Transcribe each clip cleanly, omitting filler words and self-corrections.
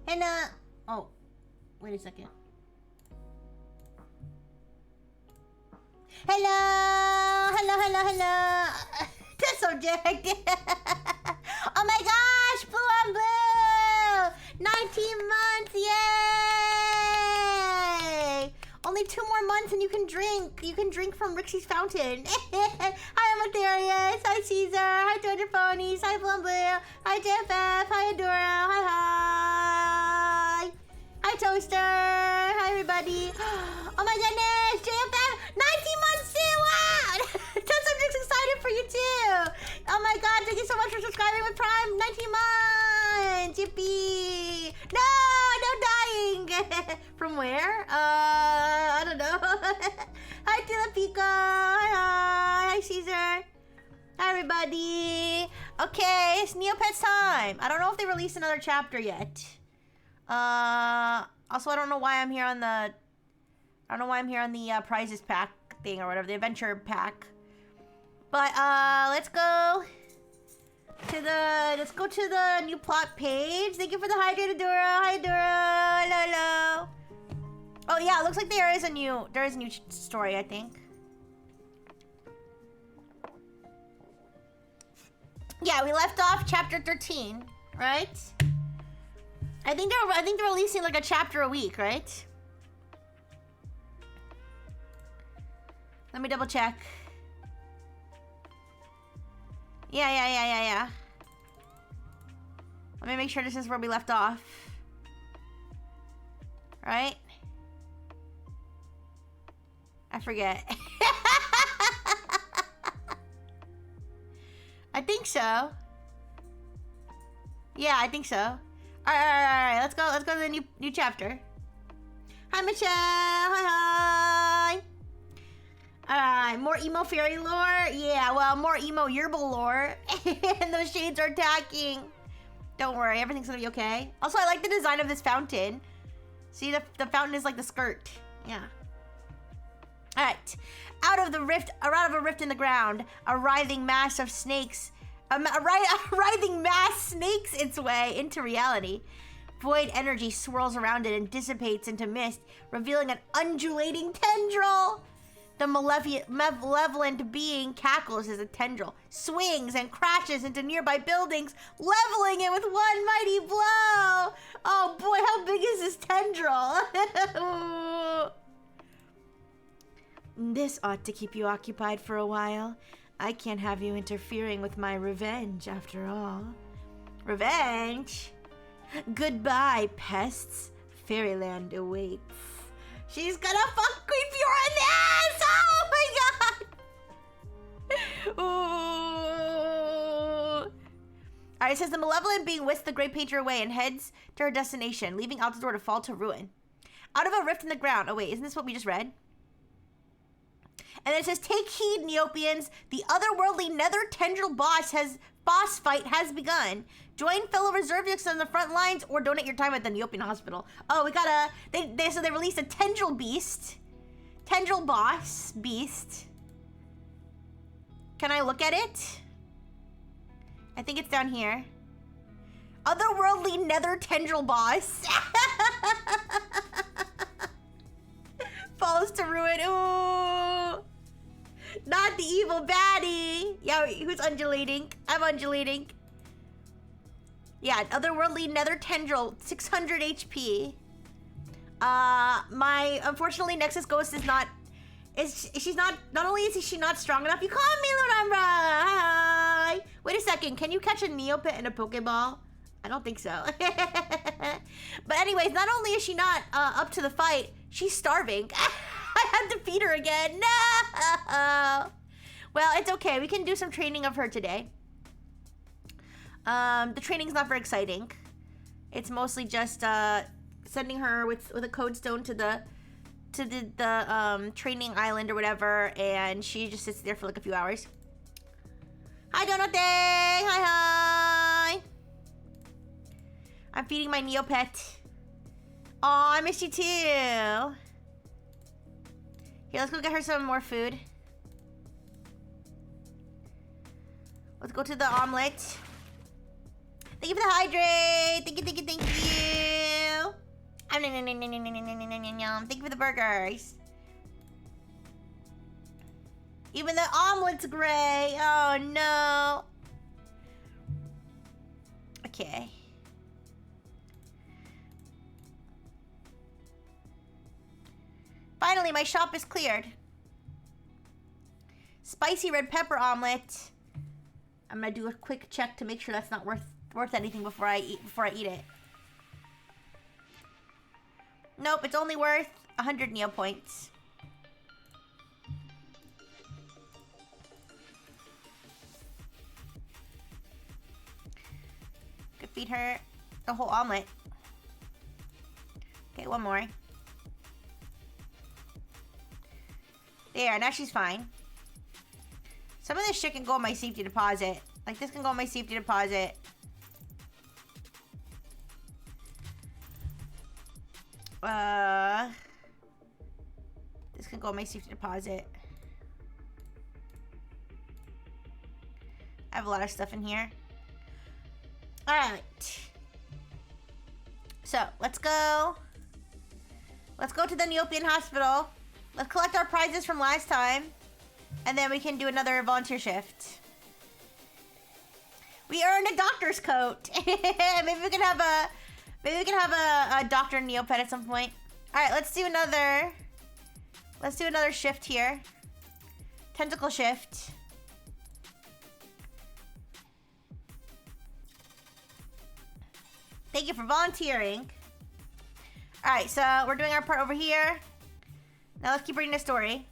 Hello. Oh, wait a second. Hello. The subject. Oh my gosh, blue on blue. 19 months, yay! Only 2 more months and you can drink. You can drink from Rixie's fountain. Hi, Amatherius. Hi, Caesar. Hi, Georgia Phonies. Hi, Blue on Blue. Hi, JFF. Hi, Adora. Hi. Hi, Toaster. Hi, everybody. Oh my goodness, JFF. 19 months too. Wow. Subject's excited for you too. Oh my god, thank you so much for subscribing with Prime. 19 months. Yippee. No dying. From where? I don't know. Hi, Tilapico. Hi, Caesar. Hi, everybody. Okay, it's Neopets time. I don't know if they released another chapter yet. Also, I don't know why I'm here on the prizes pack thing or whatever, the adventure pack. But let's go to the new plot page. Thank you for the hydrated Dura. Hi, Dura. Hello. Oh yeah, it looks like there is a new story, I think. Yeah, we left off chapter 13, right? I think they're releasing like a chapter a week, right? Let me double check. Yeah. Let me make sure this is where we left off. Right? I forget. I think so. Yeah, I think so. Alright. Let's go to the new chapter. Hi, Michelle. Hi. Alright, more emo fairy lore? Yeah, well, more emo yerbil lore. And those shades are attacking. Don't worry, everything's gonna be okay. Also, I like the design of this fountain. See, the fountain is like the skirt. Yeah. Alright. Out of a rift in the ground, a writhing mass of snakes. A writhing mass snakes its way into reality. Void energy swirls around it and dissipates into mist, revealing an undulating tendril. The malevolent being cackles as a tendril, swings and crashes into nearby buildings, leveling it with one mighty blow. Oh boy, how big is this tendril? This ought to keep you occupied for a while. I can't have you interfering with my revenge, after all. Revenge? Goodbye, pests. Fairyland awaits. She's gonna fuck Queen Fiora in the ass! Oh my god! Ooh. Alright, it says the malevolent being whisks the Great Pager away and heads to her destination, leaving Altador to fall to ruin. Out of a rift in the ground. Oh wait, isn't this what we just read? And then it says, take heed, Neopians. The otherworldly nether tendril boss fight has begun. Join fellow reservists on the front lines or donate your time at the Neopian hospital. Oh, we got they released a tendril beast. Tendril boss beast. Can I look at it? I think it's down here. Otherworldly nether tendril boss. Falls to ruin. Ooh. Not the evil baddie. Yeah, who's undulating? I'm undulating. Yeah, otherworldly nether tendril, 600 HP. Unfortunately, Nexus Ghost is not... Not only is she not strong enough, you call me Lunumbra! Hi! Wait a second, can you catch a Neopet in a Pokeball? I don't think so. But anyways, not only is she not up to the fight, she's starving. I had to feed her again. No! Well, it's okay. We can do some training of her today. The training's not very exciting. It's mostly just sending her with a code stone to the training island or whatever, and she just sits there for like a few hours. Hi, Donate! Hi! I'm feeding my Neopet. Aw, I miss you too. Here, let's go get her some more food. Let's go to the omelet. Thank you for the hydrate. Thank you. Thank you for the burgers. Even the omelet's gray. Oh no. Okay. Finally, my shop is cleared. Spicy red pepper omelet. I'm gonna do a quick check to make sure that's not worth anything before I eat it. Nope, it's only worth 100 Neopoints. Could feed her the whole omelet. Okay, one more. There, now she's fine. Some of this shit can go in my safety deposit. Like, this can go in my safety deposit. This can go in my safety deposit. I have a lot of stuff in here. Alright. So, let's go. Let's go to the Neopian hospital. Let's collect our prizes from last time. And then we can do another volunteer shift. We earned a doctor's coat. Maybe we can have a doctor Neopet at some point. Alright, let's do another shift here. Tentacle shift. Thank you for volunteering. Alright, so we're doing our part over here. Now let's keep reading the story.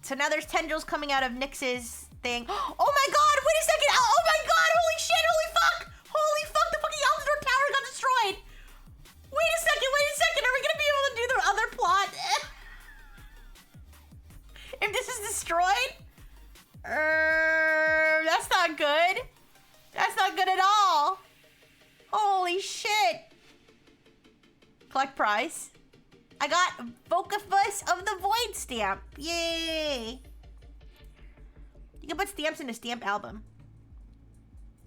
So now there's tendrils coming out of Nyx's thing. Oh my god, wait a second! Oh my god, holy shit, holy fuck! Holy fuck, the fucking Elder Tower got destroyed! Wait a second, are we gonna be able to do the other plot? If this is destroyed? That's not good. That's not good at all. Holy shit. Collect prize. I got Vocifus of the Void stamp. Yay. You can put stamps in a stamp album.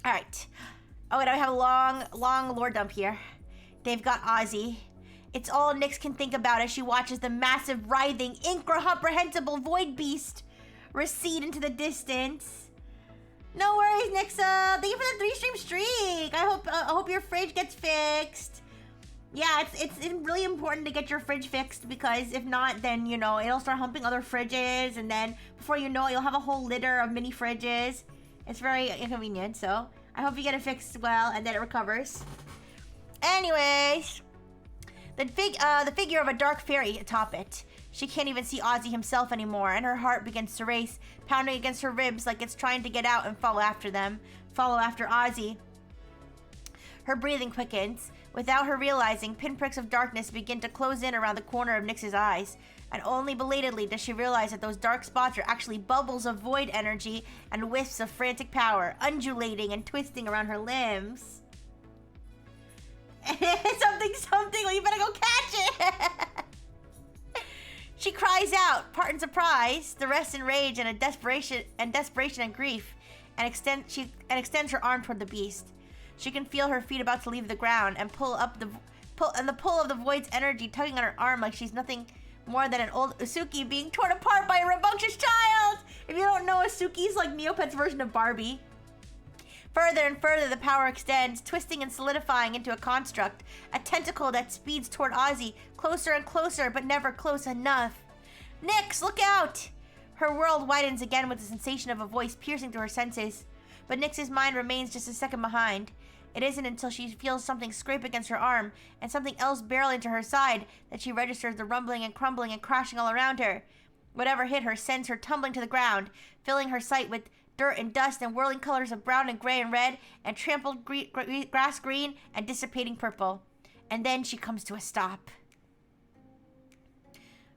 Alright. Oh, and I have a long lore dump here. They've got Ozzy. It's all Nyx can think about as she watches the massive, writhing, incomprehensible void beast recede into the distance. No worries, Nyxa. Thank you for the 3-stream streak. I hope your fridge gets fixed. Yeah, it's really important to get your fridge fixed, because if not, then, you know, it'll start humping other fridges, and then before you know it, you'll have a whole litter of mini fridges. It's very inconvenient, so I hope you get it fixed well and then it recovers. Anyways, the figure of a dark fairy atop it. She can't even see Ozzy himself anymore, and her heart begins to race, pounding against her ribs like it's trying to get out and follow after Ozzy. Her breathing quickens. Without her realizing, pinpricks of darkness begin to close in around the corner of Nyx's eyes, and only belatedly does she realize that those dark spots are actually bubbles of void energy and wisps of frantic power, undulating and twisting around her limbs. something, well, you better go catch it! She cries out, part in surprise, the rest in rage and desperation and grief, and extends her arm toward the beast. She can feel her feet about to leave the ground and the pull of the void's energy tugging on her arm like she's nothing more than an old Usuki being torn apart by a rambunctious child. If you don't know, Usuki's like Neopets' version of Barbie. Further and further the power extends, twisting and solidifying into a construct, a tentacle that speeds toward Ozzy, closer and closer, but never close enough. Nyx, look out! Her world widens again with the sensation of a voice piercing through her senses. But Nyx's mind remains just a second behind. It isn't until she feels something scrape against her arm and something else barrel into her side that she registers the rumbling and crumbling and crashing all around her. Whatever hit her sends her tumbling to the ground, filling her sight with dirt and dust and whirling colors of brown and gray and red and trampled grass green and dissipating purple. And then she comes to a stop.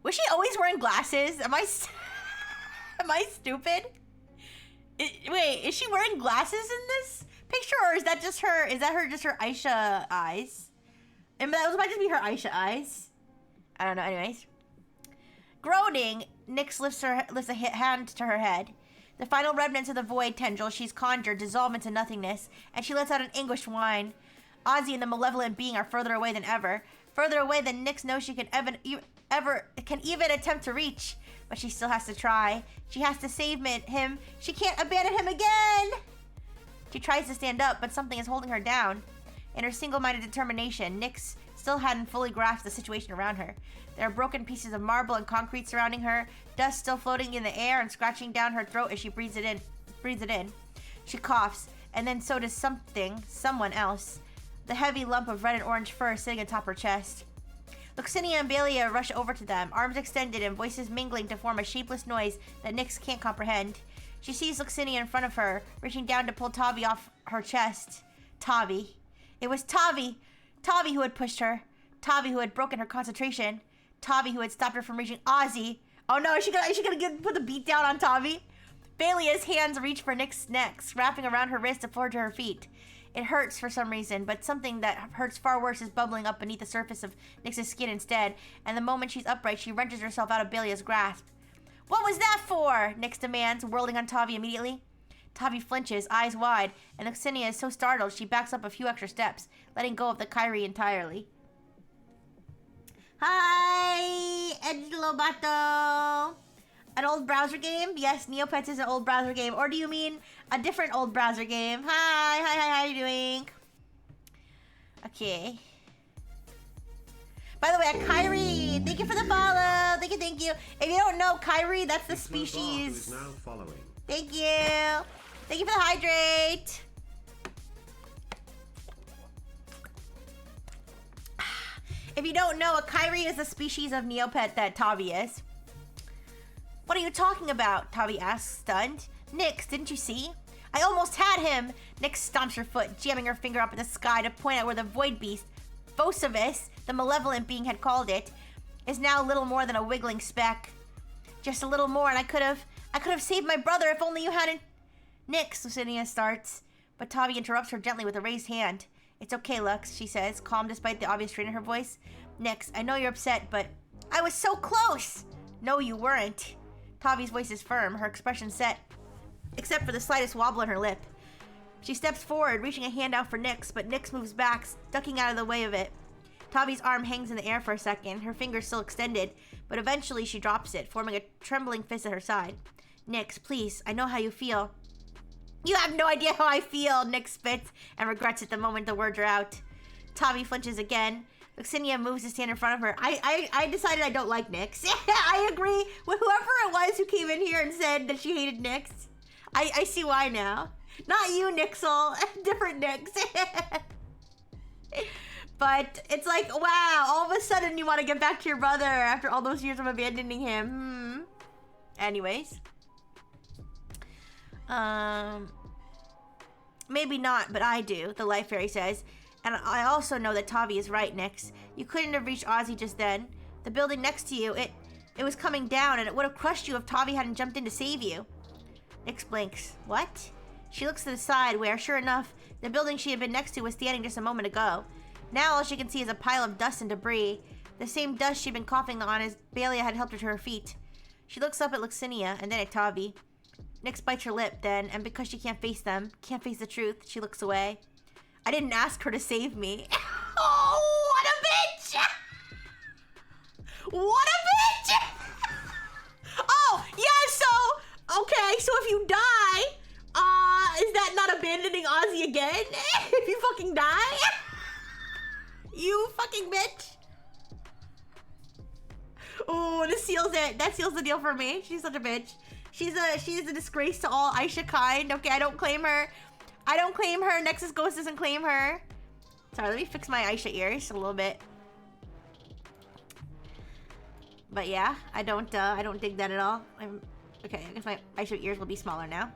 Was she always wearing glasses? Am I stupid? Wait, is she wearing glasses in this picture, or is that just her? Is that just her Aisha eyes? And that might just be her Aisha eyes. I don't know. Anyways, groaning, Nyx lifts a hand to her head. The final remnants of the void tendril she's conjured dissolve into nothingness, and she lets out an anguished whine. Ozzy and the malevolent being are further away than ever. Further away than Nyx knows she can even attempt to reach. But she still has to try. She has to save him. She can't abandon him again! She tries to stand up, but something is holding her down. In her single-minded determination, Nyx still hadn't fully grasped the situation around her. There are broken pieces of marble and concrete surrounding her, dust still floating in the air and scratching down her throat as she breathes it in. She coughs, and then so does someone else. The heavy lump of red and orange fur sitting atop her chest. Luxinia and Balia rush over to them, arms extended and voices mingling to form a shapeless noise that Nyx can't comprehend. She sees Luxinia in front of her, reaching down to pull Tavi off her chest. Tavi. It was Tavi! Tavi who had pushed her. Tavi who had broken her concentration. Tavi who had stopped her from reaching Ozzy. Oh no, is she gonna put the beat down on Tavi? Balia's hands reach for Nyx's neck, wrapping around her wrist to pull her to her feet. It hurts for some reason, but something that hurts far worse is bubbling up beneath the surface of Nyx's skin instead, and the moment she's upright, she wrenches herself out of Balia's grasp. What was that for? Nyx demands, whirling on Tavi immediately. Tavi flinches, eyes wide, and Luxinia is so startled she backs up a few extra steps, letting go of the Kyrie entirely. Hi, Edge Lobato. An old browser game? Yes, Neopets is an old browser game. Or do you mean a different old browser game? Hi, how are you doing? Okay. By the way, Kyrie, thank you for the follow. Thank you. If you don't know, Kyrie, that's the species. Is now following. Thank you. Thank you for the hydrate. If you don't know, a Kyrie is a species of Neopet that Tavi is. What are you talking about? Tavi asks, stunned. Nyx, didn't you see? I almost had him. Nyx stomps her foot, jamming her finger up in the sky to point out where the void beast, Phosivus, the malevolent being had called it, is now little more than a wiggling speck. Just a little more and I could have saved my brother if only you hadn't... Nyx, Lucinia starts, but Tavi interrupts her gently with a raised hand. It's okay, Lux, she says, calm despite the obvious strain in her voice. Nyx, I know you're upset, but I was so close! No, you weren't. Tavi's voice is firm, her expression set, except for the slightest wobble in her lip. She steps forward, reaching a hand out for Nyx, but Nyx moves back, ducking out of the way of it. Tavi's arm hangs in the air for a second, her fingers still extended, but eventually she drops it, forming a trembling fist at her side. Nyx, please, I know how you feel. You have no idea how I feel, Nyx spits, and regrets it the moment the words are out. Tavi flinches again. Luxinia moves to stand in front of her. I decided I don't like Nyx. I agree with whoever it was who came in here and said that she hated Nyx. I see why now. Not you, Nyxel. Different Nyx. But it's like, wow, all of a sudden you want to get back to your brother after all those years of abandoning him. Anyways. Maybe not, but I do, the Life Fairy says. And I also know that Tavi is right, Nyx. You couldn't have reached Ozzy just then. The building next to you, it was coming down, and it would have crushed you if Tavi hadn't jumped in to save you. Nyx blinks. What? She looks to the side where, sure enough, the building she had been next to was standing just a moment ago. Now all she can see is a pile of dust and debris, the same dust she'd been coughing on as Balia had helped her to her feet. She looks up at Luxinia and then at Tavi. Nyx bites her lip then, and because she can't face the truth, she looks away. I didn't ask her to save me. Oh, what a bitch! What a bitch! Oh, yeah, so, okay, so if you die, is that not abandoning Ozzy again? If you fucking die? You fucking bitch. Oh, this seals it. That seals the deal for me. She's such a bitch. She is a disgrace to all Aisha kind. Okay, I don't claim her. Nexus Ghost doesn't claim her. Sorry, let me fix my Aisha ears a little bit. But yeah, I don't dig that at all. Okay, I guess my Aisha ears will be smaller now.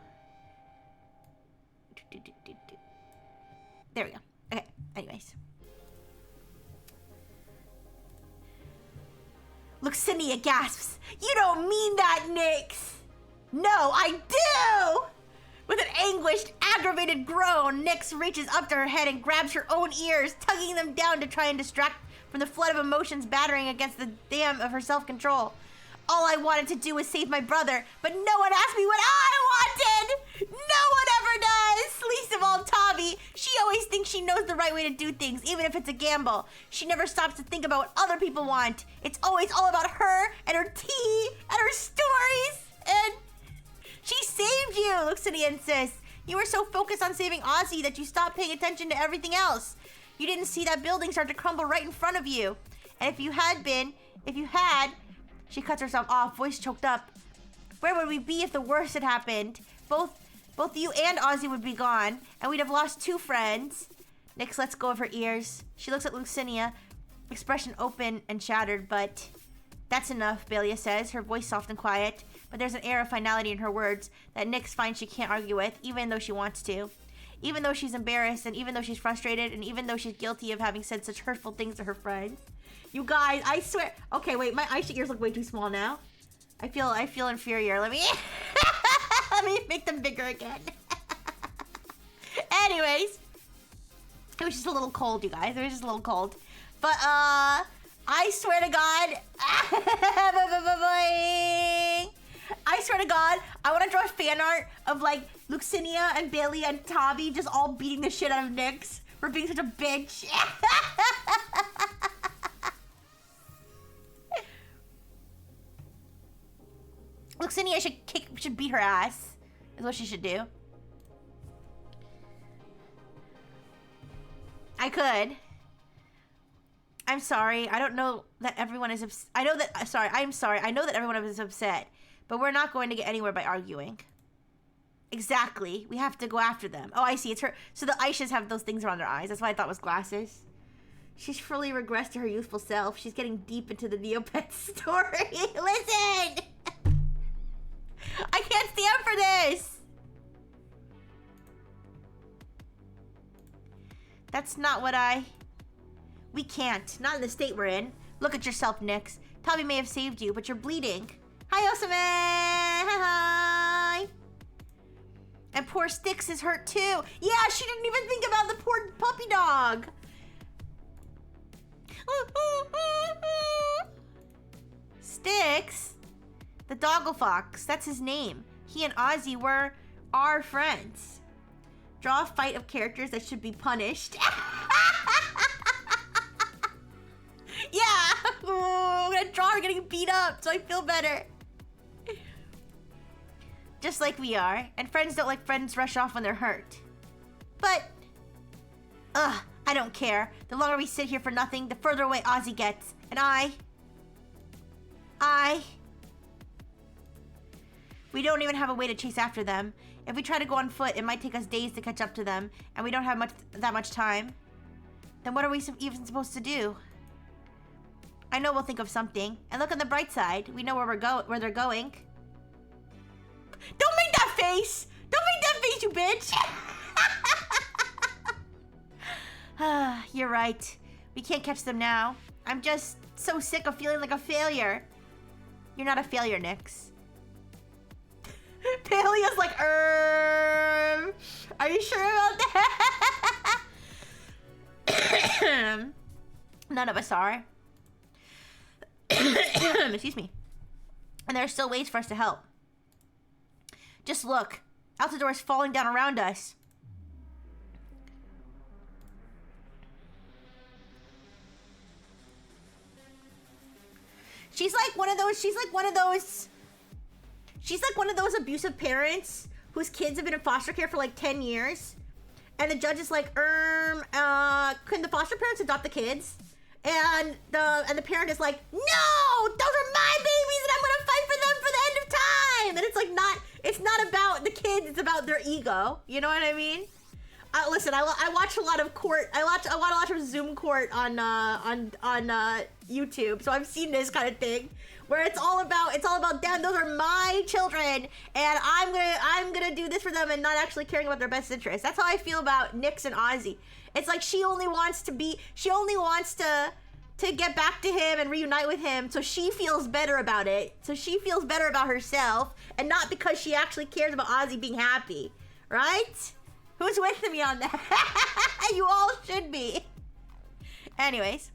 There we go. Okay, anyways. Luxinia gasps. You don't mean that, Nyx. No, I do! With an anguished, aggravated groan, Nyx reaches up to her head and grabs her own ears, tugging them down to try and distract from the flood of emotions battering against the dam of her self-control. All I wanted to do was save my brother, but no one asked me what I the right way to do things, even if it's a gamble. She never stops to think about what other people want. It's always all about her and her tea and her stories. And she saved you, Luxinia insists. You were so focused on saving Ozzy that you stopped paying attention to everything else. You didn't see that building start to crumble right in front of you. And if you had, she cuts herself off, voice choked up. Where would we be if the worst had happened? Both you and Ozzy would be gone, and we'd have lost 2 friends. Nyx lets go of her ears. She looks at Luxinia, expression open and shattered, but... That's enough, Baelia says, her voice soft and quiet, but there's an air of finality in her words that Nyx finds she can't argue with, even though she wants to. Even though she's embarrassed, and even though she's frustrated, and even though she's guilty of having said such hurtful things to her friends. You guys, I swear... Okay, wait, my eyeshadow ears look way too small now. I feel inferior. Let me make them bigger again. Anyways, it was just a little cold, you guys. It was just a little cold. But I swear to God, I swear to God, I want to draw fan art of like Luxinia and Bailey and Tavi just all beating the shit out of Nyx for being such a bitch. Luxinia should beat her ass, is what she should do. I could. I'm sorry. I don't know that everyone is I'm sorry. I know that everyone is upset, but we're not going to get anywhere by arguing. Exactly. We have to go after them. Oh, I see. It's her. So the Aishas have those things around their eyes. That's why I thought it was glasses. She's fully regressed to her youthful self. She's getting deep into the Neopets story. Listen! I can't stand for this! That's not what We can't. Not in the state we're in. Look at yourself, Nyx. Tavi may have saved you, but you're bleeding. Hi, Osame! Hi! And poor Styx is hurt too. Yeah, she didn't even think about the poor puppy dog. Styx? The Doggle Fox, that's his name. He and Ozzy were our friends. Draw a fight of characters that should be punished. Yeah! Ooh, I'm gonna draw her getting beat up so I feel better. Just like we are. And friends don't let friends rush off when they're hurt. But... I don't care. The longer we sit here for nothing, the further away Ozzy gets. And we don't even have a way to chase after them. If we try to go on foot, it might take us days to catch up to them, and we don't have that much time. Then what are we even supposed to do? I know we'll think of something. And look on the bright side. We know where they're going. Don't make that face! Don't make that face, you bitch! You're right. We can't catch them now. I'm just so sick of feeling like a failure. You're not a failure, Nyx. Palea's like, are you sure about that? None of us are. Excuse me. And there are still ways for us to help. Just look. Altador is falling down around us. She's like one of those abusive parents whose kids have been in foster care for like 10 years. And the judge is like, can the foster parents adopt the kids? And the parent is like, no, those are my babies and I'm gonna fight for them for the end of time. And it's not about the kids, it's about their ego. You know what I mean? Listen, I watch a lot of court. I watch a lot of Zoom court on YouTube. So I've seen this kind of thing where it's all about them. Those are my children, and I'm gonna do this for them and not actually caring about their best interest. That's how I feel about Nyx and Ozzy. It's like she only wants to get back to him and reunite with him, so she feels better about it. So she feels better about herself, and not because she actually cares about Ozzy being happy, right? Who's with me on that? You all should be. Anyways.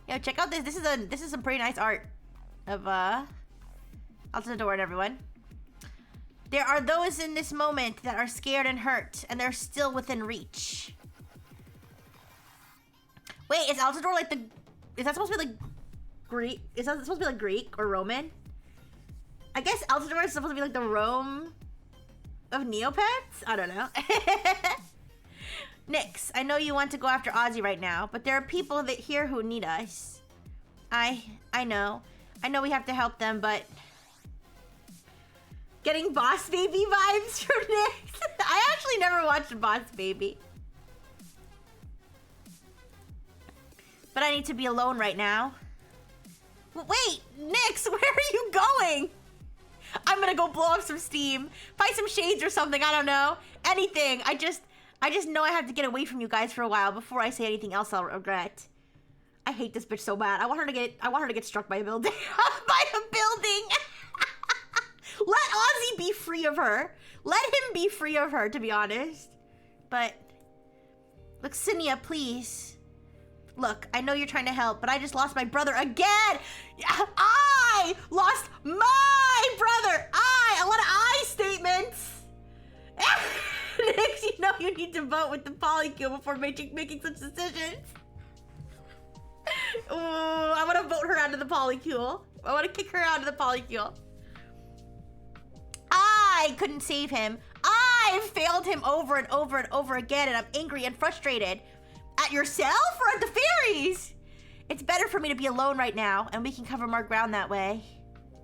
Yo, check out this. This is some pretty nice art of Altador and everyone. There are those in this moment that are scared and hurt, and they're still within reach. Wait, is Altador like the... Is that supposed to be like Greek? Is that supposed to be like Greek or Roman? I guess Altador is supposed to be like the Rome of Neopets? I don't know. Nyx, I know you want to go after Ozzy right now, but there are people here who need us. I know. I know we have to help them, but... Getting Boss Baby vibes from Nyx. I actually never watched Boss Baby. But I need to be alone right now. Wait, Nyx, where are you going? I'm gonna go blow up some steam. Buy some shades or something, I don't know. Anything. I just know I have to get away from you guys for a while before I say anything else I'll regret. I hate this bitch so bad. I want her to get struck by a building. By a building! Let Ozzy be free of her. Let him be free of her, to be honest. But... Luxinia, please. Look, I know you're trying to help, but I just lost my brother again! I lost my brother! A lot of I statements! Nyx, you know you need to vote with the polycule before making such decisions. Ooh, I want to vote her out of the polycule. I want to kick her out of the polycule. I couldn't save him. I failed him over and over and over again, and I'm angry and frustrated. At yourself or at the fairies? It's better for me to be alone right now, and we can cover more ground that way.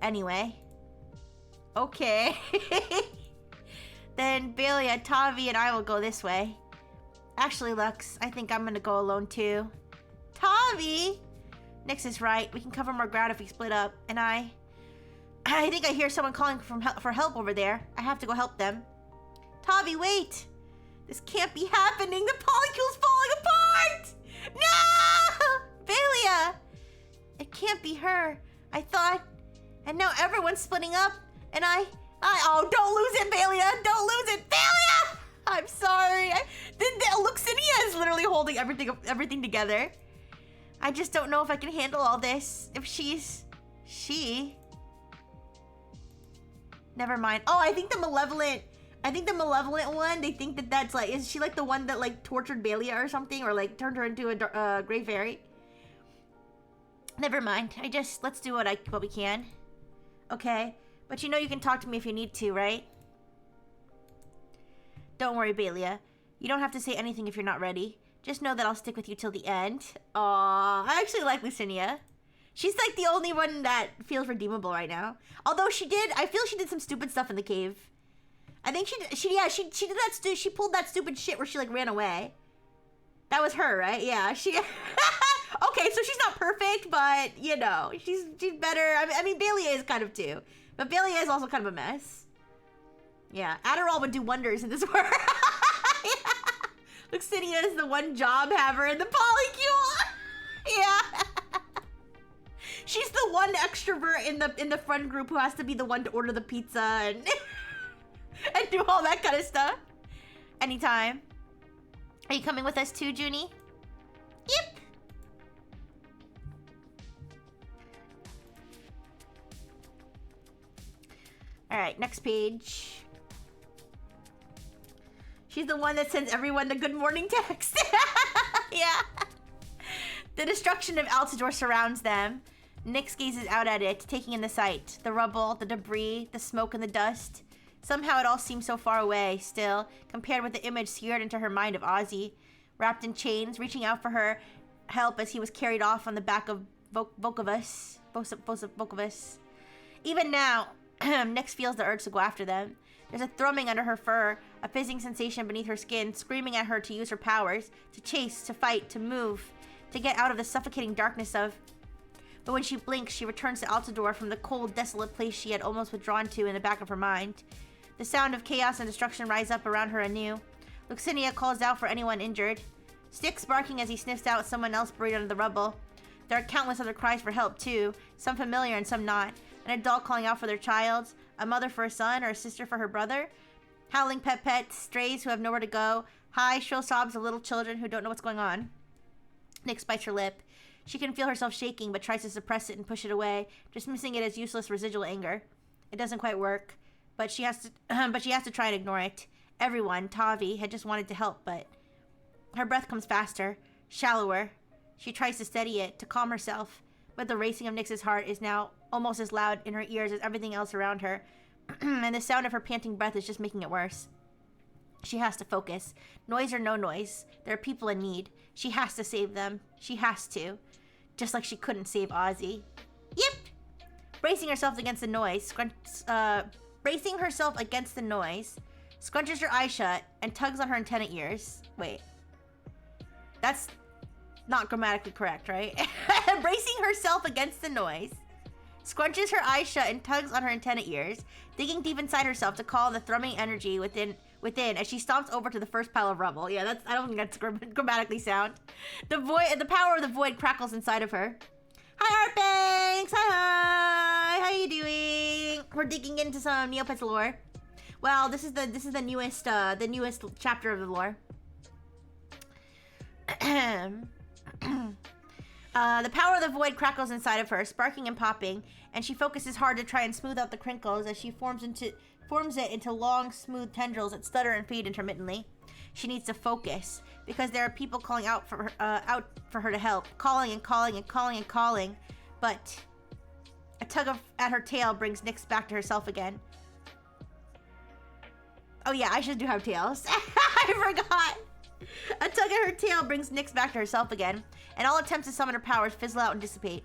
Anyway. Okay. Then Belia, Tavi, and I will go this way. Actually, Lux, I think I'm gonna go alone too. Tavi! Nyx is right. We can cover more ground if we split up. And I think I hear someone calling for help over there. I have to go help them. Tavi, wait! This can't be happening! The polycule's falling apart! No! Belia! It can't be her. I thought... And now everyone's splitting up. And oh, don't lose it, Belia! Don't lose it! Belia! I'm sorry. Luxinia is literally holding everything together. I just don't know if I can handle all this. If she... Never mind. Oh, I think the malevolent one, they think that's like, is she like the one that like tortured Belia or something? Or like turned her into a gray fairy? Never mind. Let's do what we can. Okay. But you know you can talk to me if you need to, right? Don't worry, Belia. You don't have to say anything if you're not ready. Just know that I'll stick with you till the end. Aww, I actually like Lucinia. She's like the only one that feels redeemable right now. Although I feel she did some stupid stuff in the cave. I think she did that. She pulled that stupid shit where she like ran away. That was her, right? Yeah, she. Okay, so she's not perfect, but you know, she's better. I mean, Belia is kind of too, but Belia is also kind of a mess. Yeah, Adderall would do wonders in this world. Yeah. Luxinia is the one job haver in the polycule. Yeah. She's the one extrovert in the friend group who has to be the one to order the pizza and and do all that kind of stuff. Anytime. Are you coming with us too, Junie? Yep. All right, next page. She's the one that sends everyone the good morning text. Yeah. The destruction of Altador surrounds them. Nyx gazes out at it, taking in the sight. The rubble, the debris, the smoke and the dust. Somehow it all seems so far away, still, compared with the image seared into her mind of Ozzy, wrapped in chains, reaching out for her help as he was carried off on the back of Volkovus. Even now, Nyx feels the urge to go after them. There's a thrumming under her fur, a fizzing sensation beneath her skin, screaming at her to use her powers, to chase, to fight, to move, to get out of the suffocating darkness of... But when she blinks, she returns to Altador from the cold, desolate place she had almost withdrawn to in the back of her mind. The sound of chaos and destruction rise up around her anew. Luxinia calls out for anyone injured. Styx barking as he sniffs out someone else buried under the rubble. There are countless other cries for help, too, some familiar and some not. An adult calling out for their child, a mother for a son, or a sister for her brother. Howling pets, strays who have nowhere to go, high, shrill sobs of little children who don't know what's going on. Nyx bites her lip. She can feel herself shaking, but tries to suppress it and push it away, dismissing it as useless residual anger. It doesn't quite work. but she has to but she has to try and ignore it. Everyone, Tavi, had just wanted to help, but her breath comes faster, shallower. She tries to steady it, to calm herself, but the racing of Nyx's heart is now almost as loud in her ears as everything else around her, and the sound of her panting breath is just making it worse. She has to focus. Noise or no noise, there are people in need. She has to save them. She has to. Just like she couldn't save Ozzy. Yep! Bracing herself against the noise, scrunches her eyes shut and tugs on her antenna ears. Wait. That's not grammatically correct, right? Bracing herself against the noise, scrunches her eyes shut and tugs on her antenna ears, digging deep inside herself to call the thrumming energy within as she stomps over to the first pile of rubble. Yeah, I don't think that's grammatically sound. The power of the void crackles inside of her. Hi, Artbanks! Hi! How you doing? We're digging into some Neopets lore. Well, this is the newest chapter of the lore. The power of the void crackles inside of her, sparking and popping, and she focuses hard to try and smooth out the crinkles as she forms it into long, smooth tendrils that stutter and fade intermittently. She needs to focus because there are people calling out for her to help, calling and calling and calling and calling, but a tug at her tail brings Nyx back to herself again. Oh yeah, I should do have tails. I forgot. A tug at her tail brings Nyx back to herself again, and all attempts to summon her powers fizzle out and dissipate.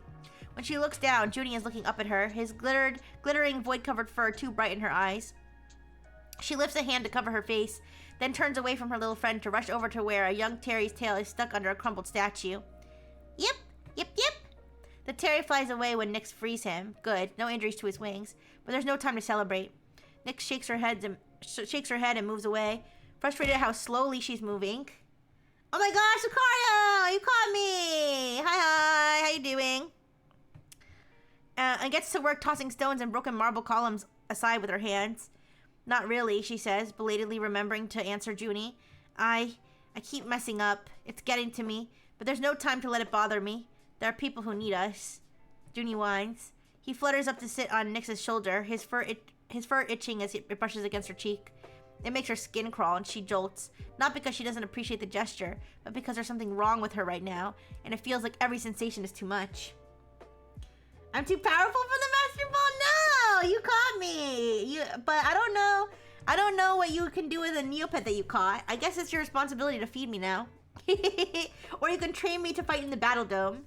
When she looks down, Junie is looking up at her, his glittering void-covered fur too bright in her eyes. She lifts a hand to cover her face, then turns away from her little friend to rush over to where a young Terry's tail is stuck under a crumpled statue. Yip, yip, yip. The Terry flies away when Nyx frees him. Good, no injuries to his wings, but there's no time to celebrate. Nyx shakes her head and moves away, frustrated at how slowly she's moving. Oh my gosh, Lucario! You caught me! Hi, how you doing? And gets to work tossing stones and broken marble columns aside with her hands. Not really, she says, belatedly remembering to answer Junie. I keep messing up. It's getting to me, but there's no time to let it bother me. There are people who need us. Junie whines. He flutters up to sit on Nyx's shoulder, his fur itching as it brushes against her cheek. It makes her skin crawl and she jolts, not because she doesn't appreciate the gesture, but because there's something wrong with her right now, and it feels like every sensation is too much. I'm too powerful for the Master Ball? No! You caught me! But I don't know what you can do with a Neopet that you caught. I guess it's your responsibility to feed me now. Or you can train me to fight in the Battle Dome.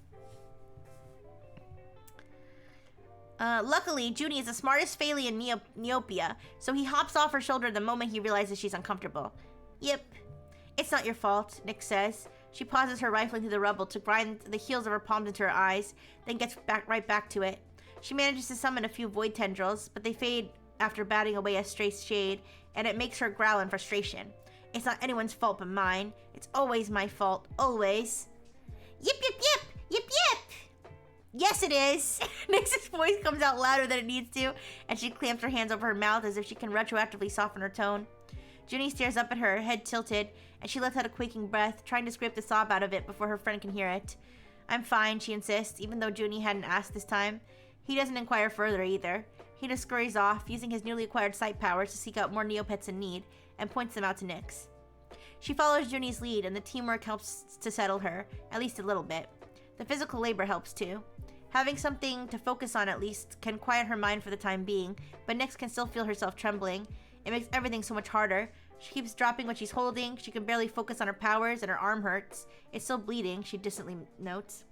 Luckily, Junie is the smartest Phaley in Neopia, so he hops off her shoulder the moment he realizes she's uncomfortable. Yep. It's not your fault, Nyx says. She pauses her rifling through the rubble to grind the heels of her palms into her eyes, then gets right back to it. She manages to summon a few void tendrils, but they fade after batting away a stray shade, and it makes her growl in frustration. It's not anyone's fault but mine. It's always my fault. Always. Yip, yip, yip! Yip, yip! Yes, it is! Nyx's voice comes out louder than it needs to, and she clamps her hands over her mouth as if she can retroactively soften her tone. Junie stares up at her, head tilted, and she lets out a quaking breath, trying to scrape the sob out of it before her friend can hear it. I'm fine, she insists, even though Junie hadn't asked this time. He doesn't inquire further either. He just scurries off, using his newly acquired sight powers to seek out more Neopets in need, and points them out to Nyx. She follows Junie's lead, and the teamwork helps to settle her, at least a little bit. The physical labor helps too. Having something to focus on at least can quiet her mind for the time being, but Nyx can still feel herself trembling. It makes everything so much harder. She keeps dropping what she's holding, she can barely focus on her powers, and her arm hurts. It's still bleeding, she distantly notes.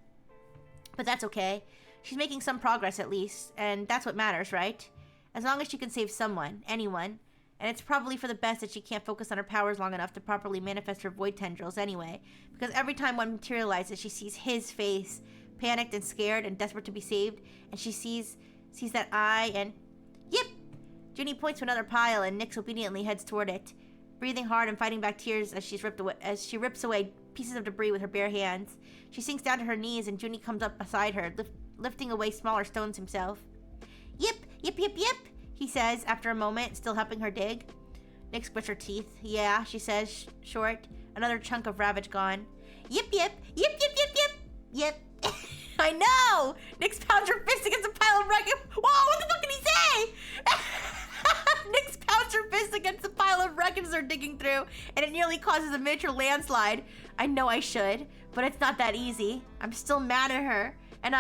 But that's okay. She's making some progress at least, and that's what matters, right? As long as she can save someone, anyone. And it's probably for the best that she can't focus on her powers long enough to properly manifest her void tendrils anyway, because every time one materializes, she sees his face, panicked and scared and desperate to be saved, and she sees that eye and... Yep! Junie points to another pile, and Nyx obediently heads toward it, breathing hard and fighting back tears as she rips away pieces of debris with her bare hands. She sinks down to her knees, and Junie comes up beside her, lifting away smaller stones himself. Yip, yip, yip, yip, he says after a moment, still helping her dig. Nyx grits her teeth. Yeah, she says, short. Another chunk of ravage gone. Yip, yip, yip, yip, yip, yip, yip. I know! Nyx pounds her fist against a pile of wreckage. Whoa, what the fuck did he say? Nyx slaps her fist against the pile of wreckage they're digging through, and it nearly causes a miniature landslide. I know I should, but it's not that easy. I'm still mad at her, and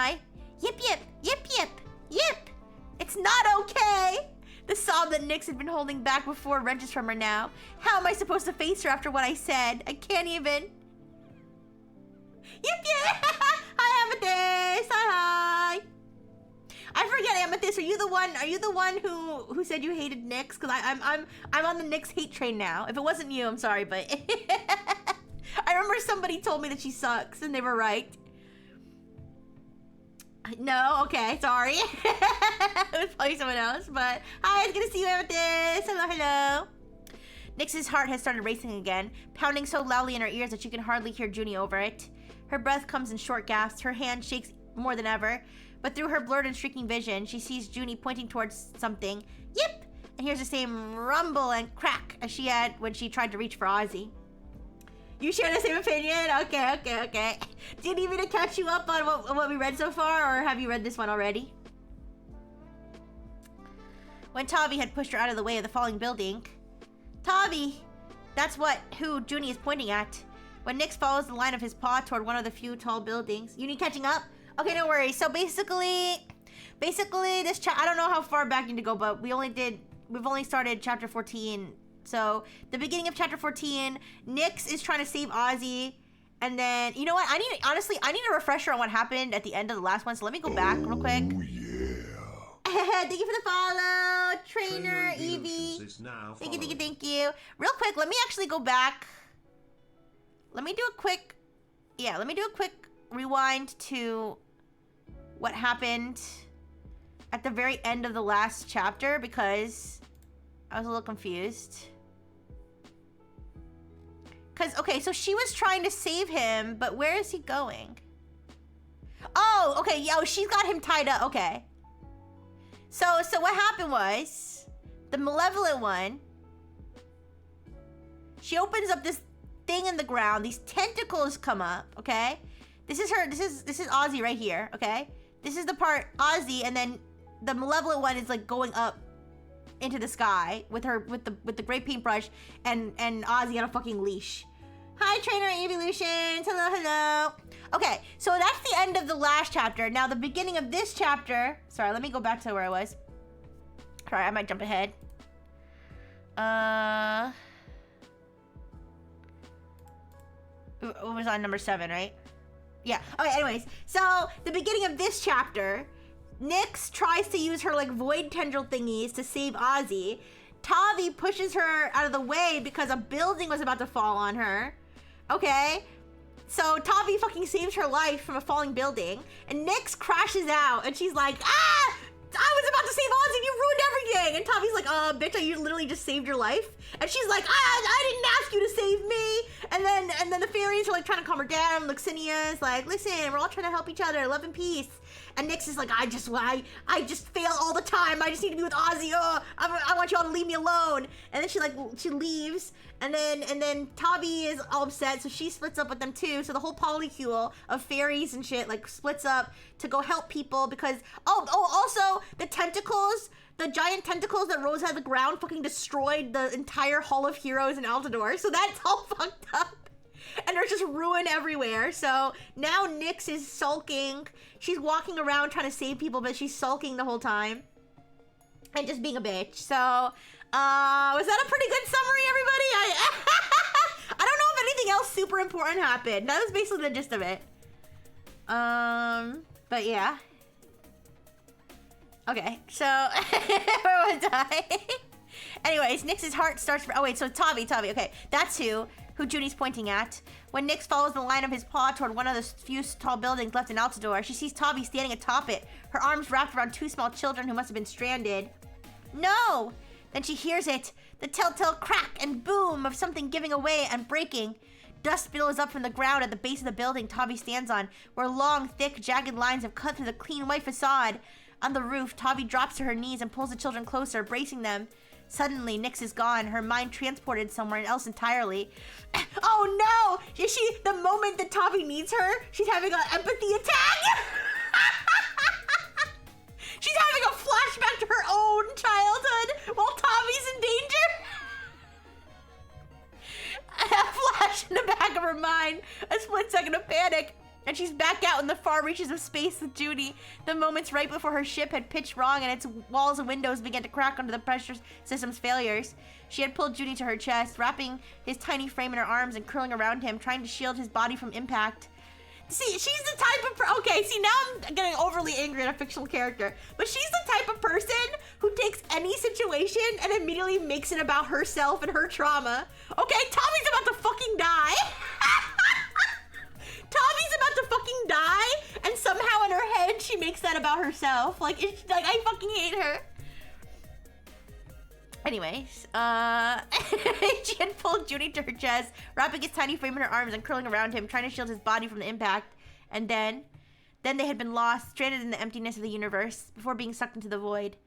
yip, yip, yip, yip, yip. It's not okay. The sob that Nyx had been holding back before wrenches from her now. How am I supposed to face her after what I said? I can't even. Yip, yip. Hi, Amethyst. Hi. I forget, Amethyst. Are you the one who said you hated Nyx? Because I'm on the Nyx hate train now. If it wasn't you, I'm sorry, but I remember somebody told me that she sucks, and they were right. No, okay, sorry. It was probably someone else, but hi, it's good to see you, Amethyst. Hello, hello. Nyx's heart has started racing again, pounding so loudly in her ears that she can hardly hear Junie over it. Her breath comes in short gasps, her hand shakes more than ever, but through her blurred and streaking vision, she sees Junie pointing towards something. Yip! And hears the same rumble and crack as she had when she tried to reach for Ozzy. You share the same opinion? Okay. Do you need me to catch you up on what we read so far, or have you read this one already? When Tavi had pushed her out of the way of the falling building. Tavi! That's who Junie is pointing at. When Nyx follows the line of his paw toward one of the few tall buildings. You need catching up? Okay, no worries. So basically this I don't know how far back you need to go, but we've only started chapter 14. So, the beginning of chapter 14, Nyx is trying to save Ozzy, and then, you know what, I need a refresher on what happened at the end of the last one, so let me go back real quick. Oh, yeah. Thank you for the follow, Trainer Evie. Thank you. Real quick, let me actually go back. Let me do a quick rewind to what happened at the very end of the last chapter, because I was a little confused. Okay, so she was trying to save him, but where is he going? Oh, okay, yeah, she's got him tied up, okay. So what happened was, the malevolent one, she opens up this thing in the ground, these tentacles come up, okay? This is Ozzy right here, okay? This is the part, Ozzy, and then the malevolent one is like going up into the sky with the great paintbrush and Ozzy on a fucking leash. Hi, Trainer Evolutions. Hello. Okay, so that's the end of the last chapter. Now the beginning of this chapter. Sorry, let me go back to where I was. Sorry, I might jump ahead. It was on number 7, right? Yeah. Okay. Anyways, so the beginning of this chapter. Nyx tries to use her, like, void tendril thingies to save Ozzy. Tavi pushes her out of the way because a building was about to fall on her. Okay? So Tavi fucking saves her life from a falling building. And Nyx crashes out and she's like, ah! I was about to save Ozzy and you ruined everything! And Tavi's like, bitch, you literally just saved your life? And she's like, I didn't ask you to save me! And then the fairies are like trying to calm her down. Luxinia's like, listen, we're all trying to help each other, love and peace. And Nyx is like, I just fail all the time. I just need to be with Ozzy. Oh, I want you all to leave me alone. And then she leaves. And then Tavi is all upset, so she splits up with them too. So the whole polycule of fairies and shit like splits up to go help people because also the tentacles, the giant tentacles that rose out of the ground fucking destroyed the entire Hall of Heroes in Altador. So that's all fucked up. And there's just ruin everywhere. So now Nyx is sulking. She's walking around trying to save people, but she's sulking the whole time. And just being a bitch. So, was that a pretty good summary, everybody? I don't know if anything else super important happened. That was basically the gist of it. But yeah. Okay, so, where was I? Anyways, Nyx's heart starts... Oh, wait, so Tavi, okay. That's who Junie's pointing at. When Nyx follows the line of his paw toward one of the few tall buildings left in Altador, she sees Tavi standing atop it, her arms wrapped around 2 small children who must have been stranded. No! Then she hears it, the telltale crack and boom of something giving away and breaking. Dust billows up from the ground at the base of the building Tavi stands on, where long, thick, jagged lines have cut through the clean white facade. On the roof, Tavi drops to her knees and pulls the children closer, bracing them. Suddenly, Nyx is gone, her mind transported somewhere else entirely. Oh no! Is she, the moment that Tavi needs her, she's having an empathy attack? She's having a flashback to her own childhood while Tavi's in danger? back of her mind. A split second of panic, and she's back out in the far reaches of space with Judy. The moments right before her ship had pitched wrong and its walls and windows began to crack under the pressure system's failures. She had pulled Judy to her chest, wrapping his tiny frame in her arms and curling around him, trying to shield his body from impact. See, she's the type of okay, see, now I'm getting overly angry at a fictional character, but she's the type of person who takes any situation and immediately makes it about herself and her trauma. Okay, Tommy's about to fucking die. Tommy's about to fucking die, and somehow in her head she makes that about herself. Like, I fucking hate her. Anyways, she had pulled Judy to her chest, wrapping his tiny frame in her arms and curling around him, trying to shield his body from the impact. And then they had been lost, stranded in the emptiness of the universe, before being sucked into the void.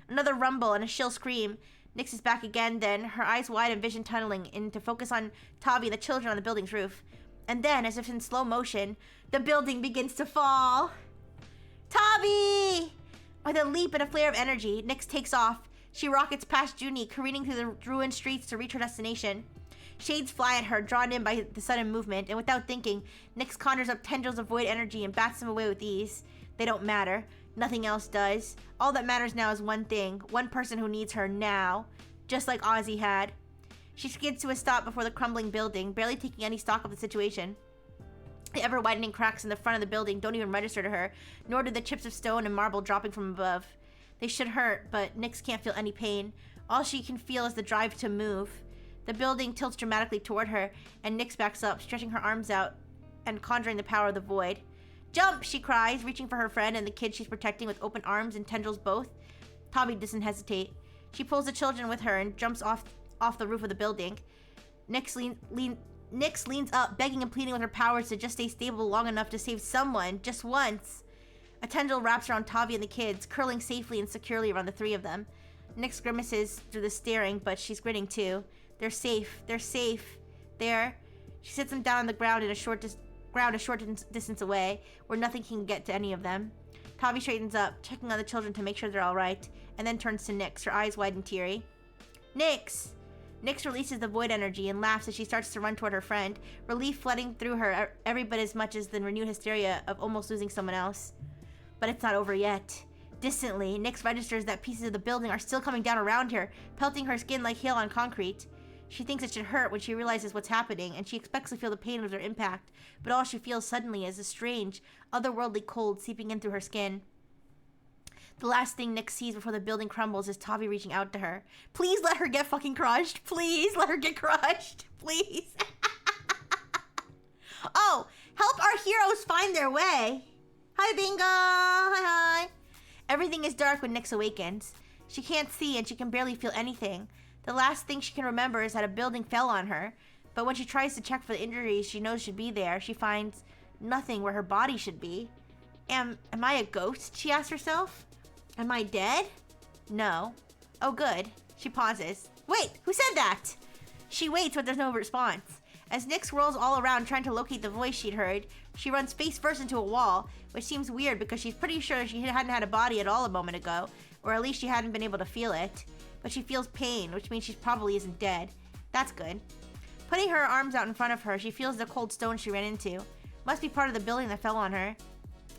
Another rumble and a shrill scream. Nyx is back again then, her eyes wide and vision tunneling in to focus on Tavi and the children on the building's roof. And then, as if in slow motion, the building begins to fall. Tavi! With a leap and a flare of energy, Nyx takes off. She rockets past Junie, careening through the ruined streets to reach her destination. Shades fly at her, drawn in by the sudden movement, and without thinking, Nyx conjures up tendrils of void energy and bats them away with ease. They don't matter. Nothing else does. All that matters now is one thing, one person who needs her now, just like Ozzy had. She skids to a stop before the crumbling building, barely taking any stock of the situation. The ever-widening cracks in the front of the building don't even register to her, nor do the chips of stone and marble dropping from above. They should hurt, but Nyx can't feel any pain. All she can feel is the drive to move. The building tilts dramatically toward her, and Nyx backs up, stretching her arms out and conjuring the power of the void. Jump, she cries, reaching for her friend and the kid she's protecting with open arms and tendrils both. Tavi doesn't hesitate. She pulls the children with her and jumps off the roof of the building. Nyx leans up, begging and pleading with her powers to just stay stable long enough to save someone, just once. A tendril wraps around Tavi and the kids, curling safely and securely around the three of them. Nyx grimaces through the staring, but she's grinning too. They're safe. They're safe. There. She sits them down on the ground a short distance away, where nothing can get to any of them. Tavi straightens up, checking on the children to make sure they're all right, and then turns to Nyx, her eyes wide and teary. Nyx! Nyx releases the void energy and laughs as she starts to run toward her friend, relief flooding through her every bit as much as the renewed hysteria of almost losing someone else. But it's not over yet. Distantly, Nyx registers that pieces of the building are still coming down around her, pelting her skin like hail on concrete. She thinks it should hurt when she realizes what's happening, and she expects to feel the pain of their impact, but all she feels suddenly is a strange, otherworldly cold seeping in through her skin. The last thing Nyx sees before the building crumbles is Tavi reaching out to her. Please let her get fucking crushed. Please let her get crushed. Please. Oh, help our heroes find their way. Hi, Bingo. Hi. Everything is dark when Nyx awakens. She can't see and she can barely feel anything. The last thing she can remember is that a building fell on her, but when she tries to check for the injuries she knows should be there, she finds nothing where her body should be. Am I a ghost? She asks herself. Am I dead? No. Oh, good. She pauses. Wait, who said that? She waits, but there's no response. As Nyx whirls all around trying to locate the voice she'd heard, she runs face first into a wall, which seems weird because she's pretty sure she hadn't had a body at all a moment ago, or at least she hadn't been able to feel it. But she feels pain, which means she probably isn't dead. That's good. Putting her arms out in front of her, she feels the cold stone she ran into. Must be part of the building that fell on her.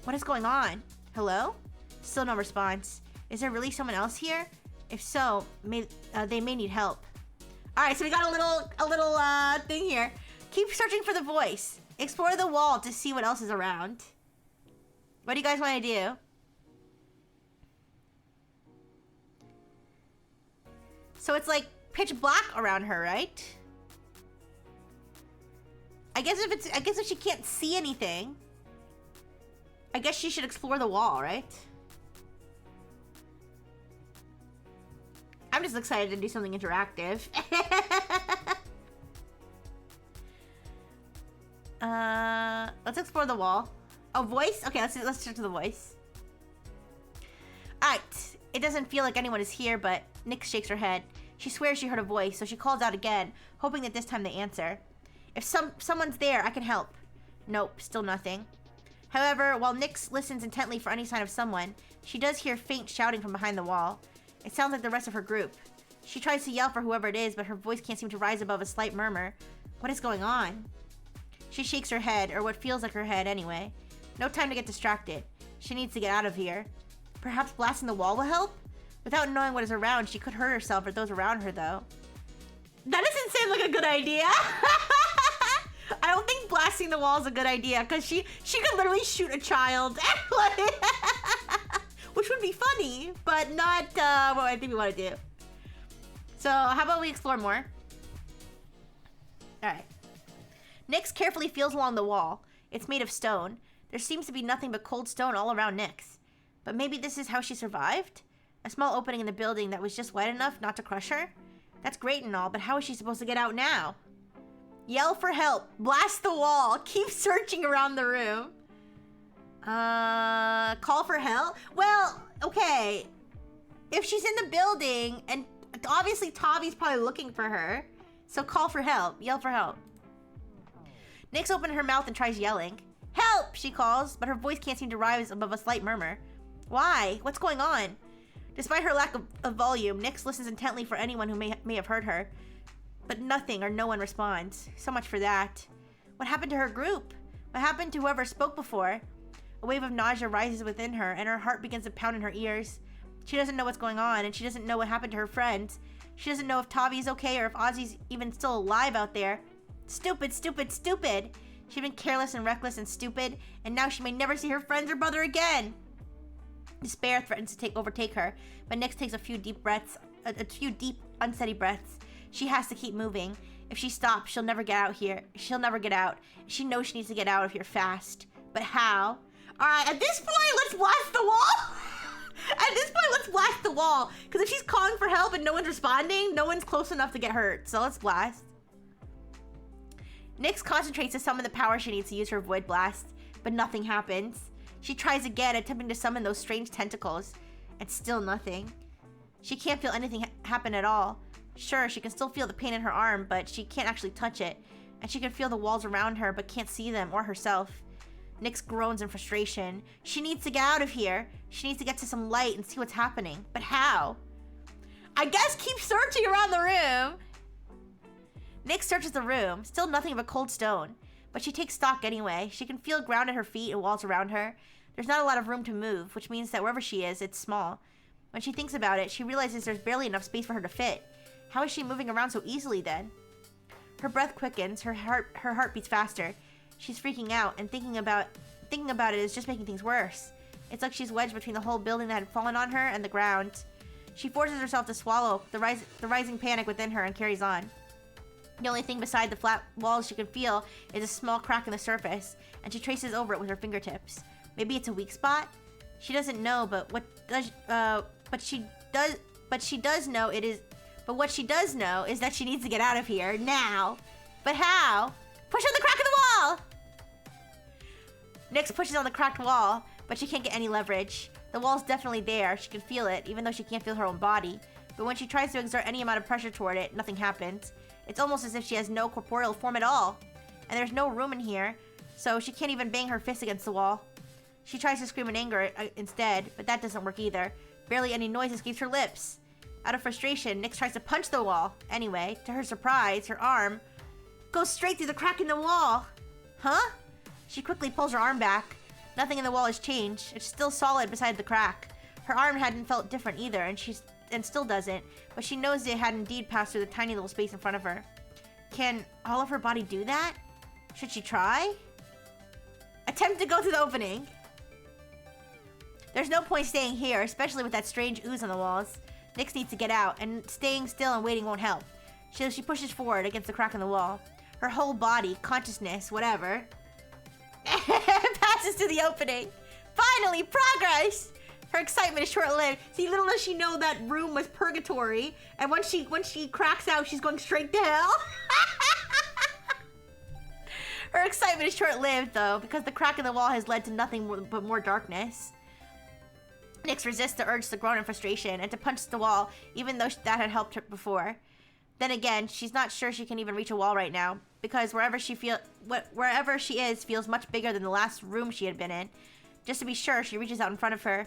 What is going on? Hello? Still no response. Is there really someone else here? If so, they may need help. All right, so we got a little thing here. Keep searching for the voice. Explore the wall to see what else is around. What do you guys want to do? So it's like pitch black around her, right? I guess if she can't see anything, I guess she should explore the wall, right? I'm just excited to do something interactive. Let's explore the wall. Oh, voice? Okay, let's check to the voice. Alright. It doesn't feel like anyone is here, but Nyx shakes her head. She swears she heard a voice, so she calls out again, hoping that this time they answer. If someone's there, I can help. Nope, still nothing. However, while Nyx listens intently for any sign of someone, she does hear faint shouting from behind the wall. It sounds like the rest of her group. She tries to yell for whoever it is, but her voice can't seem to rise above a slight murmur. What is going on? She shakes her head, or what feels like her head anyway. No time to get distracted. She needs to get out of here. Perhaps blasting the wall will help? Without knowing what is around, she could hurt herself or those around her, though. That doesn't seem like a good idea. I don't think blasting the wall is a good idea, because she could literally shoot a child. Which would be funny, but not what I think we want to do. So, how about we explore more? Alright. Nyx carefully feels along the wall. It's made of stone. There seems to be nothing but cold stone all around Nyx. But maybe this is how she survived? A small opening in the building that was just wide enough not to crush her? That's great and all, but how is she supposed to get out now? Yell for help. Blast the wall. Keep searching around the room. Call for help? Well, okay. If she's in the building, and obviously Tavi's probably looking for her, so call for help. Yell for help. Nyx opens her mouth and tries yelling. Help, she calls, but her voice can't seem to rise above a slight murmur. Why? What's going on? Despite her lack of volume, Nyx listens intently for anyone who may have heard her. But nothing or no one responds. So much for that. What happened to her group? What happened to whoever spoke before? A wave of nausea rises within her, and her heart begins to pound in her ears. She doesn't know what's going on, and she doesn't know what happened to her friends. She doesn't know if Tavi's okay or if Ozzy's even still alive out there. Stupid, stupid, stupid! She'd been careless and reckless and stupid, and now she may never see her friends or brother again! Despair threatens to overtake her, but Nyx takes a few deep, unsteady breaths. She has to keep moving. If she stops, she'll never get out here. She'll never get out. She knows she needs to get out of here fast. But how? Alright, at this point, let's blast the wall! At this point, let's blast the wall. Because if she's calling for help and no one's responding, no one's close enough to get hurt. So let's blast. Nyx concentrates to summon the power she needs to use her void blast, but nothing happens. She tries again, attempting to summon those strange tentacles, and still nothing. She can't feel anything happen at all. Sure, she can still feel the pain in her arm, but she can't actually touch it, and she can feel the walls around her, but can't see them or herself. Nyx groans in frustration. She needs to get out of here. She needs to get to some light and see what's happening. But how? I guess keep searching around the room. Nyx searches the room, still nothing but cold stone. But she takes stock anyway. She can feel ground at her feet and walls around her. There's not a lot of room to move, which means that wherever she is, it's small. When she thinks about it, she realizes there's barely enough space for her to fit. How is she moving around so easily then? Her breath quickens, her heart beats faster. She's freaking out, and thinking about it is just making things worse. It's like she's wedged between the whole building that had fallen on her and the ground. She forces herself to swallow the rising panic within her and carries on. The only thing beside the flat walls she can feel is a small crack in the surface, and she traces over it with her fingertips. Maybe it's a weak spot? She doesn't know, but what she does know is that she needs to get out of here now. But how? Push on the crack in the wall! Nyx pushes on the cracked wall, but she can't get any leverage. The wall's definitely there. She can feel it, even though she can't feel her own body. But when she tries to exert any amount of pressure toward it, nothing happens. It's almost as if she has no corporeal form at all. And there's no room in here, so she can't even bang her fist against the wall. She tries to scream in anger instead, but that doesn't work either. Barely any noise escapes her lips. Out of frustration, Nyx tries to punch the wall. Anyway, to her surprise, her arm goes straight through the crack in the wall. Huh? She quickly pulls her arm back. Nothing in the wall has changed. It's still solid beside the crack. Her arm hadn't felt different either, and still doesn't, but she knows it had indeed passed through the tiny little space in front of her. Can all of her body do that? Should she try? Attempt to go through the opening. There's no point staying here, especially with that strange ooze on the walls. Nyx needs to get out, and staying still and waiting won't help. So she pushes forward against the crack in the wall. Her whole body, consciousness, whatever, passes through the opening. Finally, progress! Her excitement is short-lived. See, little does she know that room was purgatory, and when she cracks out, she's going straight to hell. Her excitement is short-lived, though, because the crack in the wall has led to nothing but more darkness. Nyx resists the urge to groan in frustration and to punch the wall, even though that had helped her before. Then again, she's not sure she can even reach a wall right now, because wherever she is feels much bigger than the last room she had been in. Just to be sure, she reaches out in front of her.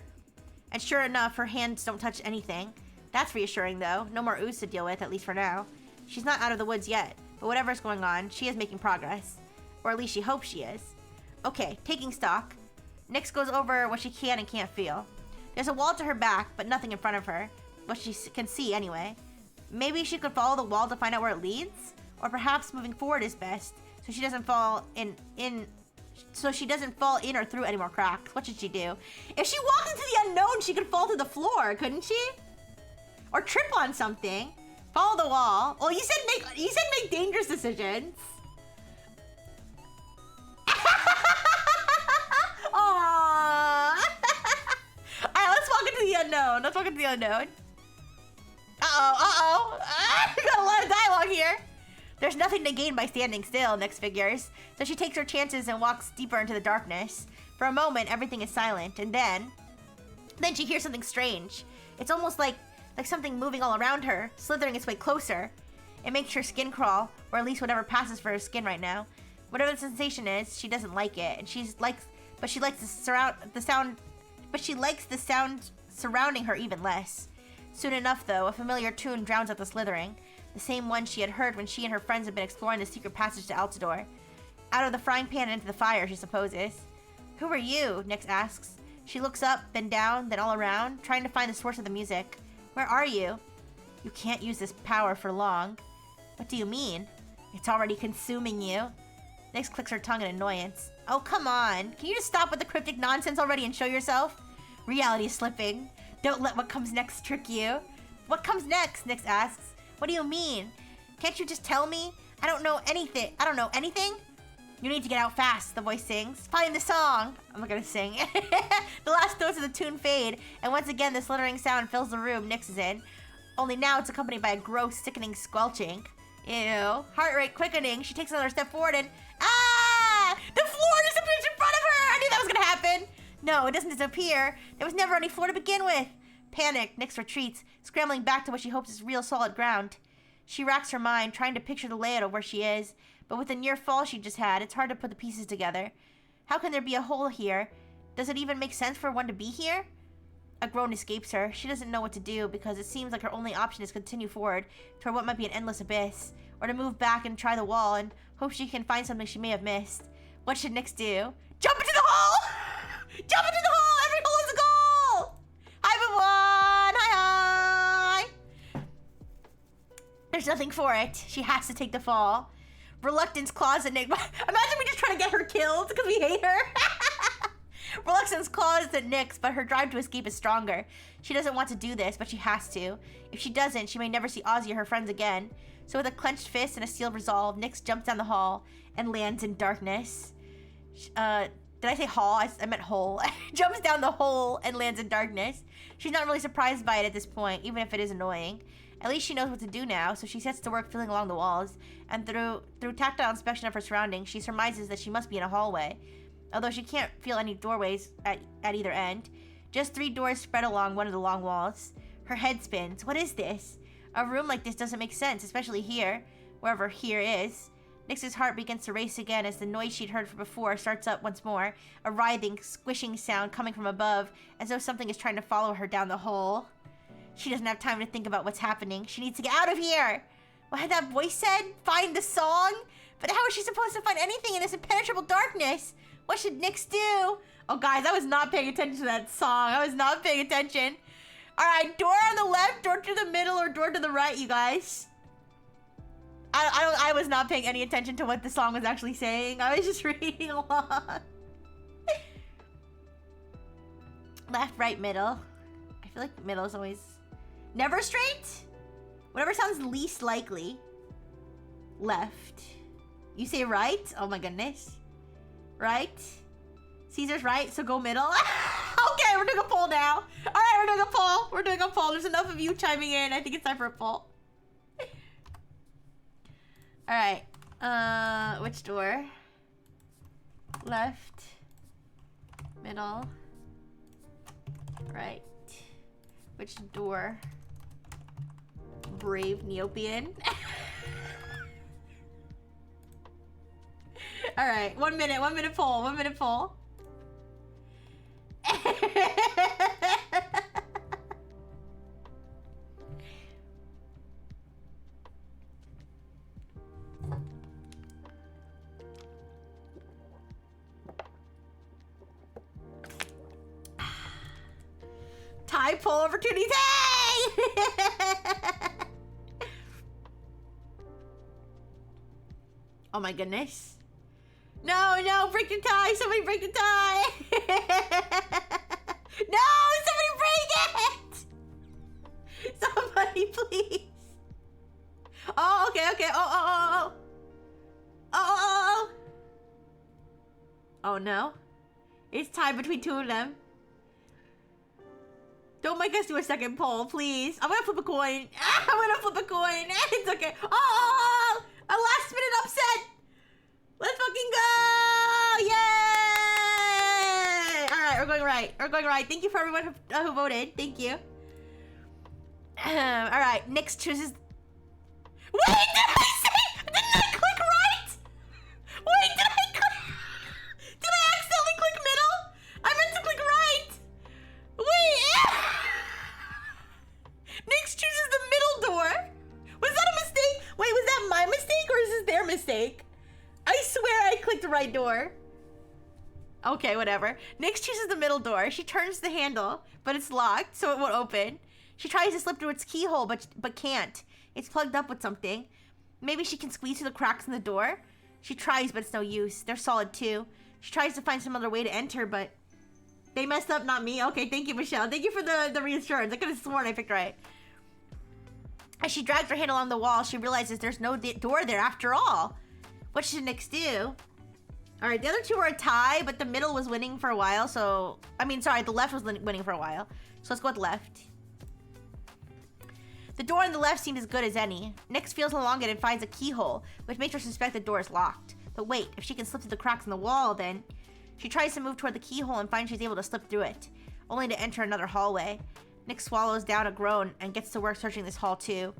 And sure enough, her hands don't touch anything. That's reassuring, though. No more ooze to deal with, at least for now. She's not out of the woods yet, but whatever's going on, she is making progress. Or at least she hopes she is. Okay, taking stock. Nyx goes over what she can and can't feel. There's a wall to her back, but nothing in front of her. What she can see anyway. Maybe she could follow the wall to find out where it leads? Or perhaps moving forward is best, so she doesn't fall in or through any more cracks. What should she do? If she walked into the unknown, she could fall to the floor, couldn't she? Or trip on something. Follow the wall. Well, you said make dangerous decisions. Aww. Alright, let's walk into the unknown. Let's walk into the unknown. Uh-oh. Got a lot of dialogue here. There's nothing to gain by standing still, Nyx figures. So she takes her chances and walks deeper into the darkness. For a moment, everything is silent, and then she hears something strange. It's almost like something moving all around her, slithering its way closer. It makes her skin crawl, or at least whatever passes for her skin right now. Whatever the sensation is, she doesn't like it, and she likes the sound surrounding her even less. Soon enough, though, a familiar tune drowns out the slithering, the same one she had heard when she and her friends had been exploring the secret passage to Altador. Out of the frying pan and into the fire, she supposes. Who are you? Nyx asks. She looks up, then down, then all around, trying to find the source of the music. Where are you? You can't use this power for long. What do you mean? It's already consuming you. Nyx clicks her tongue in annoyance. Oh, come on. Can you just stop with the cryptic nonsense already and show yourself? Reality is slipping. Don't let what comes next trick you. What comes next? Nyx asks. What do you mean? Can't you just tell me? I don't know anything. You need to get out fast, the voice sings. Find the song. I'm not gonna sing. The last notes of the tune fade, and once again the slithering sound fills the room Nyx is in. Only now it's accompanied by a gross, sickening squelching. Ew. Heart rate quickening. She takes another step forward and... Ah! The floor disappears in front of her! I knew that was gonna happen! No, it doesn't disappear. There was never any floor to begin with. Panicked, Nyx retreats, scrambling back to what she hopes is real solid ground. She racks her mind, trying to picture the layout of where she is, but with the near fall she just had, it's hard to put the pieces together. How can there be a hole here? Does it even make sense for one to be here? A groan escapes her. She doesn't know what to do, because it seems like her only option is to continue forward toward what might be an endless abyss, or to move back and try the wall and hope she can find something she may have missed. What should Nyx do? Jump into the hole! Jump into the hole! Every hole is a goal! Hi, everyone! Hi! There's nothing for it. She has to take the fall. Reluctance claws at Nyx. Imagine we just try to get her killed because we hate her. Reluctance claws at Nyx, but her drive to escape is stronger. She doesn't want to do this, but she has to. If she doesn't, she may never see Ozzy or her friends again. So with a clenched fist and a sealed resolve, Nyx jumps down the hall and lands in darkness. Did I say hall? I meant hole. Jumps down the hole and lands in darkness. She's not really surprised by it at this point, even if it is annoying. At least she knows what to do now, so she sets to work feeling along the walls, and through tactile inspection of her surroundings, she surmises that she must be in a hallway. Although she can't feel any doorways at either end. Just 3 doors spread along one of the long walls. Her head spins. What is this? A room like this doesn't make sense, especially here, wherever here is. Nyx's heart begins to race again as the noise she'd heard from before starts up once more, a writhing, squishing sound coming from above, as though something is trying to follow her down the hole. She doesn't have time to think about what's happening. She needs to get out of here! What had that voice said? Find the song? But how is she supposed to find anything in this impenetrable darkness? What should Nyx do? Oh, guys, I was not paying attention to that song. I was not paying attention. Alright, door on the left, door to the middle, or door to the right, you guys. I was not paying any attention to what the song was actually saying. I was just reading along. Left, right, middle. I feel like middle is always... Never straight? Whatever sounds least likely. Left. You say right? Oh my goodness. Right? Caesar's right, so go middle. Okay, we're doing a poll now. Alright, we're doing a poll. We're doing a poll. There's enough of you chiming in. I think it's time for a poll. Alright. Which door? Left. Middle. Right. Which door? Brave Neopian. Alright, 1 minute, 1 minute poll, 1 minute poll. High pull opportunities. Hey! Oh my goodness. No, no, break the tie. Somebody break the tie. No, somebody break it. Somebody, please. Oh, okay, okay. Oh. Oh no. It's tied between two of them. Don't make us do a second poll, please. I'm gonna flip a coin. I'm gonna flip a coin. It's okay. Oh, a last minute upset. Let's fucking go! Yay! All right, we're going right. We're going right. Thank you for everyone who voted. Thank you. All right, Nyx chooses. Wait, did I click right? Wait, did I accidentally click middle? I meant to click right. Wait. Nyx chooses the middle door. Was that a mistake? Wait, was that my mistake or is this their mistake? I swear I clicked the right door. Okay, whatever. Nyx chooses the middle door. She turns the handle, but it's locked, so it won't open. She tries to slip through its keyhole, but can't. It's plugged up with something. Maybe she can squeeze through the cracks in the door? She tries, but it's no use. They're solid too. She tries to find some other way to enter, but they messed up, not me. Okay, thank you, Michelle. Thank you for the reassurance. I could have sworn I picked right. As she drags her hand along the wall, she realizes there's no door there after all. What should Nyx do? All right, the other two were a tie, but the middle was winning for a while, so... I mean, sorry, the left was winning for a while. So let's go with left. The door on the left seemed as good as any. Nyx feels along it and finds a keyhole, which makes her suspect the door is locked. But wait, if she can slip through the cracks in the wall, then... She tries to move toward the keyhole and finds she's able to slip through it, only to enter another hallway. Nyx swallows down a groan and gets to work searching this hall too.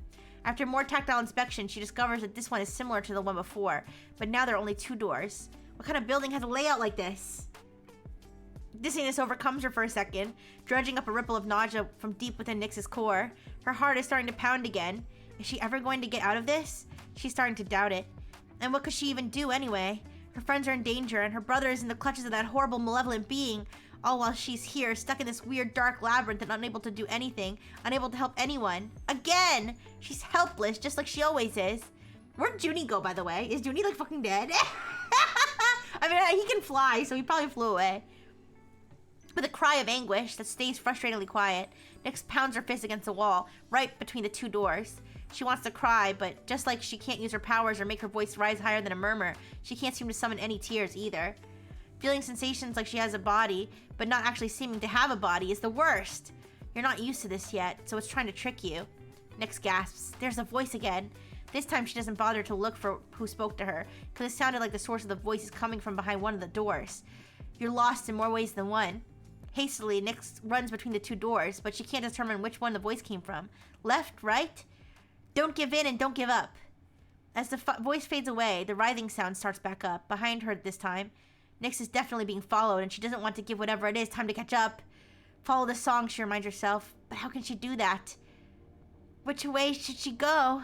After more tactile inspection, she discovers that this one is similar to the one before, but now there are only two doors. What kind of building has a layout like this? Dizziness overcomes her for a second, dredging up a ripple of nausea from deep within Nyx's core. Her heart is starting to pound again. Is she ever going to get out of this? She's starting to doubt it. And what could she even do anyway? Her friends are in danger, and her brother is in the clutches of that horrible, malevolent being, all while she's here, stuck in this weird, dark labyrinth and unable to do anything, unable to help anyone. Again! She's helpless, just like she always is. Where'd Junie go, by the way? Is Junie, like, fucking dead? I mean, he can fly, so he probably flew away. With a cry of anguish that stays frustratingly quiet, Nyx pounds her fist against the wall, right between the two doors. She wants to cry, but just like she can't use her powers or make her voice rise higher than a murmur, she can't seem to summon any tears either. Feeling sensations like she has a body, but not actually seeming to have a body is the worst. You're not used to this yet, so it's trying to trick you. Nyx gasps. There's a voice again. This time she doesn't bother to look for who spoke to her, because it sounded like the source of the voice is coming from behind one of the doors. You're lost in more ways than one. Hastily, Nyx runs between the two doors, but she can't determine which one the voice came from. Left, right? Don't give in and don't give up. As the voice fades away, the writhing sound starts back up, behind her this time. Nyx is definitely being followed, and she doesn't want to give whatever it is time to catch up. Follow the song, she reminds herself. But how can she do that? Which way should she go?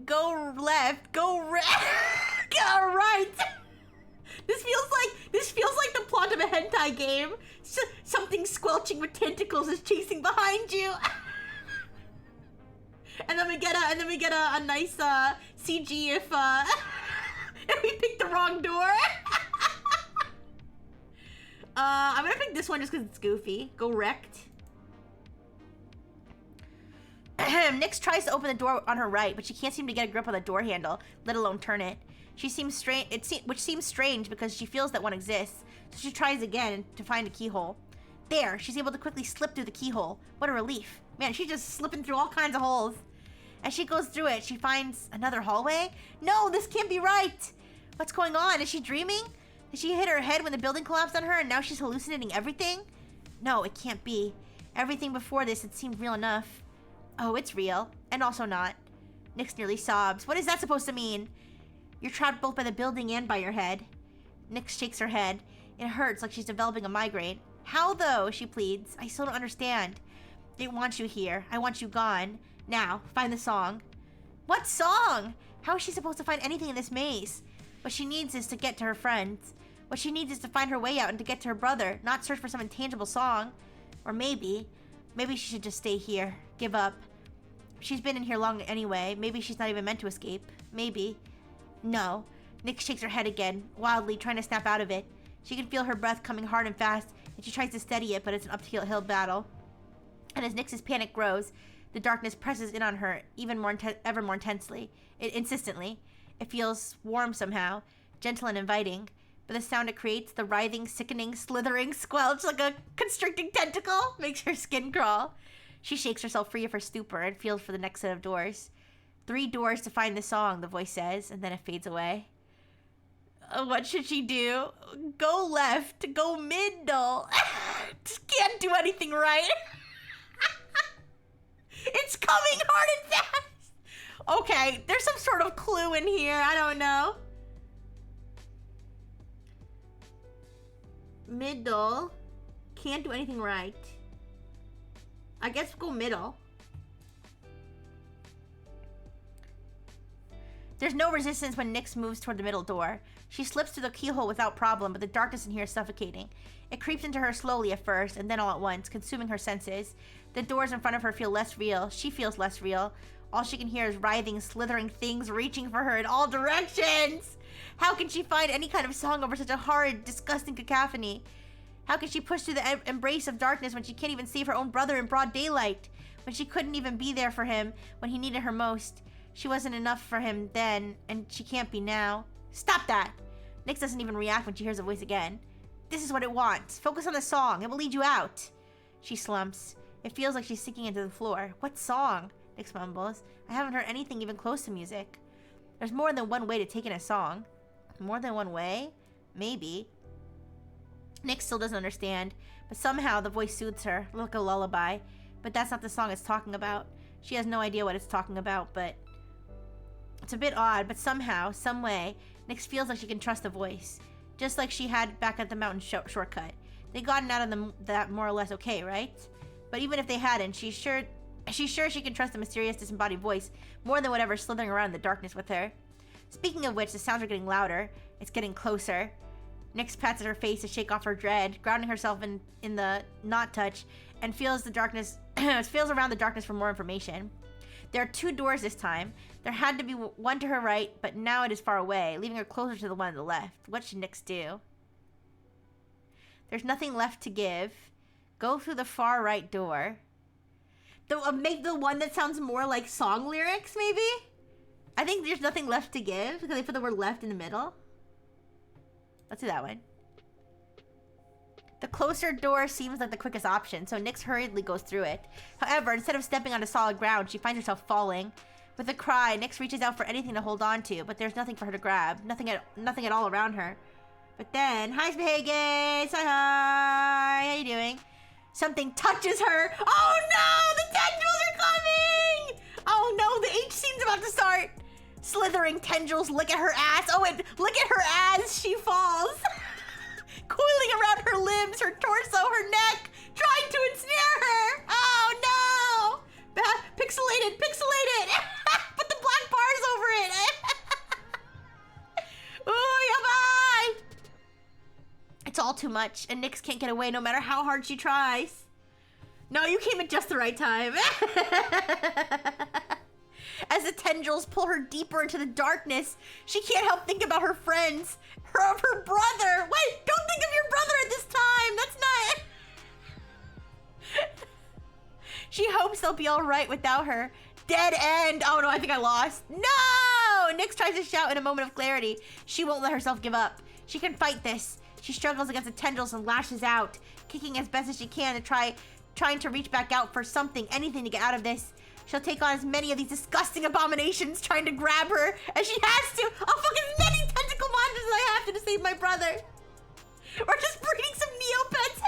Go left, go go right. This feels like the plot of a hentai game. Something squelching with tentacles is chasing behind you. And then we get a nice CG if if we pick the wrong door. I'm gonna pick this one just because it's goofy. Go wrecked. Nyx tries to open the door on her right, but she can't seem to get a grip on the door handle, let alone turn it. Which seems strange because she feels that one exists, so she tries again to find a keyhole. There, she's able to quickly slip through the keyhole. What a relief. Man, she's just slipping through all kinds of holes. As she goes through it, she finds another hallway. No, this can't be right. What's going on? Is she dreaming? Did she hit her head when the building collapsed on her and now she's hallucinating everything? No, it can't be. Everything before this had seemed real enough. Oh, it's real. And also not. Nyx nearly sobs. What is that supposed to mean? You're trapped both by the building and by your head. Nyx shakes her head. It hurts like she's developing a migraine. How though? She pleads. I still don't understand. I don't want you here. I want you gone. Now, find the song. What song? How is she supposed to find anything in this maze? What she needs is to get to her friends. What she needs is to find her way out and to get to her brother, not search for some intangible song. Or maybe she should just stay here. Give up. She's been in here long anyway. Maybe she's not even meant to escape. Maybe. No. Nyx shakes her head again, wildly, trying to snap out of it. She can feel her breath coming hard and fast, and she tries to steady it, but it's an uphill battle. And as Nyx's panic grows, the darkness presses in on her ever more intensely, insistently. It feels warm somehow, gentle and inviting, but the sound it creates, the writhing, sickening, slithering squelch like a constricting tentacle, makes her skin crawl. She shakes herself free of her stupor and feels for the next set of doors. 3 doors to find the song, the voice says, and then it fades away. What should she do? Go left, go middle. Just can't do anything right. It's coming hard and fast. Okay, there's some sort of clue in here. I don't know. Middle. Can't do anything right. I guess we'll go middle. There's no resistance when Nyx moves toward the middle door. She slips through the keyhole without problem, but the darkness in here is suffocating. It creeps into her slowly at first, and then all at once, consuming her senses. The doors in front of her feel less real. She feels less real. All she can hear is writhing, slithering things reaching for her in all directions. How can she find any kind of song over such a horrid, disgusting cacophony? How can she push through the embrace of darkness when she can't even save her own brother in broad daylight? When she couldn't even be there for him when he needed her most? She wasn't enough for him then, and she can't be now. Stop that! Nyx doesn't even react when she hears a voice again. This is what it wants. Focus on the song. It will lead you out. She slumps. It feels like she's sinking into the floor. What song? Nyx mumbles. I haven't heard anything even close to music. There's more than one way to take in a song. More than one way? Maybe. Nyx still doesn't understand, but somehow the voice soothes her, like a lullaby. But that's not the song it's talking about. She has no idea what it's talking about, but... It's a bit odd, but somehow, some way, Nyx feels like she can trust the voice. Just like she had back at the mountain shortcut. They'd gotten out of that more or less okay, right? But even if they hadn't, she's sure she can trust the mysterious disembodied voice more than whatever's slithering around in the darkness with her. Speaking of which, the sounds are getting louder. It's getting closer. Nyx pats at her face to shake off her dread, grounding herself in the not touch, and feels the darkness feels around the darkness for more information. There are 2 doors this time. There had to be one to her right, but now it is far away, leaving her closer to the one on the left. What should Nyx do? There's nothing left to give. Go through the far right door. Make the one that sounds more like song lyrics, maybe? I think there's nothing left to give, because they put the word left in the middle. Let's do that one. The closer door seems like the quickest option, so Nyx hurriedly goes through it. However, instead of stepping onto solid ground, she finds herself falling. With a cry, Nyx reaches out for anything to hold on to, but there's nothing for her to grab. Nothing at all around her. But then, hi, Spahegis! Hi! How you doing? Something touches her. Oh no! The tendrils are coming! Oh no, the H scene's about to start! Slithering tendrils lick at her ass. Oh, and look at her as she falls. Coiling around her limbs, her torso, her neck, trying to ensnare her. Oh no! Pixelated! Put the black bars over it. Ooh, yabai! It's all too much, and Nyx can't get away no matter how hard she tries. No, you came at just the right time. As the tendrils pull her deeper into the darkness, she can't help think about her friends, her brother. Wait, don't think of your brother at this time. That's not... She hopes they'll be all right without her. Dead end. Oh no, I think I lost. No! Nyx tries to shout in a moment of clarity. She won't let herself give up. She can fight this. She struggles against the tendrils and lashes out, kicking as best as she can to trying to reach back out for something, anything to get out of this. She'll take on as many of these disgusting abominations trying to grab her as she has to. I'll fuck as many tentacle monsters as I have to save my brother. We're just breeding some Neopets.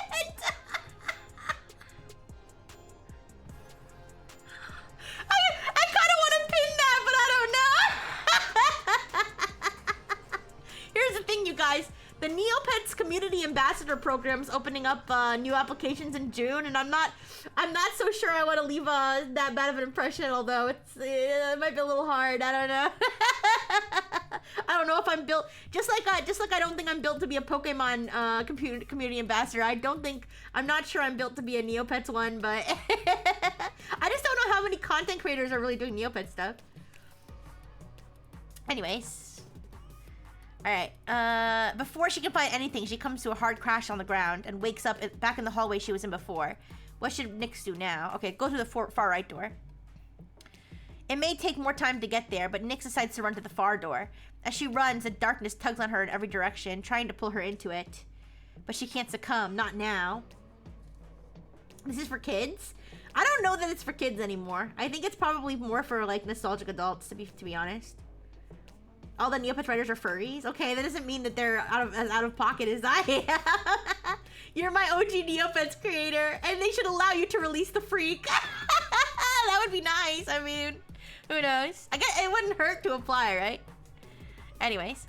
I kind of want to pin that, but I don't know. Here's the thing, you guys. The Neopets Community Ambassador Program's opening up new applications in June, and I'm not so sure I want to leave that bad of an impression, although it might be a little hard. I don't know. I don't know if I'm built just like I don't think I'm built to be a Pokemon community ambassador. I'm not sure I'm built to be a Neopets one, but I just don't know how many content creators are really doing Neopet stuff. Anyways. Alright, before she can find anything, she comes to a hard crash on the ground and wakes up back in the hallway she was in before. What should Nyx do now? Okay, go through the far right door. It may take more time to get there, but Nyx decides to run to the far door. As she runs, the darkness tugs on her in every direction, trying to pull her into it. But she can't succumb, not now. This is for kids? I don't know that it's for kids anymore. I think it's probably more for, like, nostalgic adults, to be honest. All the Neopets writers are furries? Okay, that doesn't mean that they're as out of pocket as I am. You're my OG Neopets creator, and they should allow you to release the freak. That would be nice. I mean, who knows? I guess it wouldn't hurt to apply, right? Anyways,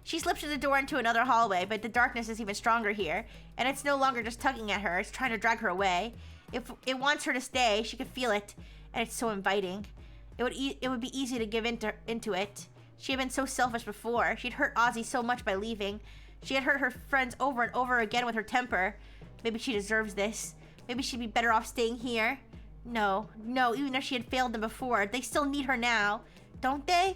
she slips through the door into another hallway, but the darkness is even stronger here, and it's no longer just tugging at her, it's trying to drag her away. If it wants her to stay, she could feel it, and it's so inviting. It would be easy to give into it. She had been so selfish before. She'd hurt Ozzy so much by leaving. She had hurt her friends over and over again with her temper. Maybe she deserves this. Maybe she'd be better off staying here. No, even if she had failed them before, they still need her now. Don't they?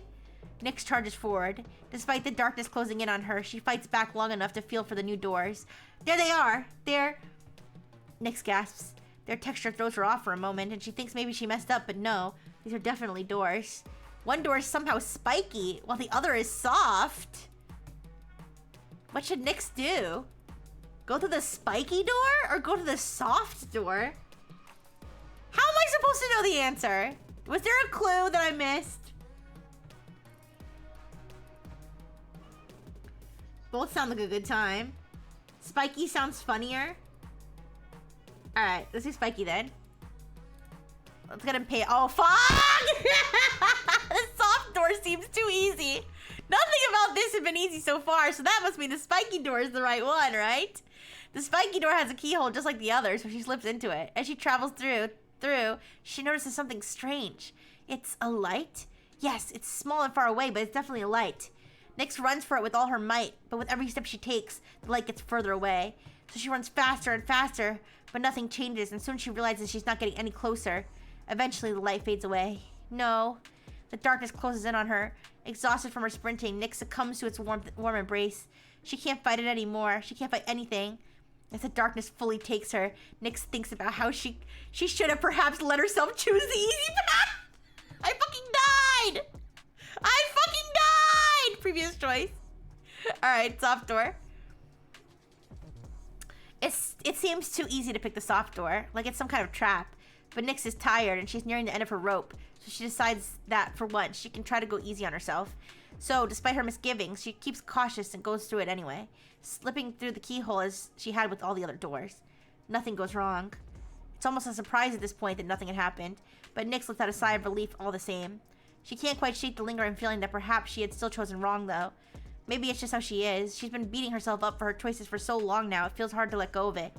Nyx charges forward. Despite the darkness closing in on her, she fights back long enough to feel for the new doors. There they are! Nyx gasps. Their texture throws her off for a moment, and she thinks maybe she messed up, but no. These are definitely doors. One door is somehow spiky, while the other is soft. What should Nyx do? Go to the spiky door, or go to the soft door? How am I supposed to know the answer? Was there a clue that I missed? Both sound like a good time. Spiky sounds funnier. Alright, let's do spiky then. Let's get him paid. Oh, fuck! The soft door seems too easy. Nothing about this has been easy so far, so that must mean the spiky door is the right one, right? The spiky door has a keyhole just like the others, so she slips into it. As she travels through, she notices something strange. It's a light? Yes, it's small and far away, but it's definitely a light. Nyx runs for it with all her might, but with every step she takes, the light gets further away. So she runs faster and faster, but nothing changes, and soon she realizes she's not getting any closer. Eventually, the light fades away. No. The darkness closes in on her. Exhausted from her sprinting, Nyx succumbs to its warm embrace. She can't fight it anymore. She can't fight anything. As the darkness fully takes her, Nyx thinks about how she should have perhaps let herself choose the easy path. I fucking died! I fucking died! Previous choice. Alright, soft door. It seems too easy to pick the soft door, like it's some kind of trap. But Nyx is tired and she's nearing the end of her rope, so she decides that for once she can try to go easy on herself. So, despite her misgivings, she keeps cautious and goes through it anyway, slipping through the keyhole as she had with all the other doors. Nothing goes wrong. It's almost a surprise at this point that nothing had happened, but Nyx lets out a sigh of relief all the same. She can't quite shake the lingering feeling that perhaps she had still chosen wrong, though. Maybe it's just how she is. She's been beating herself up for her choices for so long now, it feels hard to let go of it.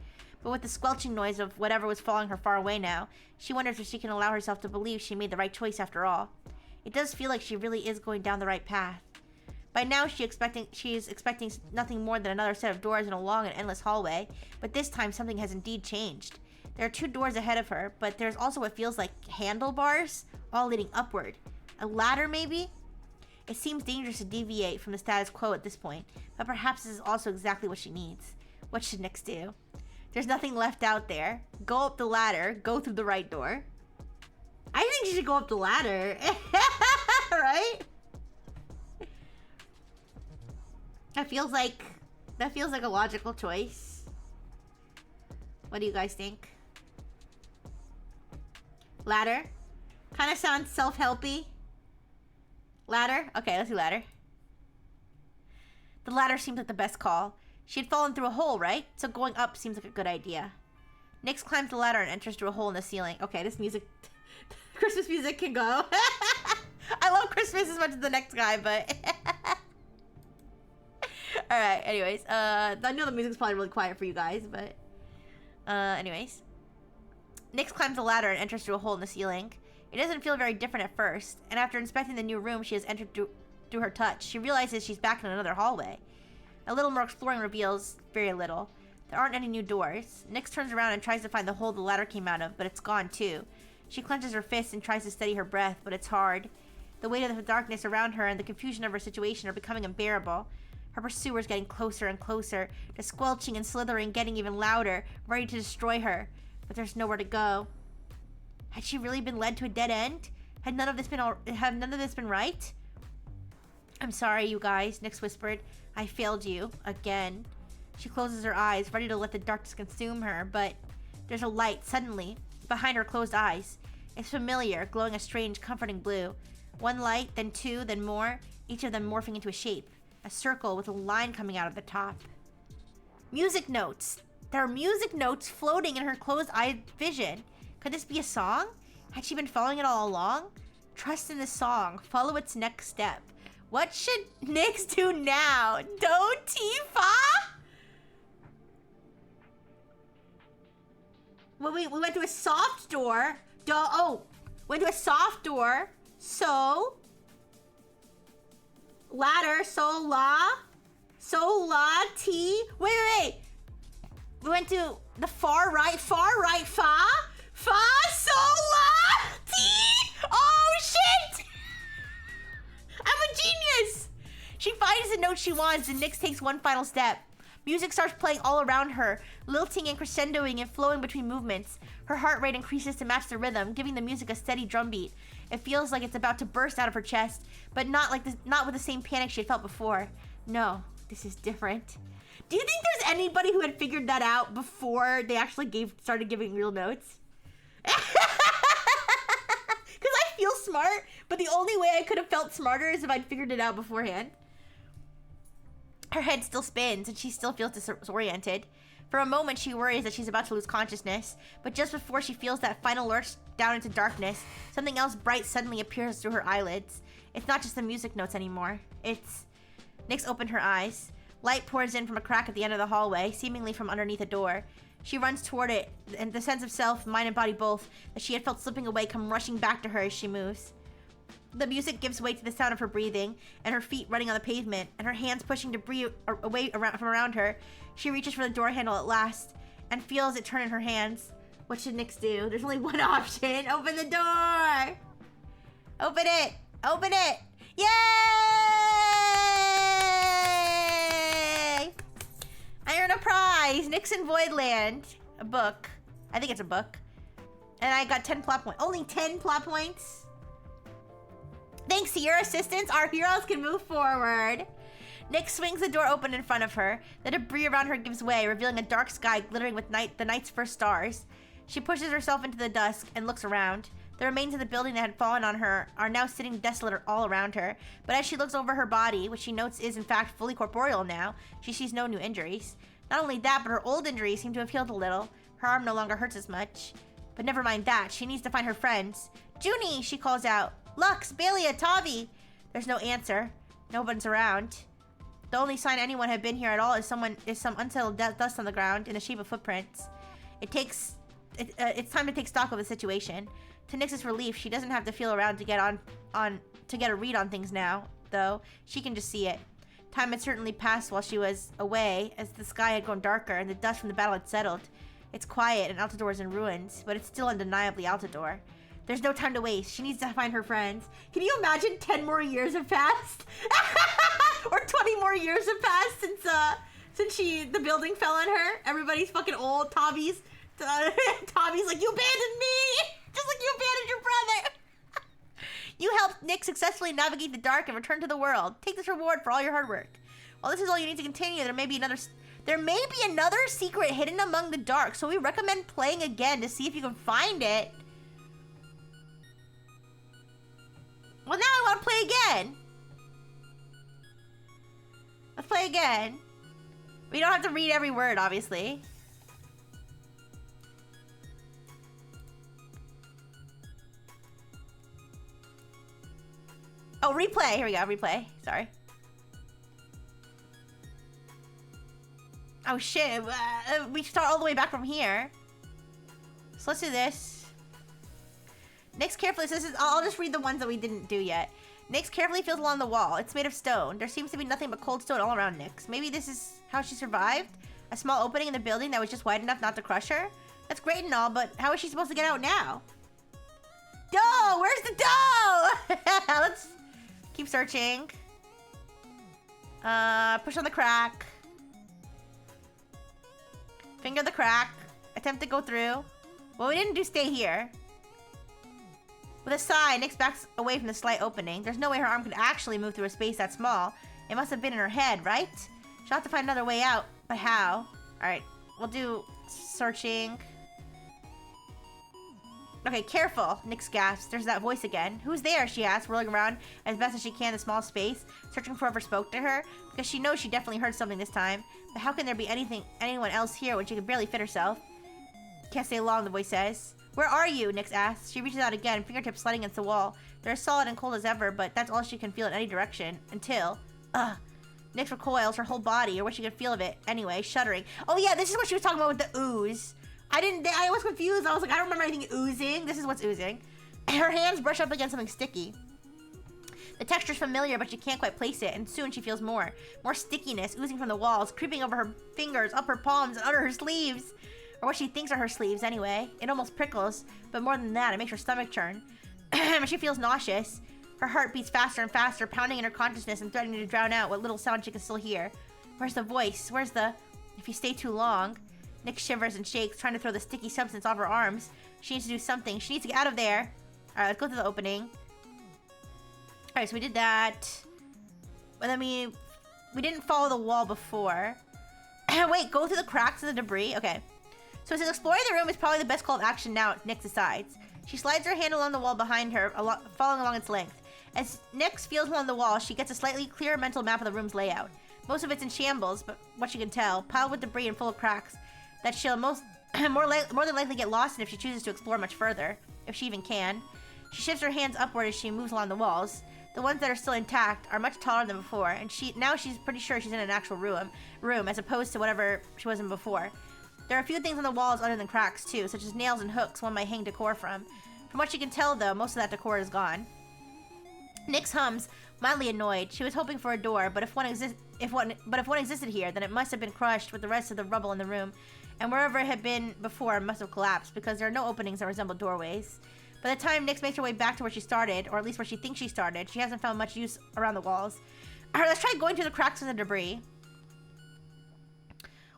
But with the squelching noise of whatever was following her far away now, she wonders if she can allow herself to believe she made the right choice after all. It does feel like she really is going down the right path. By now, she is expecting nothing more than another set of doors in a long and endless hallway, but this time something has indeed changed. There are 2 doors ahead of her, but there's also what feels like handlebars, all leading upward. A ladder, maybe? It seems dangerous to deviate from the status quo at this point, but perhaps this is also exactly what she needs. What should Nyx do? There's nothing left out there. Go up the ladder. Go through the right door. I think she should go up the ladder. Right? That feels like a logical choice. What do you guys think? Ladder? Kind of sounds self-helpy. Ladder? Okay, let's do ladder. The ladder seems like the best call. She had fallen through a hole, right? So going up seems like a good idea. Nyx climbs the ladder and enters through a hole in the ceiling. Okay, this music... Christmas music can go. I love Christmas as much as the next guy, but... Alright, anyways. I know the music's probably really quiet for you guys, but... anyways. Nyx climbs the ladder and enters through a hole in the ceiling. It doesn't feel very different at first, and after inspecting the new room she has entered through her touch. She realizes she's back in another hallway. A little more exploring reveals very little. There aren't any new doors. Nyx turns around and tries to find the hole the ladder came out of, but it's gone too. She clenches her fists and tries to steady her breath, but it's hard. The weight of the darkness around her and the confusion of her situation are becoming unbearable. Her pursuers getting closer and closer, the squelching and slithering getting even louder, ready to destroy her. But there's nowhere to go. Had she really been led to a dead end? Had none of this been right? I'm sorry, you guys, Nyx whispered. I failed you. Again. She closes her eyes, ready to let the darkness consume her, but there's a light, suddenly, behind her closed eyes. It's familiar, glowing a strange, comforting blue. One light, then two, then more, each of them morphing into a shape. A circle with a line coming out of the top. Music notes! There are music notes floating in her closed-eyed vision. Could this be a song? Had she been following it all along? Trust in the song. Follow its next step. What should Nyx do now? Don't Tifa? Well, we went to a soft door. Went to a soft door. So. Ladder. So la. T. Wait. We went to the far right. Fa. So la. T. Oh, shit. I'm a genius. She finds the note she wants and Nyx takes one final step. Music starts playing all around her, lilting and crescendoing and flowing between movements. Her heart rate increases to match the rhythm, giving the music a steady drumbeat. It feels like it's about to burst out of her chest, but not with the same panic she had felt before. No, this is different. Do you think there's anybody who had figured that out before they actually started giving real notes? Because I feel smart, but the only way I could have felt smarter is if I'd figured it out beforehand. Her head still spins, and she still feels disoriented. For a moment, she worries that she's about to lose consciousness, but just before she feels that final lurch down into darkness, something else bright suddenly appears through her eyelids. It's not just the music notes anymore. Nyx opened her eyes. Light pours in from a crack at the end of the hallway, seemingly from underneath a door. She runs toward it, and the sense of self, mind and body both, that she had felt slipping away come rushing back to her as she moves. The music gives way to the sound of her breathing, and her feet running on the pavement, and her hands pushing debris away from around her. She reaches for the door handle at last, and feels it turn in her hands. What should Nyx do? There's only one option. Open the door! Open it! Open it! Yay! I earn a prize! Nyx in Voidland. A book. I think it's a book. And I got 10 plot points. Only 10 plot points? Thanks to your assistance, our heroes can move forward. Nyx swings the door open in front of her. The debris around her gives way, revealing a dark sky glittering with the night's first stars. She pushes herself into the dusk and looks around. The remains of the building that had fallen on her are now sitting desolate all around her. But as she looks over her body, which she notes is in fact fully corporeal now, she sees no new injuries. Not only that, but her old injuries seem to have healed a little. Her arm no longer hurts as much. But never mind that, she needs to find her friends. Junie, she calls out. Lux, Balia, Tavi. There's no answer. No one's around. The only sign anyone had been here at all is some unsettled dust on the ground in the shape of footprints. It's time to take stock of the situation. To Nyx's relief, she doesn't have to feel around to get to get a read on things now, though. She can just see it. Time had certainly passed while she was away, as the sky had grown darker and the dust from the battle had settled. It's quiet and Altador is in ruins, but it's still undeniably Altador. There's no time to waste. She needs to find her friends. Can you imagine 10 more years have passed? Or 20 more years have passed since the building fell on her? Everybody's fucking old. Tavi's like, you abandoned me! Just like you abandoned your brother! You helped Nyx successfully navigate the dark and return to the world. Take this reward for all your hard work. While this is all you need to continue, there may be another secret hidden among the dark, so we recommend playing again to see if you can find it. Well, now I want to play again. Let's play again. We don't have to read every word, obviously. Oh, replay. Here we go. Replay. Sorry. Oh, shit. We start all the way back from here. So let's do this. Nyx carefully, so I'll just read the ones that we didn't do yet. Nyx carefully feels along the wall. It's made of stone. There seems to be nothing but cold stone all around Nyx. Maybe this is how she survived? A small opening in the building that was just wide enough not to crush her? That's great and all, but how is she supposed to get out now? Dough! Where's the dough? Let's keep searching. Push on the crack. Finger the crack. Attempt to go through. Well, we didn't do stay here. With a sigh, Nyx backs away from the slight opening. There's no way her arm could actually move through a space that small. It must have been in her head, right? She'll have to find another way out. But how? Alright, we'll do searching. Okay, careful, Nyx gasps. There's that voice again. Who's there, she asks, rolling around as best as she can in the small space, searching for whoever spoke to her, because she knows she definitely heard something this time. But how can there be anyone else here when she can barely fit herself? Can't stay long, the voice says. Where are you? Nyx asks. She reaches out again, fingertips sliding against the wall. They're as solid and cold as ever, but that's all she can feel in any direction. Until... Nyx recoils her whole body, or what she could feel of it. Anyway, shuddering. Oh yeah, this is what she was talking about with the ooze. I was confused. I was like, I don't remember anything oozing. This is what's oozing. Her hands brush up against something sticky. The texture's familiar, but she can't quite place it, and soon she feels more. More stickiness oozing from the walls, creeping over her fingers, up her palms, and under her sleeves. Or what she thinks are her sleeves, anyway. It almost prickles, but more than that, it makes her stomach churn. She feels nauseous. Her heart beats faster and faster, pounding in her consciousness and threatening to drown out what little sound she can still hear. Where's the voice? Where's the... If you stay too long... Nyx shivers and shakes, trying to throw the sticky substance off her arms. She needs to do something. She needs to get out of there. Alright, let's go through the opening. Alright, so we did that. But then we didn't follow the wall before. Wait, go through the cracks and the debris? Okay. So since exploring the room is probably the best call of action now, Nyx decides. She slides her hand along the wall behind her, following along its length. As Nyx feels along the wall, she gets a slightly clearer mental map of the room's layout. Most of it's in shambles, but what she can tell, piled with debris and full of cracks, that she'll more than likely get lost in if she chooses to explore much further, if she even can. She shifts her hands upward as she moves along the walls. The ones that are still intact are much taller than before, and now she's pretty sure she's in an actual room as opposed to whatever she was in before. There are a few things on the walls other than cracks too, such as nails and hooks one might hang decor from. From what she can tell though, most of that decor is gone. Nyx hums, mildly annoyed. She was hoping for a door, but if one existed here, then it must have been crushed with the rest of the rubble in the room, and wherever it had been before must have collapsed, because there are no openings that resemble doorways. By the time Nyx makes her way back to where she started, or at least where she thinks she started, she hasn't found much use around the walls. Alright, let's try going through the cracks and the debris.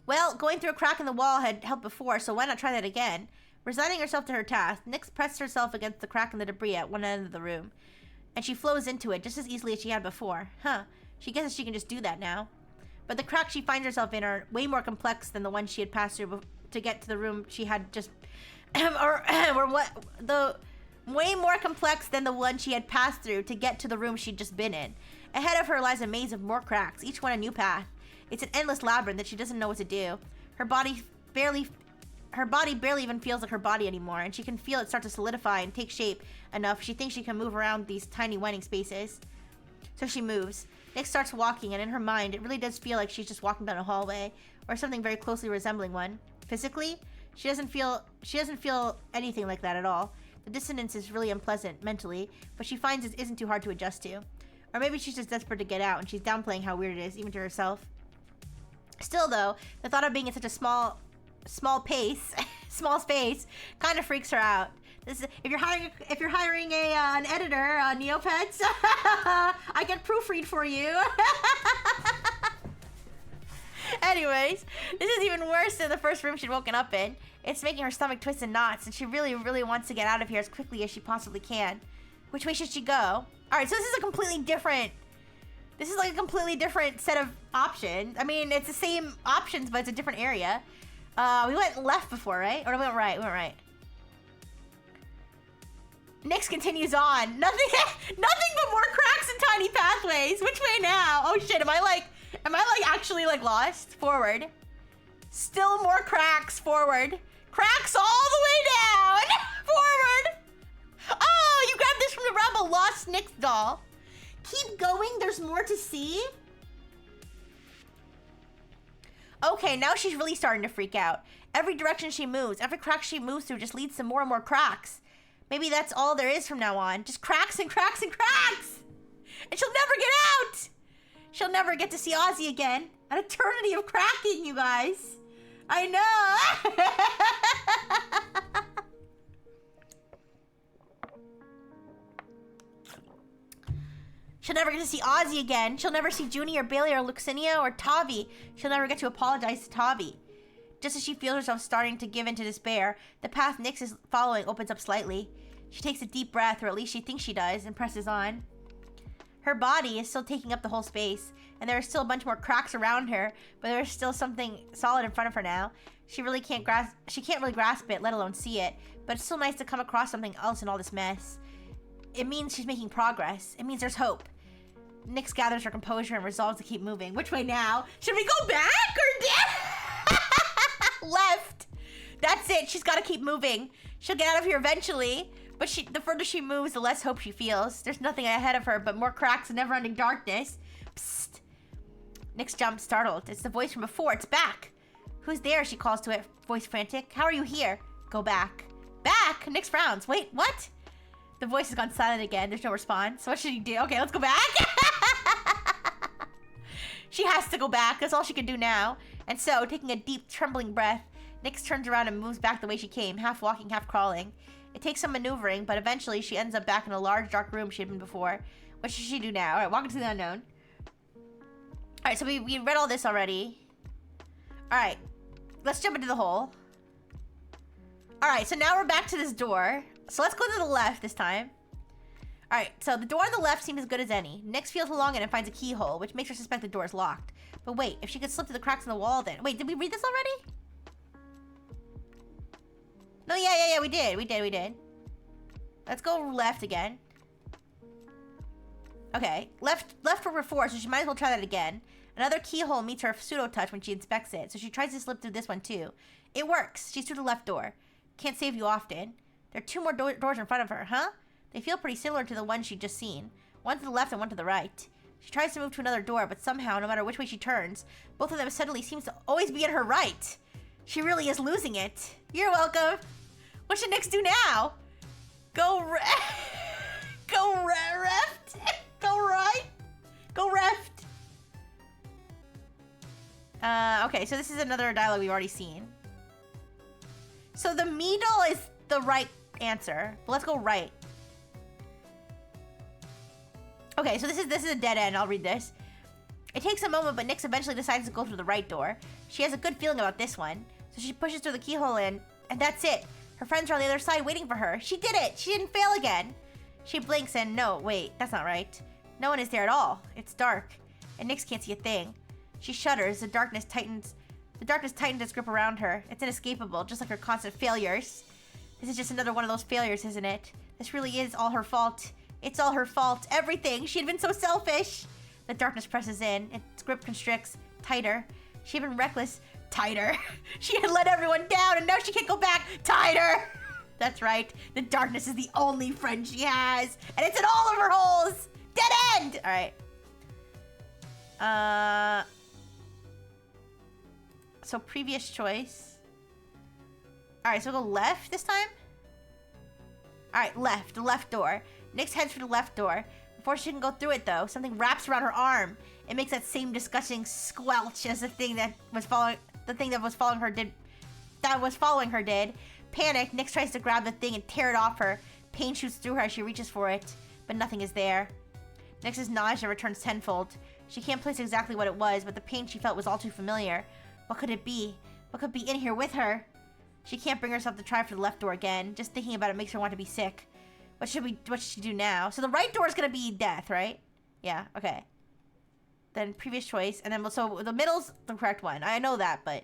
Well, going through a crack in the wall had helped before, so why not try that again? Resigning herself to her task, Nyx pressed herself against the crack in the debris at one end of the room, and she flows into it just as easily as she had before. Huh, she guesses she can just do that now. But the cracks she finds herself in are way more complex than the ones she had passed through to get to the room she had just... way more complex than the one she had passed through to get to the room she'd just been in. Ahead of her lies a maze of more cracks, each one a new path. It's an endless labyrinth that she doesn't know what to do. Her body barely even feels like her body anymore, and she can feel it start to solidify and take shape enough she thinks she can move around these tiny winding spaces. So she moves. Nyx starts walking, and in her mind, it really does feel like she's just walking down a hallway, or something very closely resembling one. Physically, she doesn't feel anything like that at all. The dissonance is really unpleasant mentally, but she finds it isn't too hard to adjust to. Or maybe she's just desperate to get out, and she's downplaying how weird it is, even to herself. Still, though, the thought of being in such a small space, kind of freaks her out. If you're hiring an editor, Neopets, I can proofread for you. Anyways, this is even worse than the first room she'd woken up in. It's making her stomach twist in knots, and she really, really wants to get out of here as quickly as she possibly can. Which way should she go? All right, so this is like a completely different set of options. I mean, it's the same options, but it's a different area. We went left before, right? Or we went right? We went right. Nyx continues on. Nothing but more cracks and tiny pathways. Which way now? Oh shit, am I actually lost? Forward. Still more cracks, forward. Cracks all the way down. Forward. Oh, you grabbed this from the Rebel Lost Nyx doll. Keep going, there's more to see. Okay, now she's really starting to freak out. Every direction she moves, every crack she moves through just leads to more and more cracks. Maybe that's all there is from now on. Just cracks and cracks and cracks! And she'll never get out! She'll never get to see Ozzy again. An eternity of cracking, you guys. I know. She'll never get to see Ozzy again. She'll never see Junie or Bailey or Luxinia or Tavi. She'll never get to apologize to Tavi. Just as she feels herself starting to give into despair, the path Nyx is following opens up slightly. She takes a deep breath, or at least she thinks she does, and presses on. Her body is still taking up the whole space, and there are still a bunch more cracks around her, but there's still something solid in front of her now. She can't really grasp it, let alone see it, but it's still nice to come across something else in all this mess. It means she's making progress. It means there's hope. Nyx gathers her composure and resolves to keep moving. Which way now? Should we go back or down? Left. That's it. She's got to keep moving. She'll get out of here eventually, but the further she moves, the less hope she feels. There's nothing ahead of her but more cracks and never-ending darkness. Psst. Nyx jumps, startled. It's the voice from before. It's back. Who's there? She calls to it, voice frantic. How are you here? Go back. Back? Nyx frowns. Wait, what? The voice has gone silent again. There's no response. What should he do? Okay, let's go back. She has to go back. That's all she can do now. And so, taking a deep, trembling breath, Nyx turns around and moves back the way she came, half walking, half crawling. It takes some maneuvering, but eventually she ends up back in a large, dark room she had been before. What should she do now? All right, walk into the unknown. All right, so we read all this already. All right, let's jump into the hole. All right, so now we're back to this door. So let's go to the left this time. All right, so the door on the left seems as good as any. Nyx feels along it and finds a keyhole, which makes her suspect the door is locked. But wait, if she could slip through the cracks in the wall then... Wait, did we read this already? No, yeah, we did. Let's go left again. Okay, left were before, so she might as well try that again. Another keyhole meets her pseudo-touch when she inspects it, so she tries to slip through this one too. It works. She's through the left door. Can't save you often. There are two more doors in front of her, huh? They feel pretty similar to the one she'd just seen. One to the left and one to the right. She tries to move to another door, but somehow, no matter which way she turns, both of them suddenly seems to always be at her right. She really is losing it. You're welcome. What should Nyx do now? Go left. Go right. Go left. Okay, so this is another dialogue we've already seen. So the middle is the right answer. But let's go right. Okay, so this is a dead end. I'll read this. It takes a moment, but Nyx eventually decides to go through the right door. She has a good feeling about this one. So she pushes through the keyhole in, and that's it. Her friends are on the other side waiting for her. She did it! She didn't fail again! She blinks and no, wait, that's not right. No one is there at all. It's dark, and Nyx can't see a thing. She shudders. The darkness tightens its grip around her. It's inescapable, just like her constant failures. This is just another one of those failures, isn't it? This really is all her fault. It's all her fault. Everything. She had been so selfish. The darkness presses in. Its grip constricts. Tighter. She had been reckless. Tighter. She had let everyone down, and now she can't go back. Tighter. That's right. The darkness is the only friend she has, and it's in all of her holes. Dead end. All right. So previous choice. All right, so we'll go left this time. All right, left. The left door. Nyx heads for the left door. Before she can go through it, though, something wraps around her arm. It makes that same disgusting squelch as the thing that was following her did. Panicked, Nyx tries to grab the thing and tear it off her. Pain shoots through her as she reaches for it, but nothing is there. Nyx's nausea returns tenfold. She can't place exactly what it was, but the pain she felt was all too familiar. What could it be? What could be in here with her? She can't bring herself to try for the left door again. Just thinking about it makes her want to be sick. What should she do now? So the right door is gonna be death, right? Yeah, okay. Then previous choice, and then so the middle's the correct one. I know that, but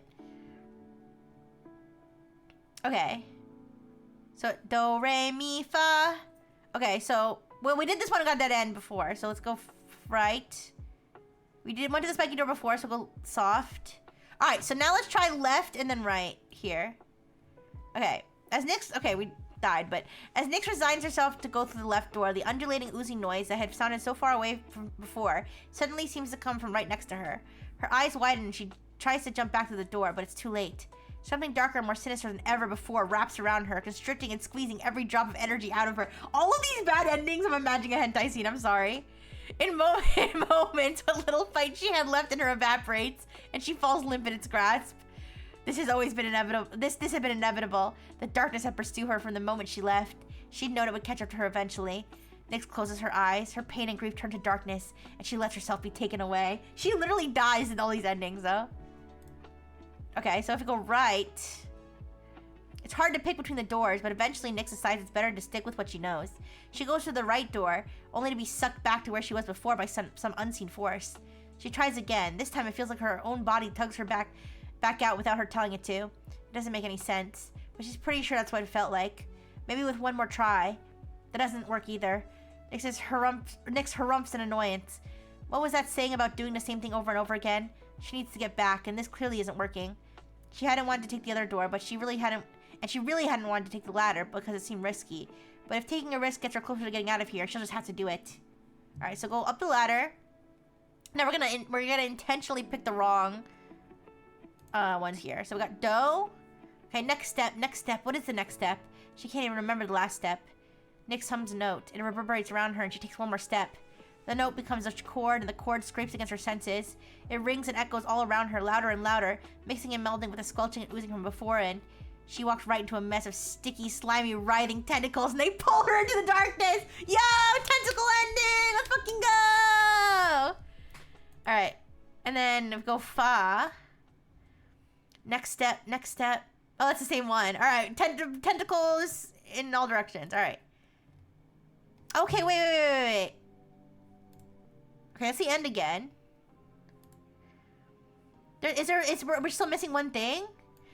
okay. So do, re, mi, fa. Okay, so well, we did this one and got dead end before, so let's go right. We went to the spiky door before, so go soft. All right, so now let's try left and then right here. Okay, we died, but as Nyx resigns herself to go through the left door, the undulating, oozing noise that had sounded so far away from before suddenly seems to come from right next to her. Her eyes widen and she tries to jump back through the door, but it's too late. Something darker and more sinister than ever before wraps around her, constricting and squeezing every drop of energy out of her. All of these bad endings, I'm imagining a hentai scene, I'm sorry. In moments, what little fight she had left in her evaporates, and she falls limp in its grasp. This has always been inevitable. This had been inevitable. The darkness had pursued her from the moment she left. She'd known it would catch up to her eventually. Nyx closes her eyes. Her pain and grief turn to darkness, and she lets herself be taken away. She literally dies in all these endings, though. Okay, so if we go right... It's hard to pick between the doors, but eventually Nyx decides it's better to stick with what she knows. She goes through the right door, only to be sucked back to where she was before by some unseen force. She tries again. This time it feels like her own body tugs her back out without her telling it to. It doesn't make any sense, but she's pretty sure that's what it felt like. Maybe with one more try. That doesn't work either. Nyx harumphs in annoyance. What was that saying about doing the same thing over and over again? She needs to get back, and this clearly isn't working. She hadn't wanted to take the other door, but she really hadn't wanted to take the ladder because it seemed risky. But if taking a risk gets her closer to getting out of here, she'll just have to do it. All right, so go up the ladder. Now we're gonna intentionally pick the wrong ones here. So we got dough. Okay, next step. What is the next step? She can't even remember the last step. Nyx hums a note. It reverberates around her, and she takes one more step. The note becomes a chord, and the chord scrapes against her senses. It rings and echoes all around her, louder and louder, mixing and melding with the squelching and oozing from before and she walks right into a mess of sticky, slimy, writhing tentacles, and they pull her into the darkness! Yo! Tentacle ending! Let's fucking go! Alright. And then we go fa. Next step. Oh, that's the same one. Alright. Tentacles in all directions. Alright. Okay, wait. Okay, that's the end again. We're still missing one thing?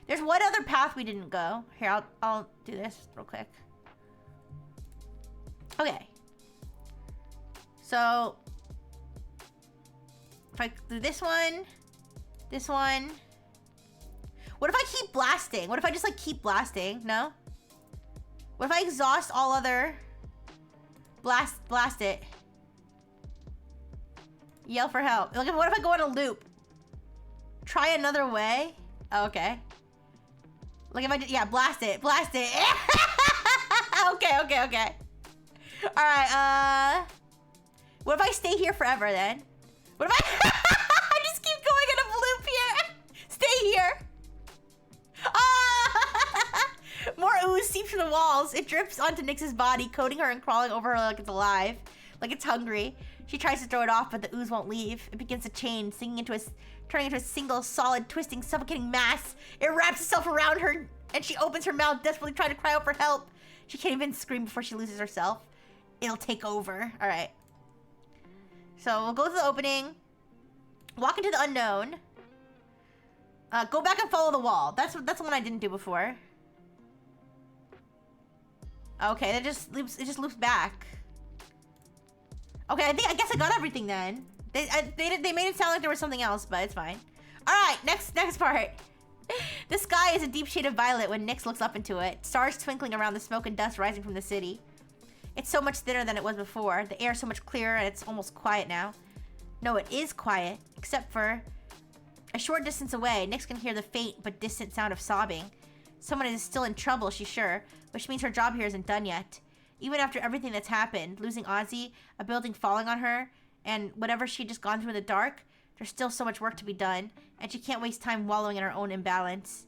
There's one other path we didn't go. Here, I'll do this real quick. Okay. So, if I do this one. What if I keep blasting? What if I just, like, keep blasting? No? What if I exhaust all other... Blast it. Yell for help. Like, what if I go on a loop? Try another way? Oh, okay. Like if I just, yeah, blast it. Okay. Alright, what if I stay here forever then? What if I I just keep going in a loop here? Stay here. More ooze seeps from the walls. It drips onto Nyx's body, coating her and crawling over her like it's alive. Like it's hungry. She tries to throw it off, but the ooze won't leave. It begins to change, turning into a single, solid, twisting, suffocating mass. It wraps itself around her, and she opens her mouth, desperately trying to cry out for help. She can't even scream before she loses herself. It'll take over. All right. So we'll go to the opening. Walk into the unknown. Go back and follow the wall. That's the one I didn't do before. Okay, it just loops back. Okay, I guess I got everything then. They made it sound like there was something else, but it's fine. All right, next part. The sky is a deep shade of violet when Nyx looks up into it. Stars twinkling around the smoke and dust rising from the city. It's so much thinner than it was before. The air so much clearer and it's almost quiet now. No, it is quiet, except for a short distance away. Nyx can hear the faint but distant sound of sobbing. Someone is still in trouble, she's sure, which means her job here isn't done yet. Even after everything that's happened, losing Ozzy, a building falling on her, and whatever she'd just gone through in the dark, there's still so much work to be done, and she can't waste time wallowing in her own imbalance.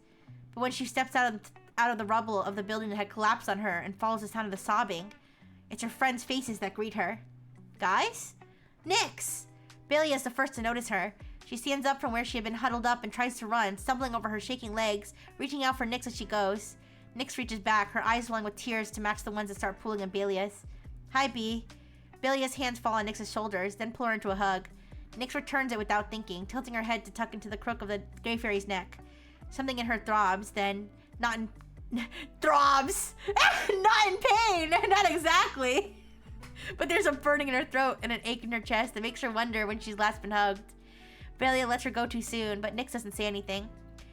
But when she steps out of the rubble of the building that had collapsed on her and follows the sound of the sobbing, it's her friends' faces that greet her. Guys? Nyx! Bailey is the first to notice her. She stands up from where she had been huddled up and tries to run, stumbling over her shaking legs, reaching out for Nyx as she goes. Nyx reaches back, her eyes welling with tears to match the ones that start pooling in Balia's. Hi, B. Balia's hands fall on Nyx's shoulders, then pull her into a hug. Nyx returns it without thinking, tilting her head to tuck into the crook of the Grey Fairy's neck. Something in her throbs, then, not in... throbs! Not in pain! Not exactly! But there's a burning in her throat and an ache in her chest that makes her wonder when she's last been hugged. Balia lets her go too soon, but Nyx doesn't say anything.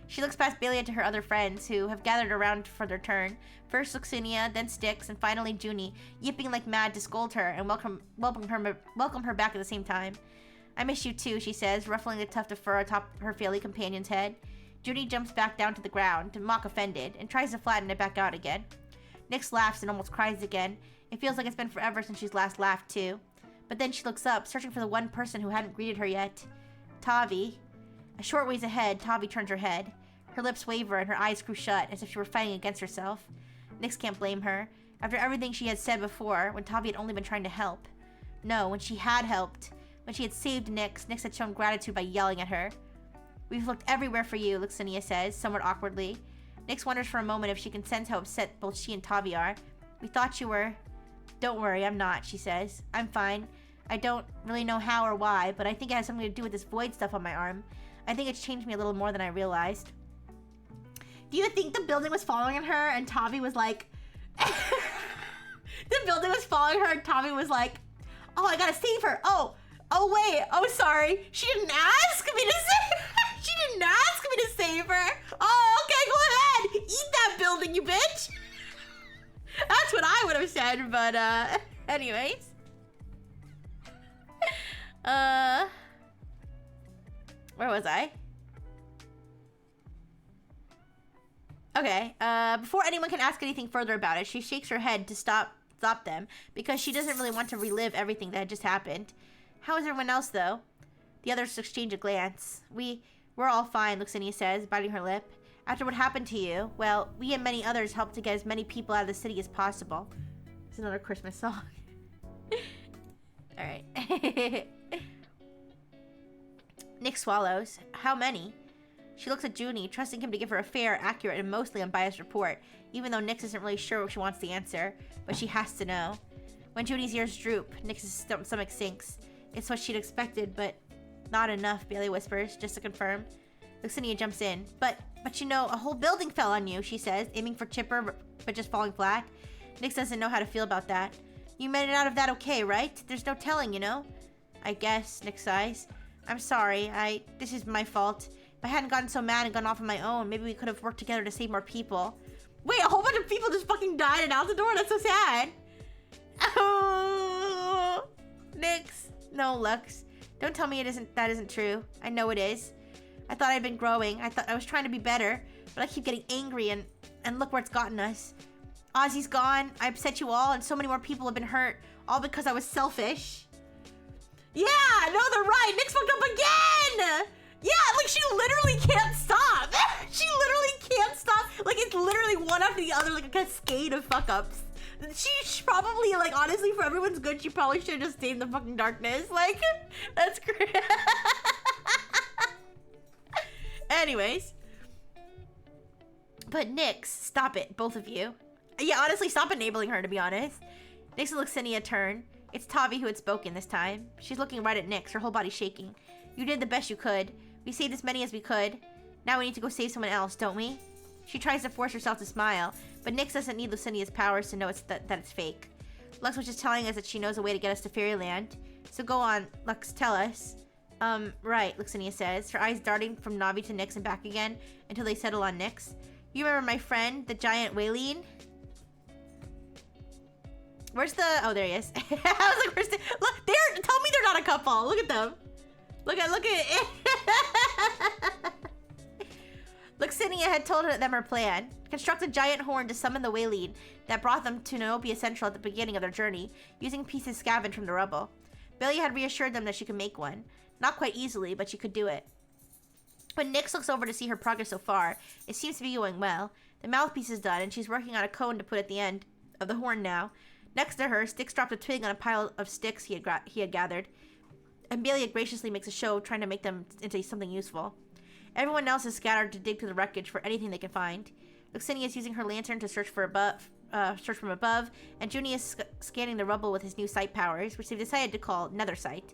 She looks past Balia to her other friends, who have gathered around for their turn. First Luxinia, then Styx, and finally Junie, yipping like mad to scold her and welcome her back at the same time. I miss you too, she says, ruffling the tuft of fur atop her faily companion's head. Junie jumps back down to the ground, mock offended, and tries to flatten it back out again. Nyx laughs and almost cries again. It feels like it's been forever since she's last laughed too. But then she looks up, searching for the one person who hadn't greeted her yet. Tavi. A short ways ahead, Tavi turns her head. Her lips waver and her eyes screw shut, as if she were fighting against herself. Nyx can't blame her. After everything she had said before, when Tavi had only been trying to help. No, when she had helped. When she had saved Nyx, Nyx had shown gratitude by yelling at her. We've looked everywhere for you, Luxinia says, somewhat awkwardly. Nyx wonders for a moment if she can sense how upset both she and Tavi are. We thought you were... Don't worry, I'm not, she says. I'm fine. I don't really know how or why, but I think it has something to do with this void stuff on my arm. I think it's changed me a little more than I realized. Do you think the building was following her and Tavi was like... The building was following her and Tavi was like, oh, I gotta save her. Oh wait, oh sorry. She didn't ask me to save her. She didn't ask me to save her. Oh, okay, go ahead. Eat that building, you bitch. That's what I would have said, but anyways. Where was I? Okay, before anyone can ask anything further about it, she shakes her head to stop them, because she doesn't really want to relive everything that had just happened. How is everyone else, though? The others exchange a glance. We're all fine, Luxinia says, biting her lip. After what happened to you, well, we and many others helped to get as many people out of the city as possible. It's another Christmas song. Alright. Nyx swallows. How many? She looks at Junie, trusting him to give her a fair, accurate, and mostly unbiased report, even though Nyx isn't really sure what she wants the answer, but she has to know. When Junie's ears droop, Nyx's stomach sinks. It's what she'd expected, but not enough, Bailey whispers, just to confirm. Luxinia jumps in. But you know, a whole building fell on you, she says, aiming for Chipper, but just falling flat. Nyx doesn't know how to feel about that. You made it out of that okay, right? There's no telling, you know? I guess, Nyx sighs. I'm sorry, this is my fault. If I hadn't gotten so mad and gone off on my own, maybe we could have worked together to save more people. Wait, a whole bunch of people just fucking died in Altador? That's so sad. Oh, Nyx. No, Lux. Don't tell me that isn't true. I know it is. I thought I'd been growing. I thought I was trying to be better, but I keep getting angry and look where it's gotten us. Ozzy's gone. I upset you all, and so many more people have been hurt, all because I was selfish. Yeah, no, they're right. Nyx fucked up again. Yeah, like she literally can't stop. She literally can't stop. Like it's literally one after the other, like a cascade of fuck ups. She probably, like, honestly, for everyone's good, she probably should have just stayed in the fucking darkness. Like, that's great. Anyways. But Nyx, stop it, both of you. Yeah, honestly, stop enabling her, to be honest. Nyx and Luxinia turn. It's Tavi who had spoken this time. She's looking right at Nyx, her whole body shaking. You did the best you could. We saved as many as we could. Now we need to go save someone else, don't we? She tries to force herself to smile, but Nyx doesn't need Lucinia's powers to know that it's fake. Lux was just telling us that she knows a way to get us to Fairyland. So go on, Lux, tell us. Right, Luxinia says, her eyes darting from Navi to Nyx and back again until they settle on Nyx. You remember my friend, the giant Waylene? Where's the... Oh, there he is. I was like, where's the... Look, tell me they're not a couple. Look at them. Look at Luxinia had told them her plan. Construct a giant horn to summon the Waylene that brought them to Neopets Central at the beginning of their journey, using pieces scavenged from the rubble. Billy had reassured them that she could make one. Not quite easily, but she could do it. When Nyx looks over to see her progress so far, it seems to be going well. The mouthpiece is done, and she's working on a cone to put at the end of the horn now. Next to her, Styx dropped a twig on a pile of sticks he had gathered, and Bailey graciously makes a show of trying to make them into something useful. Everyone else is scattered to dig through the wreckage for anything they can find. Luxinia is using her lantern to search from above, and Junie is scanning the rubble with his new sight powers, which they've decided to call Nether Sight.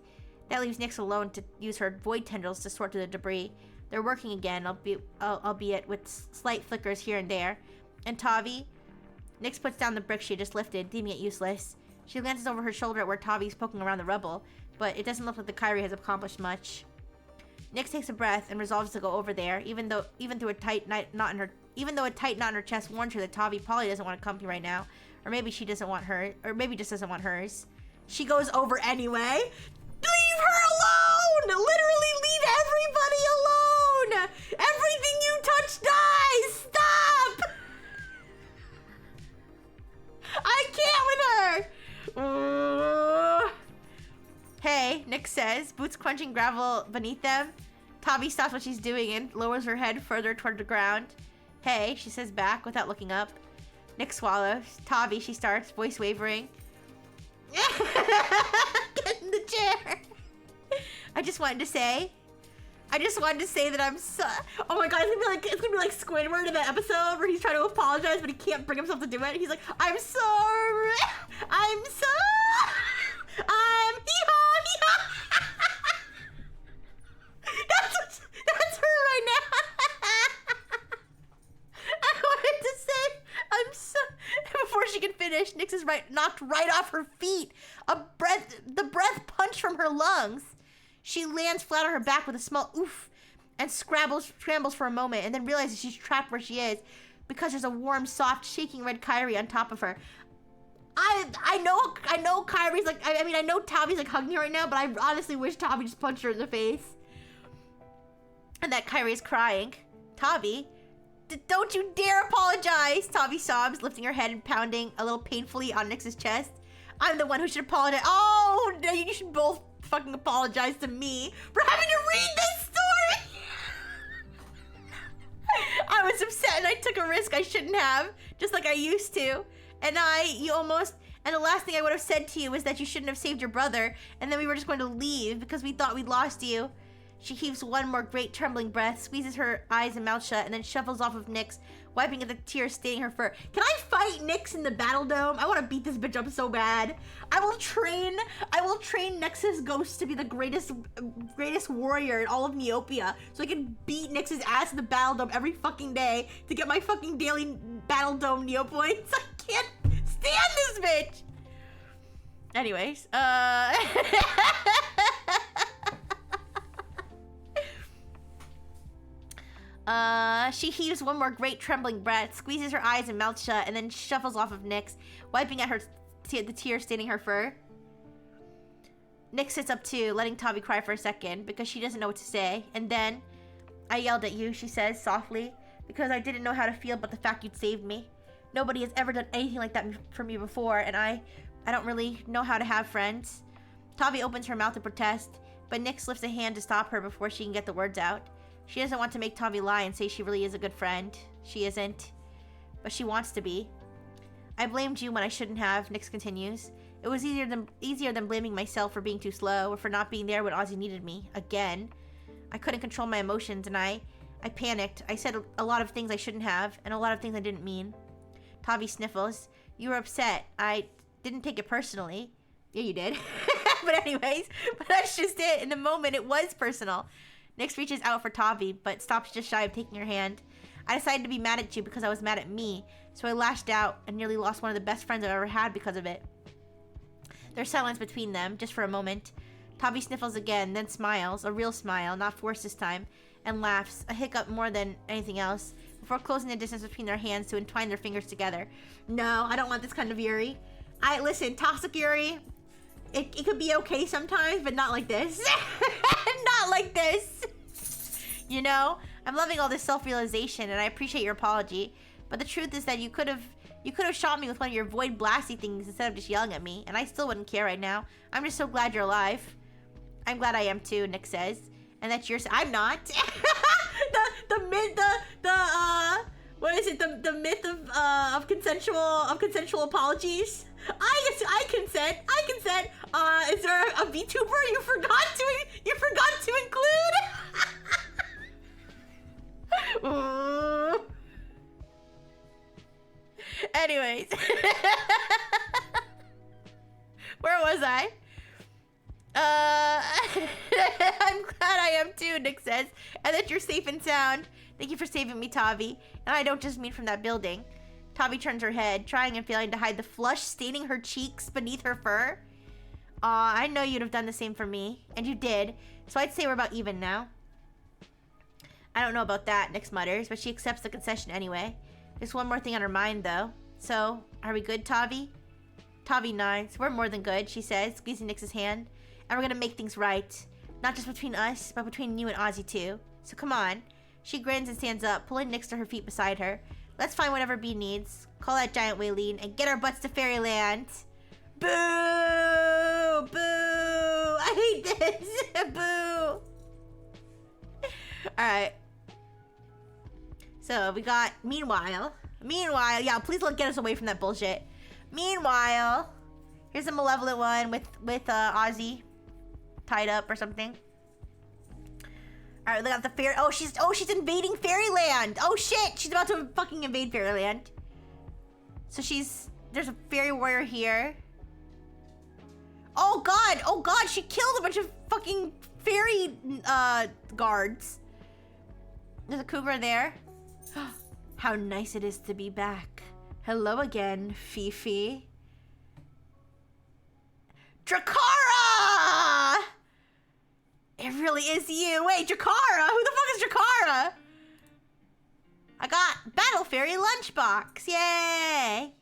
That leaves Nyx alone to use her void tendrils to sort through the debris. They're working again, albeit with slight flickers here and there. And Tavi? Nyx puts down the brick she had just lifted, deeming it useless. She glances over her shoulder at where Tavi's poking around the rubble, but it doesn't look like the Kyrie has accomplished much. Nyx takes a breath and resolves to go over there, even though a tight knot in her chest warns her that Tavi probably doesn't want to come here right now, or maybe she doesn't want her, or maybe just doesn't want hers. She goes over anyway. Leave her alone! Literally leave everybody alone! Everything you touch dies! Stop! I can't with her! says, boots crunching gravel beneath them. Tavi stops what she's doing and lowers her head further toward the ground. Hey, she says back without looking up. Nick swallows. Tavi, she starts, voice wavering. Get in the chair. I just wanted to say that I'm so. Oh my god, it's gonna be like Squidward in that episode where he's trying to apologize, but he can't bring himself to do it. He's like, I'm sorry. Hee-haw. That's her right now. I wanted to say, I'm so. Before she can finish, Nyx is knocked right off her feet. The breath punched from her lungs. She lands flat on her back with a small oof and scrambles for a moment and then realizes she's trapped where she is because there's a warm, soft, shaking red Kyrie on top of her. I know Kyrie's like, I know Tavi's like hugging her right now, but I honestly wish Tavi just punched her in the face. And that Kyrie's crying. Tavi, don't you dare apologize, Tavi sobs, lifting her head and pounding a little painfully on Nyx's chest. I'm the one who should apologize. Oh, you should both fucking apologize to me for having to read this story. I was upset and I took a risk I shouldn't have, just like I used to. And the last thing I would have said to you was that you shouldn't have saved your brother, and then we were just going to leave because we thought we'd lost you. She heaves one more great trembling breath, squeezes her eyes and mouth shut, and then shuffles off of Nyx, wiping at the tears staining her fur. Can I fight Nyx in the battle dome? I want to beat this bitch up so bad. I will train Nyx's ghost to be the greatest warrior in all of Neopia, so I can beat Nyx's ass in the battle dome every fucking day to get my fucking daily battle dome Neo points. I can't stand this bitch. Anyways, she heaves one more great trembling breath, squeezes her eyes and mouth shut, and then shuffles off of Nyx, wiping at the tears staining her fur. Nyx sits up too, letting Tavi cry for a second, because she doesn't know what to say. And then, I yelled at you, she says softly, because I didn't know how to feel about the fact you'd saved me. Nobody has ever done anything like that for me before, and I don't really know how to have friends. Tavi opens her mouth to protest, but Nyx lifts a hand to stop her before she can get the words out. She doesn't want to make Tavi lie and say she really is a good friend. She isn't. But she wants to be. I blamed you when I shouldn't have, Nyx continues. It was easier than blaming myself for being too slow or for not being there when Ozzy needed me. Again. I couldn't control my emotions and I panicked. I said a lot of things I shouldn't have and a lot of things I didn't mean. Tavi sniffles. You were upset. I didn't take it personally. Yeah, you did. But anyways, but that's just it. In the moment, it was personal. Nyx reaches out for Tavi, but stops just shy of taking her hand. I decided to be mad at you because I was mad at me, so I lashed out and nearly lost one of the best friends I've ever had because of it. There's silence between them, just for a moment. Tavi sniffles again, then smiles, a real smile, not forced this time, and laughs, a hiccup more than anything else, before closing the distance between their hands to entwine their fingers together. No, I don't want this kind of Yuri. Listen, toxic Yuri, it could be okay sometimes, but not like this. Not like this. You know, I'm loving all this self-realization, and I appreciate your apology. But the truth is that you could have shot me with one of your void blasty things instead of just yelling at me, and I still wouldn't care right now. I'm just so glad you're alive. I'm glad I am too, Nyx says, and that I'm not. The myth of consensual apologies. I consent. Is there a VTuber you forgot to include? Ooh. Anyways. Where was I? I'm glad I am too, Nyx says, and that you're safe and sound. Thank you for saving me, Tavi. And I don't just mean from that building. Tavi turns her head, trying and failing to hide the flush staining her cheeks beneath her fur. Aw, I know you'd have done the same for me. And you did. So I'd say we're about even now. I don't know about that, Nyx mutters, but she accepts the concession anyway. There's one more thing on her mind, though. So, are we good, Tavi? Tavi nods. We're more than good, she says, squeezing Nyx's hand. And we're gonna make things right. Not just between us, but between you and Ozzy, too. So come on. She grins and stands up, pulling Nyx to her feet beside her. Let's find whatever B needs. Call that giant Waylene and get our butts to Fairyland. Boo! Boo! I hate this. Boo. Alright. So we got, meanwhile, yeah, please don't get us away from that bullshit. Meanwhile, here's a malevolent one with Ozzy tied up or something. All right, look at the fairy. Oh, she's invading Fairyland. Oh shit, she's about to fucking invade Fairyland. So there's a fairy warrior here. Oh god, she killed a bunch of fucking fairy guards. There's a cougar there. How nice it is to be back. Hello again, Fifi. Drakara! It really is you. Wait, Drakara? Who the fuck is Drakara? I got Battle Fairy Lunchbox. Yay!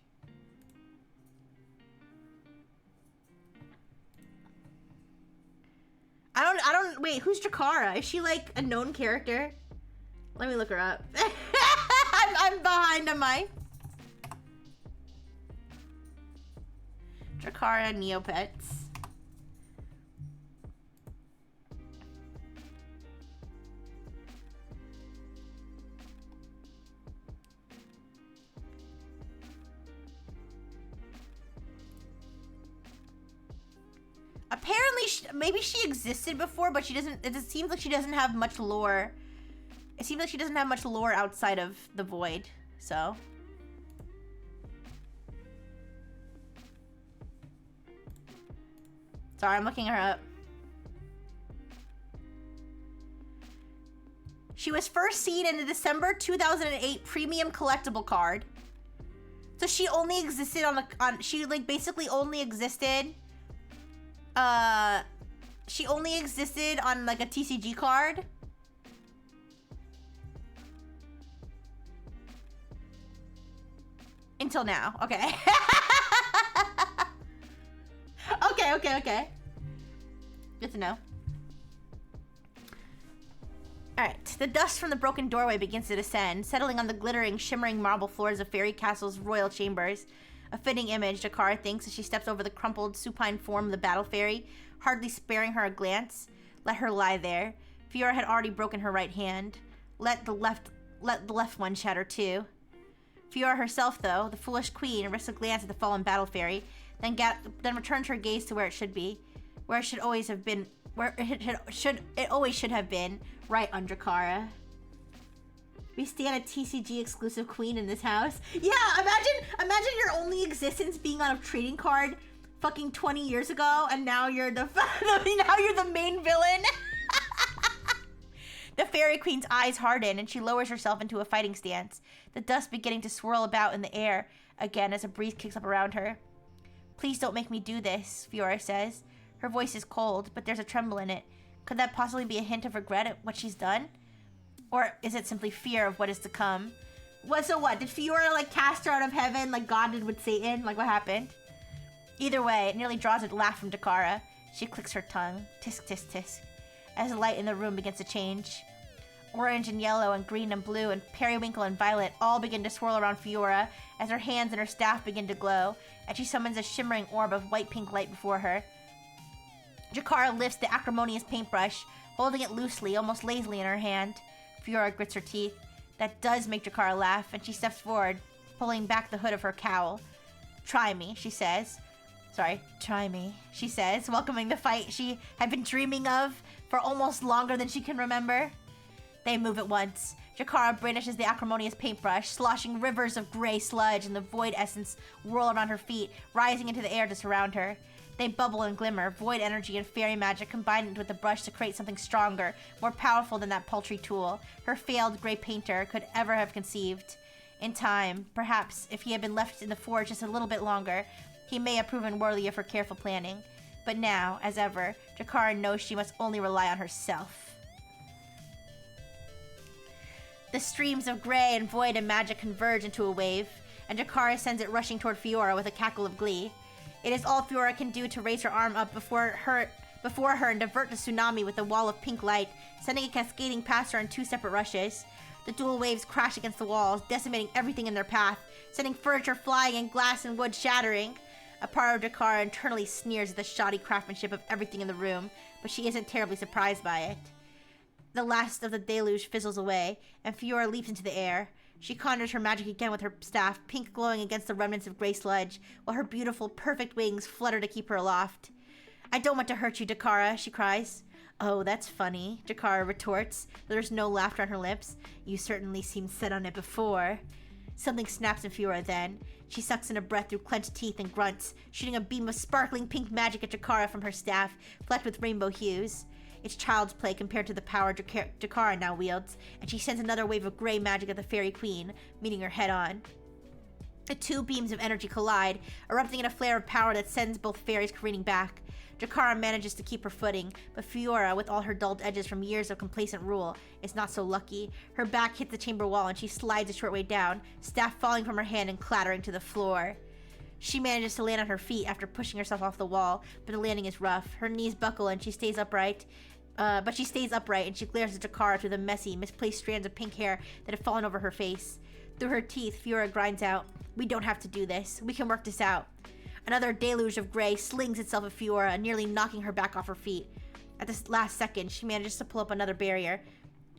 I don't, wait, who's Drakara? Is she like a known character? Let me look her up. I'm behind on my Drakara Neopets. Apparently, maybe she existed before, but she doesn't. It seems like she doesn't have much lore. It seems like she doesn't have much lore outside of the void. So. Sorry, I'm looking her up. She was first seen in the December 2008 premium collectible card. So she only existed she like basically only existed. She only existed on like a TCG card. Until now. Okay. Okay. Good to know. Alright, the dust from the broken doorway begins to descend, settling on the glittering, shimmering marble floors of Fairy Castle's royal chambers. A fitting image, Drakara thinks as she steps over the crumpled, supine form of the battle fairy, hardly sparing her a glance. Let her lie there. Fiora had already broken her right hand. Let the left one shatter too. Fiora herself, though, the foolish queen, risks a glance at the fallen battle fairy, then returns her gaze to where it should be, where it should always have been, where it always should have been, right on Drakara. We stand a TCG exclusive queen in this house. Yeah, imagine your only existence being on a trading card fucking 20 years ago, and now you're the main villain. The fairy queen's eyes harden, and she lowers herself into a fighting stance, the dust beginning to swirl about in the air again as a breeze kicks up around her. Please don't make me do this, Fiora says. Her voice is cold, but there's a tremble in it. Could that possibly be a hint of regret at what she's done? Or is it simply fear of what is to come? So what? Did Fiora, like, cast her out of heaven like God did with Satan? Like, what happened? Either way, it nearly draws a laugh from Drakara. She clicks her tongue. Tisk, tisk, tisk. As the light in the room begins to change. Orange and yellow and green and blue and periwinkle and violet all begin to swirl around Fiora as her hands and her staff begin to glow, and she summons a shimmering orb of white-pink light before her. Drakara lifts the acrimonious paintbrush, holding it loosely, almost lazily in her hand. Fiora grits her teeth. That does make Drakara laugh, and she steps forward, pulling back the hood of her cowl. Try me, she says. Try me, she says, welcoming the fight she had been dreaming of for almost longer than she can remember. They move at once. Drakara brandishes the acrimonious paintbrush, sloshing rivers of gray sludge and the void essence whirl around her feet, rising into the air to surround her. They bubble and glimmer, void energy and fairy magic combined with the brush to create something stronger, more powerful than that paltry tool her failed gray painter could ever have conceived. In time, perhaps, if he had been left in the forge just a little bit longer, he may have proven worthy of her careful planning. But now, as ever, Drakara knows she must only rely on herself. The streams of gray and void and magic converge into a wave, and Drakara sends it rushing toward Fiora with a cackle of glee. It is all Fiora can do to raise her arm up before her and divert the tsunami with a wall of pink light, sending it cascading past her in two separate rushes. The dual waves crash against the walls, decimating everything in their path, sending furniture flying and glass and wood shattering. A part of Jakara internally sneers at the shoddy craftsmanship of everything in the room, but she isn't terribly surprised by it. The last of the deluge fizzles away, and Fiora leaps into the air. She conjures her magic again with her staff, pink glowing against the remnants of gray sludge, while her beautiful, perfect wings flutter to keep her aloft. "I don't want to hurt you, Jakara," she cries. "Oh, that's funny," Jakara retorts. There's no laughter on her lips. "You certainly seemed set on it before." Something snaps in Fiora then. She sucks in a breath through clenched teeth and grunts, shooting a beam of sparkling pink magic at Jakara from her staff, flecked with rainbow hues. It's child's play compared to the power Jakara now wields, and she sends another wave of gray magic at the Fairy Queen, meeting her head-on. The two beams of energy collide, erupting in a flare of power that sends both fairies careening back. Jakara manages to keep her footing, but Fiora, with all her dulled edges from years of complacent rule, is not so lucky. Her back hits the chamber wall and she slides a short way down, staff falling from her hand and clattering to the floor. She manages to land on her feet after pushing herself off the wall, but the landing is rough. Her knees buckle and she stays upright. But she stays upright and she glares at Jakara through the messy, misplaced strands of pink hair that have fallen over her face. Through her teeth, Fiora grinds out, "We don't have to do this. We can work this out." Another deluge of gray slings itself at Fiora, nearly knocking her back off her feet. At this last second, she manages to pull up another barrier,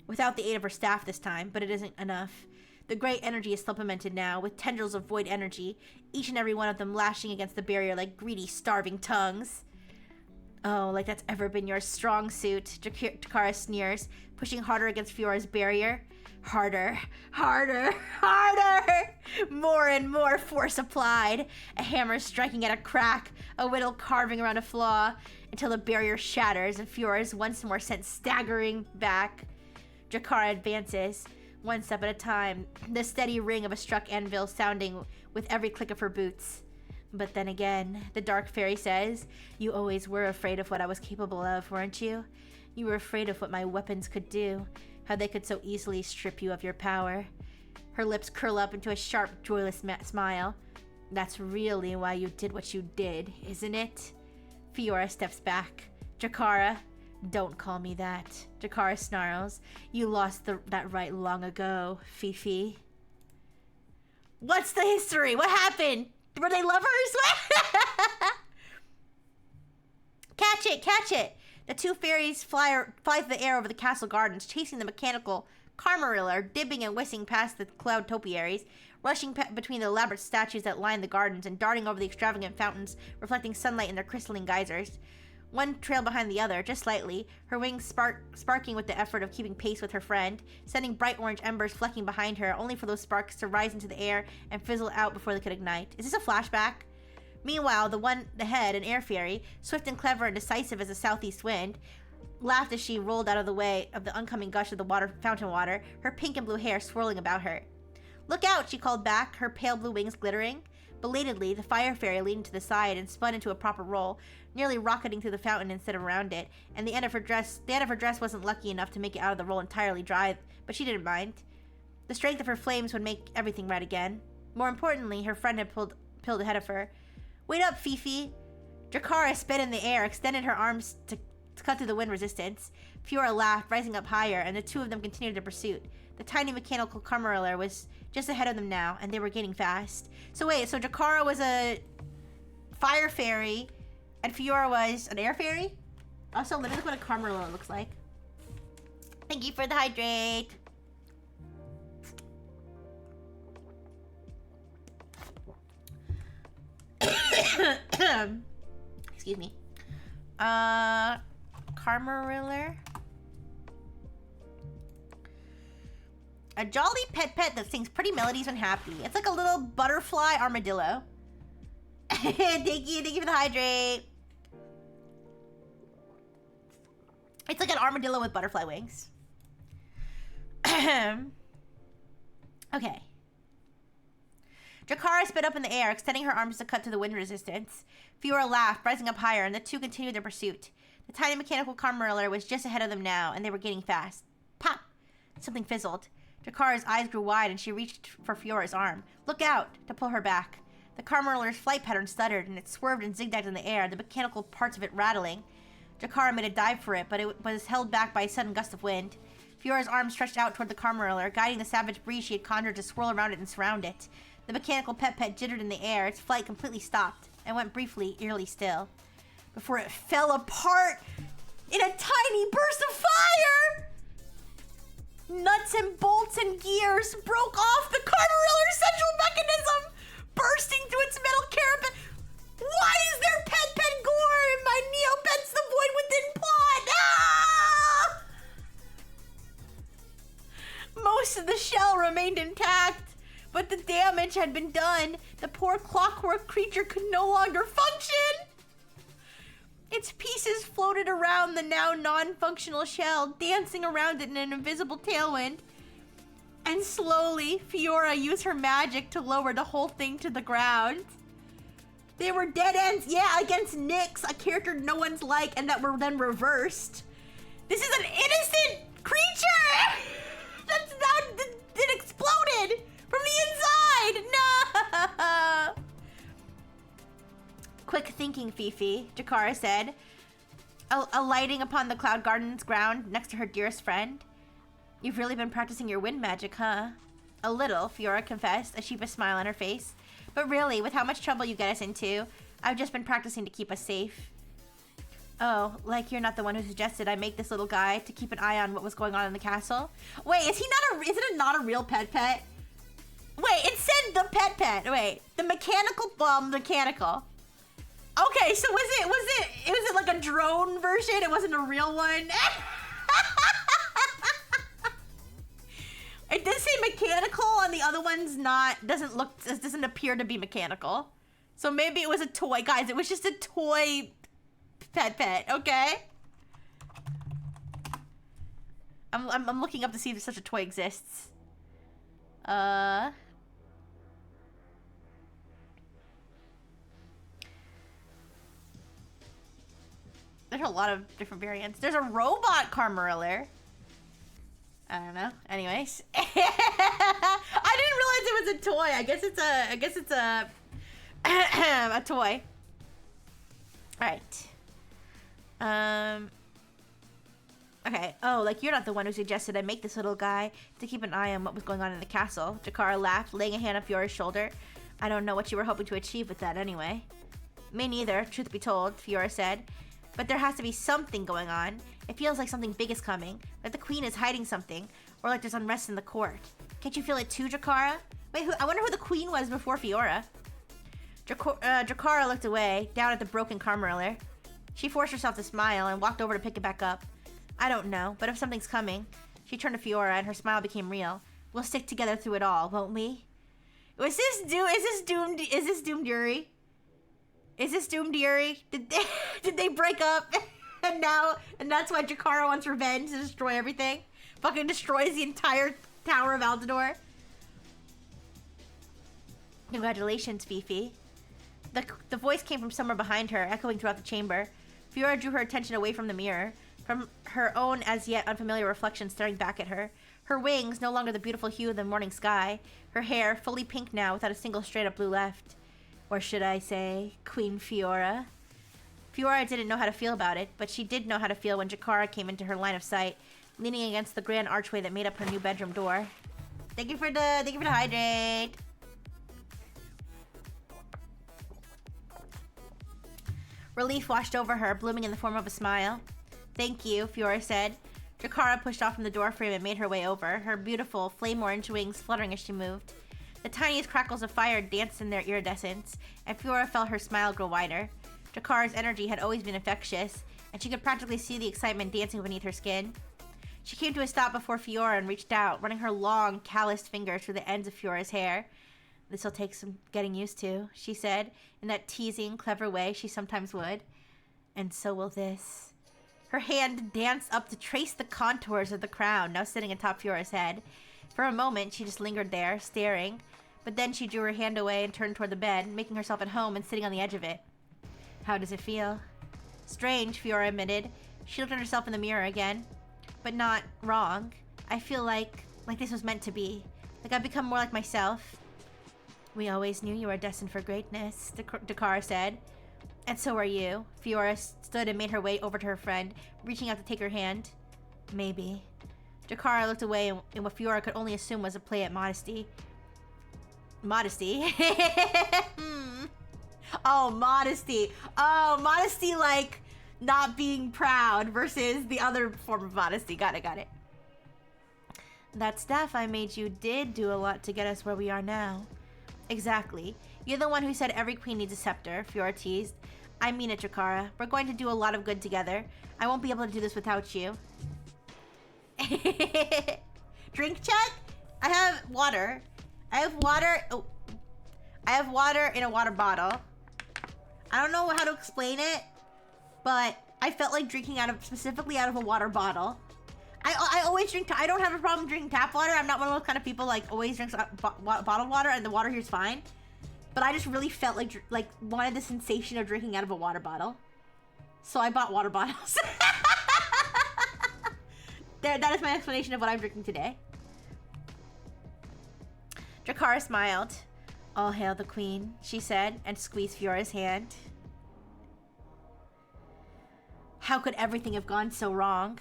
without the aid of her staff this time, but it isn't enough. The gray energy is supplemented now, with tendrils of void energy, each and every one of them lashing against the barrier like greedy, starving tongues. "Oh, like that's ever been your strong suit," Jakara sneers, pushing harder against Fiora's barrier. Harder, harder, harder! More and more force applied, a hammer striking at a crack, a whittle carving around a flaw, until the barrier shatters and Fiora is once more sent staggering back. Jakara advances, one step at a time, the steady ring of a struck anvil sounding with every click of her boots. But then again, the Dark Fairy says, "You always were afraid of what I was capable of, weren't you? You were afraid of what my weapons could do, how they could so easily strip you of your power." Her lips curl up into a sharp, joyless smile. "That's really why you did what you did, isn't it?" Fiora steps back. "Jakara, don't call me that." Jakara snarls. "You lost that right long ago, Fifi." What's the history? What happened? Were they lovers? Catch it, catch it! The two fairies fly through the air over the castle gardens, chasing the mechanical Carmarilla, dipping and whizzing past the cloud topiaries, rushing between the elaborate statues that line the gardens, and darting over the extravagant fountains, reflecting sunlight in their crystalline geysers. One trailed behind the other, just slightly, her wings sparking with the effort of keeping pace with her friend, sending bright orange embers flecking behind her, only for those sparks to rise into the air and fizzle out before they could ignite. Is this a flashback? Meanwhile, the one ahead, an air fairy, swift and clever and decisive as a southeast wind, laughed as she rolled out of the way of the oncoming gush of the fountain water, her pink and blue hair swirling about her. "Look out," she called back, her pale blue wings glittering. Belatedly, the fire fairy leaned to the side and spun into a proper roll, nearly rocketing through the fountain instead of around it, and the end of her dress wasn't lucky enough to make it out of the roll entirely dry, but she didn't mind. The strength of her flames would make everything right again. More importantly, her friend had pulled ahead of her. "Wait up, Fifi!" Jakara sped in the air, extended her arms to cut through the wind resistance. Fiora laughed, rising up higher, and the two of them continued their pursuit. The tiny mechanical Carmarilla was just ahead of them now, and they were gaining fast. So wait, so Jakara was a fire fairy, and Fiora was an air fairy? Also, let me look what a Carmarilla looks like. Thank you for the hydrate. Excuse me. Carmarilla. A jolly pet that sings pretty melodies when happy. It's like a little butterfly armadillo. Thank you for the hydrate. It's like an armadillo with butterfly wings. Okay. Jakara sped up in the air, extending her arms to cut through the wind resistance. Fiora laughed, rising up higher, and the two continued their pursuit. The tiny mechanical Carmarilla was just ahead of them now, and they were gaining fast. Pop! Something fizzled. Jakara's eyes grew wide, and she reached for Fiora's arm. "Look out!" to pull her back. The Carmarilla's flight pattern stuttered, and it swerved and zigzagged in the air, the mechanical parts of it rattling. Jakara made a dive for it, but it was held back by a sudden gust of wind. Fiora's arm stretched out toward the Carmarilla, guiding the savage breeze she had conjured to swirl around it and surround it. The mechanical pet jittered in the air, its flight completely stopped. and went briefly eerily still, before it fell apart in a tiny burst of fire. Nuts and bolts and gears broke off the Carmariller's central mechanism, bursting through its metal carapace. Why is there pet gore in my Neopets the Void Within plot? Ah! Most of the shell remained intact, but the damage had been done. The poor clockwork creature could no longer function. Its pieces floated around the now non-functional shell, dancing around it in an invisible tailwind. And slowly, Fiora used her magic to lower the whole thing to the ground. They were dead ends, yeah, against Nyx, a character no one's like, and that were then reversed. This is an innocent creature! That's not, it exploded from the inside! No! Quick thinking, Fifi, Jakara said, alighting upon the Cloud Garden's ground next to her dearest friend. You've really been practicing your wind magic, huh? A little, Fiora confessed, a sheepish smile on her face. But really, with how much trouble you get us into, I've just been practicing to keep us safe. Oh, like you're not the one who suggested I make this little guy to keep an eye on what was going on in the castle? Wait, is it not a real pet? Wait, it said the pet. Wait, the mechanical, mechanical. Okay, so was it like a drone version? It wasn't a real one? It does say mechanical, and the other one's doesn't appear to be mechanical. So maybe it was a toy. Guys, it was just a toy pet, okay? I'm looking up to see if such a toy exists. There's a lot of different variants. There's a robot Carmariller. I don't know. Anyways, I didn't realize it was a toy. I guess it's a a toy. All right. Okay. Oh, like you're not the one who suggested I make this little guy to keep an eye on what was going on in the castle. Jakara laughed, laying a hand on Fiora's shoulder. I don't know what you were hoping to achieve with that anyway. Me neither, truth be told, Fiora said. But there has to be something going on. It feels like something big is coming, like the queen is hiding something, or like there's unrest in the court. Can't you feel it too, Jakara? Wait, I wonder who the queen was before Fiora. Jakara looked away, down at the broken Carmariller. She forced herself to smile and walked over to pick it back up. I don't know, but if something's coming. She turned to Fiora and her smile became real. We'll stick together through it all, won't we? Is this Doomed Yuri? Is this Doomed Yuri? Did they break up? And that's why Jakara wants revenge to destroy everything? Fucking destroys the entire Tower of Altador. Congratulations, Fifi. The voice came from somewhere behind her, echoing throughout the chamber. Fiora drew her attention away from the mirror, from her own as yet unfamiliar reflection staring back at her. Her wings, no longer the beautiful hue of the morning sky. Her hair, fully pink now, without a single strand of blue left. Or should I say, Queen Fiora? Fiora didn't know how to feel about it, but she did know how to feel when Jakara came into her line of sight, leaning against the grand archway that made up her new bedroom door. Thank you for the hydrate. Relief washed over her, blooming in the form of a smile. Thank you, Fiora said. Jakara pushed off from the doorframe and made her way over, her beautiful, flame-orange wings fluttering as she moved. The tiniest crackles of fire danced in their iridescence, and Fiora felt her smile grow wider. Jakara's energy had always been infectious, and she could practically see the excitement dancing beneath her skin. She came to a stop before Fiora and reached out, running her long, calloused fingers through the ends of Fiora's hair. This'll take some getting used to, she said, in that teasing, clever way she sometimes would. And so will this. Her hand danced up to trace the contours of the crown now sitting atop Fiora's head. For a moment, she just lingered there, staring, but then she drew her hand away and turned toward the bed, making herself at home and sitting on the edge of it. How does it feel? Strange, Fiora admitted. She looked at herself in the mirror again. But not wrong. I feel like this was meant to be. Like I've become more like myself. We always knew you were destined for greatness, Dakara said. And so are you. Fiora stood and made her way over to her friend, reaching out to take her hand. Maybe. Jakara looked away in what Fiora could only assume was a play at modesty. Modesty? Oh, modesty. Oh, modesty like not being proud versus the other form of modesty. Got it, got it. That staff I made you did do a lot to get us where we are now. Exactly. You're the one who said every queen needs a scepter, Fiora teased. I mean it, Drakara. We're going to do a lot of good together. I won't be able to do this without you. Drink check? I have water. I have water. Oh. I have water in a water bottle. I don't know how to explain it, but I felt like drinking specifically out of a water bottle. I always drink, I don't have a problem drinking tap water. I'm not one of those kind of people like always drinks bottled water and the water here's fine. But I just really felt like wanted the sensation of drinking out of a water bottle. So I bought water bottles. That is my explanation of what I'm drinking today. Drakara smiled. All hail the queen, she said, and squeezed Fiora's hand. How could everything have gone so wrong?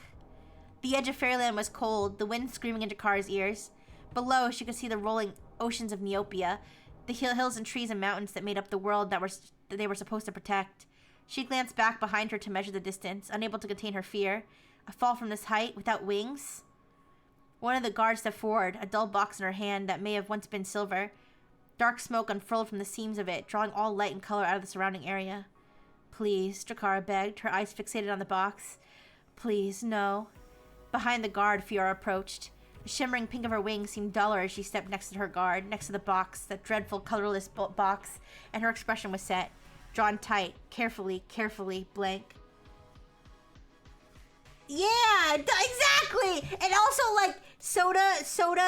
The edge of Fairyland was cold, the wind screaming into Drakara's ears. Below, she could see the rolling oceans of Neopia, the hills and trees and mountains that made up the world that they were supposed to protect. She glanced back behind her to measure the distance, unable to contain her fear. A fall from this height, without wings? One of the guards stepped forward, a dull box in her hand that may have once been silver. Dark smoke unfurled from the seams of it, drawing all light and color out of the surrounding area. Please, Drakara begged, her eyes fixated on the box. Please, no. Behind the guard, Fiora approached. The shimmering pink of her wings seemed duller as she stepped next to her guard, next to the box, that dreadful, colorless box, and her expression was set, drawn tight, carefully, blank. Yeah, exactly! And also, like, soda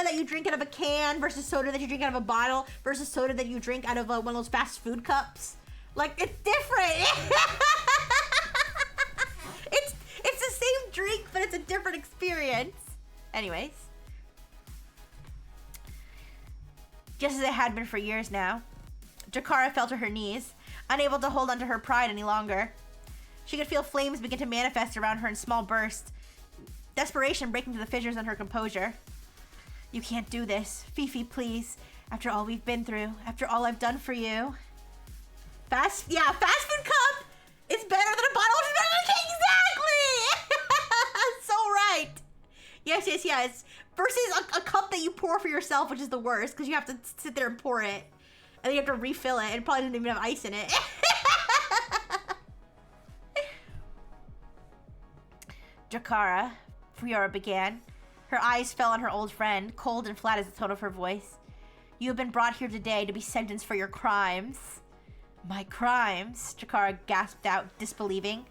that you drink out of a can versus soda that you drink out of a bottle versus soda that you drink out of one of those fast food cups. Like, it's different! It's the same drink, but it's a different experience. Anyways. Just as it had been for years now, Drakara fell to her knees, unable to hold onto her pride any longer. She could feel flames begin to manifest around her in small bursts, desperation breaking through the fissures in her composure. You can't do this. Fifi, please. After all we've been through, after all I've done for you. Fast food cup is better than a bottle, which is better than a cake. Exactly! So right. Yes. Versus a cup that you pour for yourself, which is the worst, because you have to sit there and pour it. And then you have to refill it, and it probably doesn't even have ice in it. Drakara, Fiora began. Her eyes fell on her old friend, cold and flat as the tone of her voice. You have been brought here today to be sentenced for your crimes. My crimes? Drakara gasped out, disbelieving.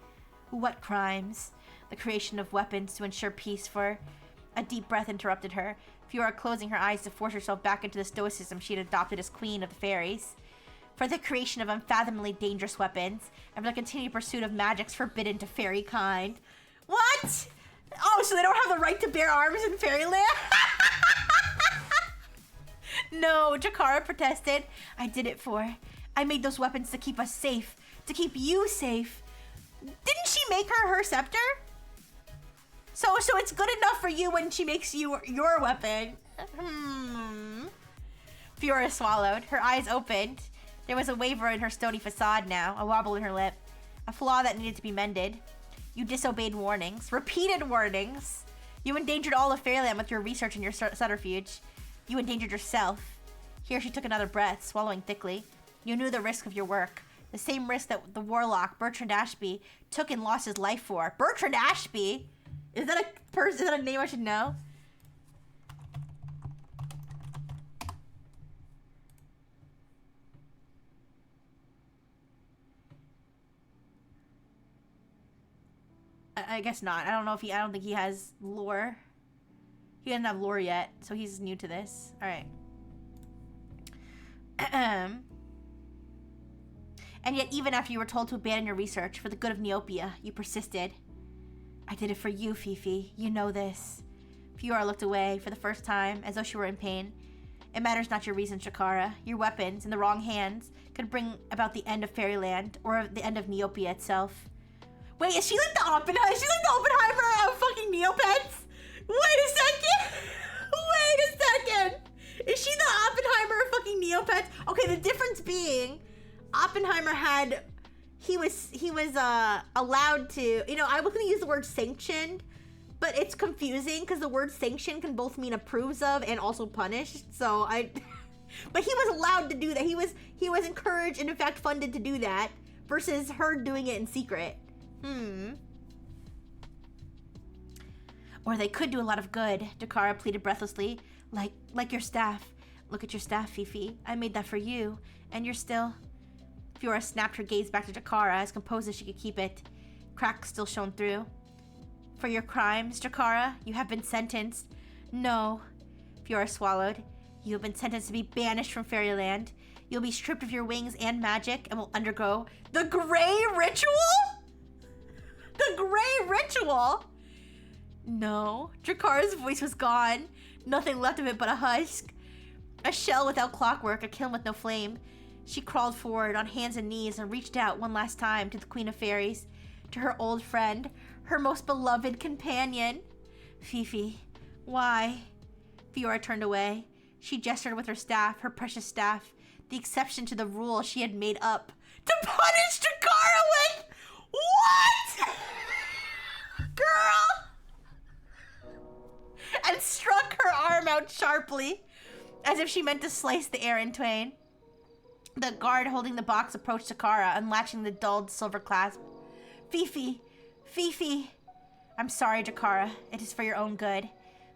What crimes? The creation of weapons to ensure peace for... A deep breath interrupted her, Fiora closing her eyes to force herself back into the stoicism she had adopted as queen of the fairies. For the creation of unfathomably dangerous weapons, and for the continued pursuit of magics forbidden to fairy kind. What? Oh, so they don't have the right to bear arms in Fairyland? No, Drakara protested. I did it for. I made those weapons to keep us safe. To keep you safe. Didn't she make her scepter? So it's good enough for you when she makes you your weapon. Fiora swallowed. Her eyes opened. There was a waver in her stony facade now, a wobble in her lip. A flaw that needed to be mended. You disobeyed warnings. Repeated warnings. You endangered all of Fairyland with your research and your subterfuge. You endangered yourself. Here she took another breath, swallowing thickly. You knew the risk of your work. The same risk that the warlock, Bertrand Ashby, took and lost his life for. Bertrand Ashby? Is that a person? Is that a name I should know? I guess not. I don't think he has lore. He doesn't have lore yet, so he's new to this. All right. And yet, even after you were told to abandon your research for the good of Neopia, you persisted. I did it for you, Fifi. You know this. Fiora looked away for the first time, as though she were in pain. It matters not your reasons, Drakara. Your weapons, in the wrong hands, could bring about the end of Fairyland, or the end of Neopia itself. Wait, is she like the Oppenheimer? Is she like the Oppenheimer of fucking Neopets? Wait a second! Is she the Oppenheimer of fucking Neopets? Okay, the difference being, Oppenheimer had, he was allowed to, you know, I was gonna use the word sanctioned, but it's confusing because the word sanction can both mean approves of and also punished. So but he was allowed to do that. He was encouraged and in fact funded to do that versus her doing it in secret. Or they could do a lot of good, Jakara pleaded breathlessly. Like your staff. Look at your staff, Fifi. I made that for you, and you're still... Fiora snapped her gaze back to Jakara, as composed as she could keep it. Cracks still shone through. For your crimes, Jakara, you have been sentenced. No. Fiora swallowed. You have been sentenced to be banished from Fairyland. You'll be stripped of your wings and magic, and will undergo the Grey Ritual? The Grey Ritual? No. Drakara's voice was gone. Nothing left of it but a husk. A shell without clockwork, a kiln with no flame. She crawled forward on hands and knees and reached out one last time to the Queen of Fairies, to her old friend, her most beloved companion. Fifi, why? Fiora turned away. She gestured with her staff, her precious staff, the exception to the rule she had made up to punish Jakara with. What? Girl! And struck her arm out sharply, as if she meant to slice the air in twain. The guard holding the box approached Jakara, unlatching the dulled silver clasp. Fifi! Fifi! I'm sorry, Jakara. It is for your own good.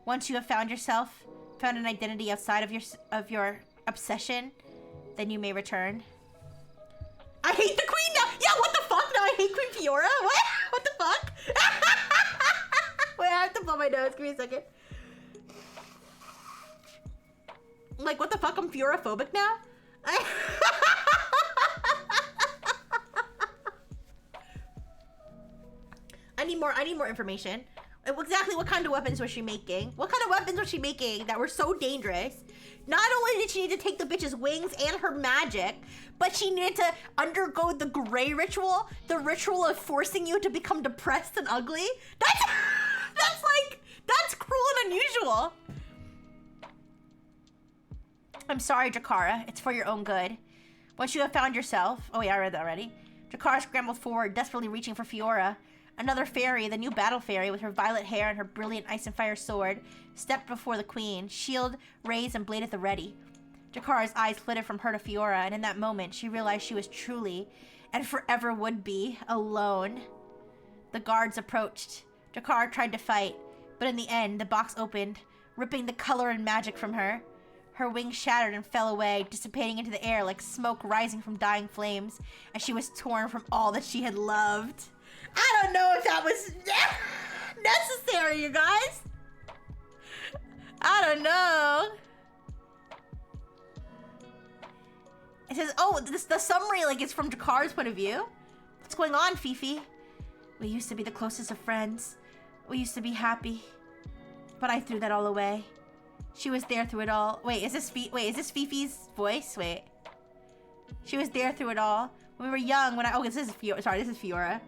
Once you have found yourself, found an identity outside of your obsession, then you may return. I hate the queen now! Yeah, what the fuck? Now I hate Queen Fiora? What? What the fuck? Wait, I have to blow my nose. Give me a second. Like, what the fuck? I'm Fiora-phobic now? I need more information. Exactly what kind of weapons was she making? What kind of weapons was she making that were so dangerous? Not only did she need to take the bitch's wings and her magic, but she needed to undergo the Grey Ritual, the ritual of forcing you to become depressed and ugly. That's cruel and unusual. I'm sorry, Jakara. It's for your own good. Once you have found yourself... Oh, yeah, I read that already. Jakara scrambled forward, desperately reaching for Fiora. Another fairy, the new battle fairy, with her violet hair and her brilliant ice and fire sword, stepped before the queen, shield raised and blade at the ready. Jakara's eyes flitted from her to Fiora, and in that moment, she realized she was truly, and forever would be, alone. The guards approached. Jakara tried to fight, but in the end, the box opened, ripping the color and magic from her. Her wings shattered and fell away, dissipating into the air like smoke rising from dying flames, as she was torn from all that she had loved. I don't know if that was necessary, you guys. I don't know. It says, oh, the summary, like, is from Jakara's point of view. What's going on, Fifi? We used to be the closest of friends. We used to be happy. But I threw that all away. She was there through it all. Wait, is this Fifi's voice? Wait. She was there through it all. When we were young, this is Fiora. Sorry, this is Fiora.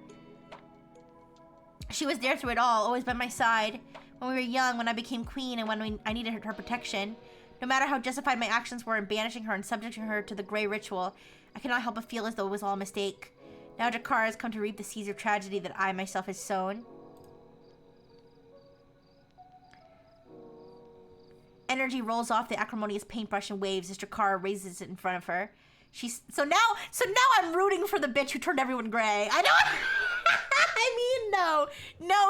She was there through it all, always by my side. When we were young, when I became queen, and when I needed her protection. No matter how justified my actions were in banishing her and subjecting her to the Grey Ritual, I cannot help but feel as though it was all a mistake. Now Jakara has come to reap the seeds of tragedy that I myself has sown. Energy rolls off the acrimonious paintbrush in waves as Jakara raises it in front of her. So now I'm rooting for the bitch who turned everyone gray. I don't. I mean, no,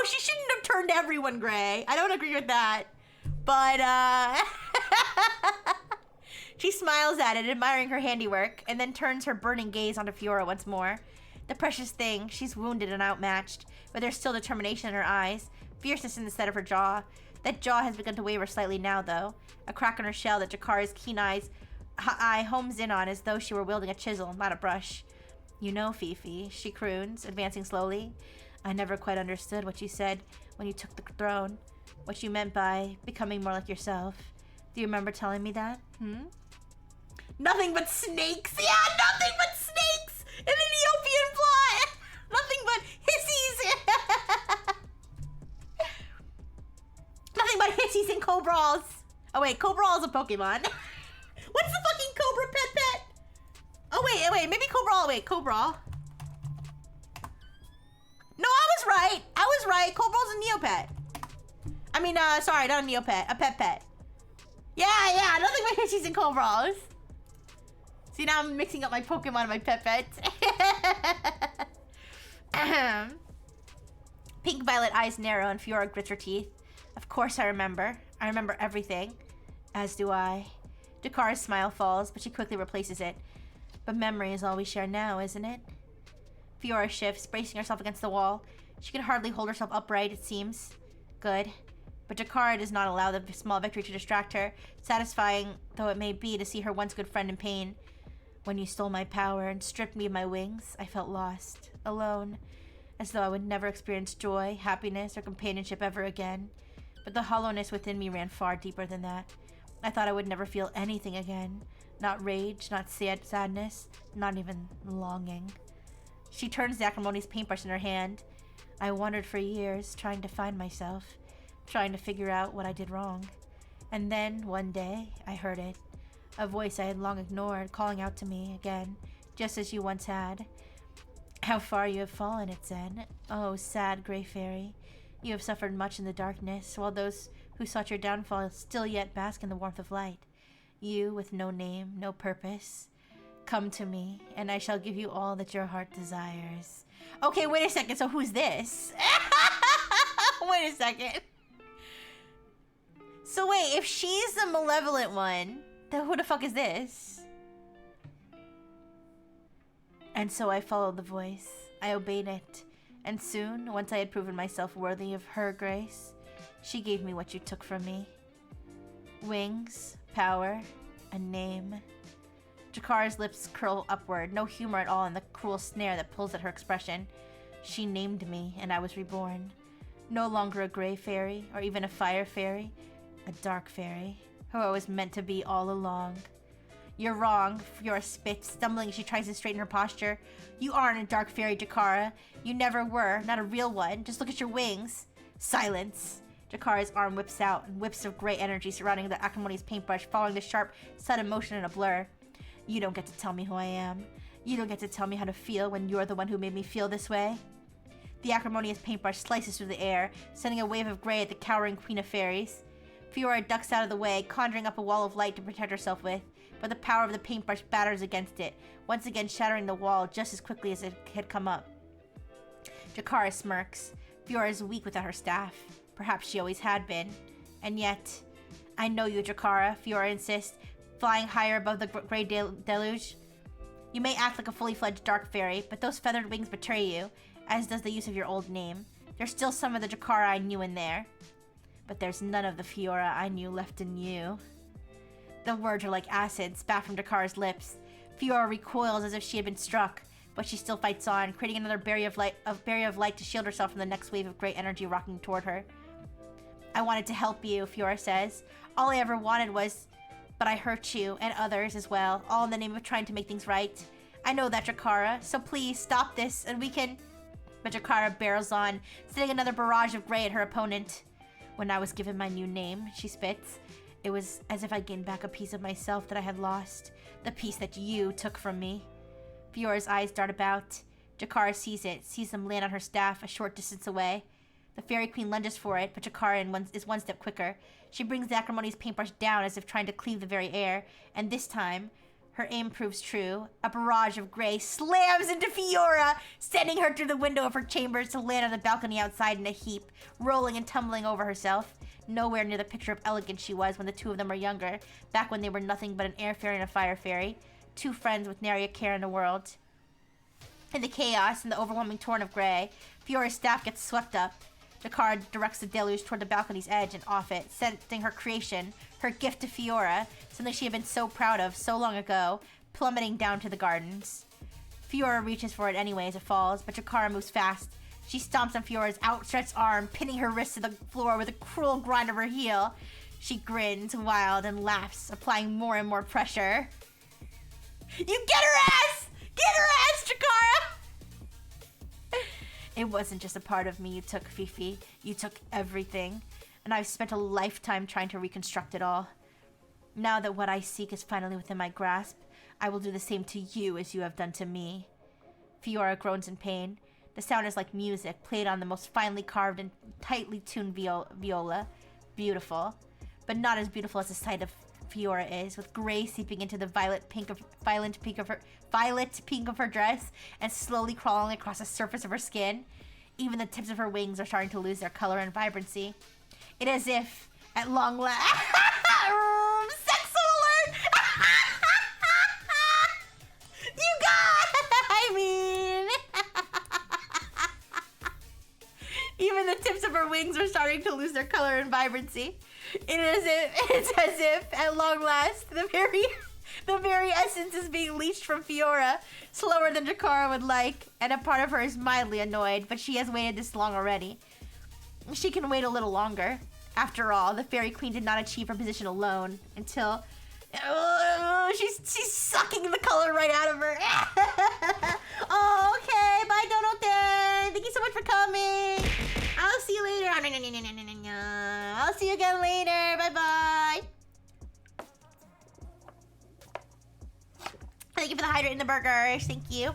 she shouldn't have turned everyone gray. I don't agree with that. But she smiles at it, admiring her handiwork, and then turns her burning gaze onto Fiora once more. The precious thing, she's wounded and outmatched, but there's still determination in her eyes, fierceness in the set of her jaw. That jaw has begun to waver slightly now, though. A crack in her shell that Jakara's keen eye homes in on as though she were wielding a chisel, not a brush. You know, Fifi, she croons, advancing slowly. I never quite understood what you said when you took the throne. What you meant by becoming more like yourself. Do you remember telling me that? Nothing but snakes! Yeah, nothing but snakes! In the Neopian plot! Nothing but hissies! Nothing but hissies and cobras! Oh wait, Cobra is a Pokemon. What's the fucking Cobra pet? Oh wait, maybe Cobra. Wait, Cobra. No, I was right. I was right. Cobral's a Neopet. I mean, sorry, not a Neopet. A pet. Yeah, I don't think my Pidgey's in Cobrals. See, now I'm mixing up my Pokemon and my pets. Pink violet eyes narrow and Fiora grits her teeth. Of course I remember. I remember everything. As do I. Jakara's smile falls, but she quickly replaces it. But memory is all we share now, isn't it? Fiora shifts, bracing herself against the wall. She can hardly hold herself upright, it seems. Good. But Jakara does not allow the small victory to distract her, satisfying though it may be to see her once good friend in pain. When you stole my power and stripped me of my wings, I felt lost, alone, as though I would never experience joy, happiness, or companionship ever again. But the hollowness within me ran far deeper than that. I thought I would never feel anything again. Not rage, not sadness, not even longing. She turns the acrimonious paintbrush in her hand. I wandered for years, trying to find myself, trying to figure out what I did wrong. And then, one day, I heard it. A voice I had long ignored, calling out to me again, just as you once had. How far you have fallen, it said. Oh, sad gray fairy. You have suffered much in the darkness, while those who sought your downfall still yet bask in the warmth of light. You, with no name, no purpose. Come to me, and I shall give you all that your heart desires. Okay, wait a second, so who's this? Wait a second. So wait, if she's the malevolent one, then who the fuck is this? And so I followed the voice. I obeyed it. And soon, once I had proven myself worthy of her grace, she gave me what you took from me. Wings, power, a name. Jakara's lips curl upward, no humor at all in the cruel snare that pulls at her expression. She named me, and I was reborn. No longer a gray fairy, or even a fire fairy, a dark fairy, who I was meant to be all along. You're wrong, Fiora spits, stumbling as she tries to straighten her posture. You aren't a dark fairy, Jakara. You never were, not a real one. Just look at your wings. Silence. Jakara's arm whips out, and whips of gray energy surrounding the acrimonious paintbrush, following the sharp, sudden motion in a blur. You don't get to tell me who I am. You don't get to tell me how to feel when you're the one who made me feel this way. The acrimonious paintbrush slices through the air, sending a wave of gray at the cowering queen of fairies. Fiora ducks out of the way, conjuring up a wall of light to protect herself with, but the power of the paintbrush batters against it, once again shattering the wall just as quickly as it had come up. Jakara smirks. Fiora is weak without her staff. Perhaps she always had been. And yet... I know you, Jakara, Fiora insists, flying higher above the gray deluge. You may act like a fully fledged dark fairy, but those feathered wings betray you, as does the use of your old name. There's still some of the Jakara I knew in there. But there's none of the Fiora I knew left in you. The words are like acid, spat from Jakara's lips. Fiora recoils as if she had been struck, but she still fights on, creating another barrier of light to shield herself from the next wave of gray energy rocking toward her. I wanted to help you, Fiora says. All I ever wanted was... But I hurt you, and others as well, all in the name of trying to make things right. I know that, Jakara, so please stop this, and we can... But Jakara barrels on, sending another barrage of gray at her opponent. When I was given my new name, she spits, it was as if I gained back a piece of myself that I had lost. The piece that you took from me. Fiora's eyes dart about. Jakara sees it, sees them land on her staff a short distance away. The Fairy Queen lunges for it, but Jakara is one step quicker. She brings the acrimonious paintbrush down as if trying to cleave the very air, and this time, her aim proves true. A barrage of gray slams into Fiora, sending her through the window of her chambers to land on the balcony outside in a heap, rolling and tumbling over herself. Nowhere near the picture of elegance she was when the two of them were younger, back when they were nothing but an air fairy and a fire fairy. Two friends with nary a care in the world. In the chaos and the overwhelming torrent of gray, Fiora's staff gets swept up. Jakara directs the deluge toward the balcony's edge and off it, sending her creation, her gift to Fiora, something she had been so proud of so long ago, plummeting down to the gardens. Fiora reaches for it anyway as it falls, but Jakara moves fast. She stomps on Fiora's outstretched arm, pinning her wrist to the floor with a cruel grind of her heel. She grins, wild, and laughs, applying more and more pressure. You get her ass! Get her ass, Jakara! It wasn't just a part of me you took, Fifi. You took everything. And I've spent a lifetime trying to reconstruct it all. Now that what I seek is finally within my grasp, I will do the same to you as you have done to me. Fiora groans in pain. The sound is like music, played on the most finely carved and tightly tuned viola. Beautiful. But not as beautiful as the sight of Fiora is, with gray seeping into the violet pink of her dress and slowly crawling across the surface of her skin. Even the tips of her wings are starting to lose their color and vibrancy. It is as if, at long last... Sex alert! You got... I mean... Even the tips of her wings are starting to lose their color and vibrancy. It's as if, at long last, the very essence is being leached from Fiora, slower than Jakara would like, and a part of her is mildly annoyed, but she has waited this long already. She can wait a little longer. After all, the Fairy Queen did not achieve her position alone until... she's sucking the color right out of her. Oh, okay. Bye, Donote. Thank you so much for coming. I'll see you later. I'll see you again later. Bye-bye. Thank you for the hydrate and the burgers. Thank you.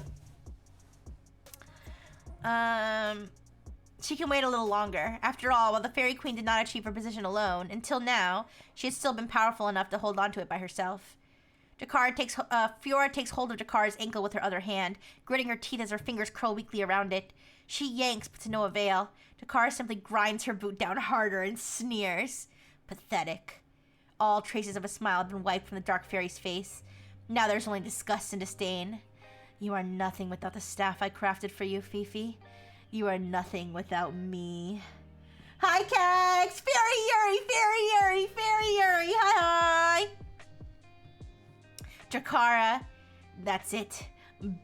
She can wait a little longer. After all, while the Fairy Queen did not achieve her position alone, until now, she has still been powerful enough to hold on to it by herself. Fiora takes hold of Jakara's ankle with her other hand, gritting her teeth as her fingers curl weakly around it. She yanks, but to no avail. Jakara simply grinds her boot down harder and sneers. Pathetic. All traces of a smile have been wiped from the Dark Fairy's face. Now there's only disgust and disdain. You are nothing without the staff I crafted for you, Fifi. You are nothing without me. Hi, Kex! Fairy Yuri! Hi! Jakara, that's it.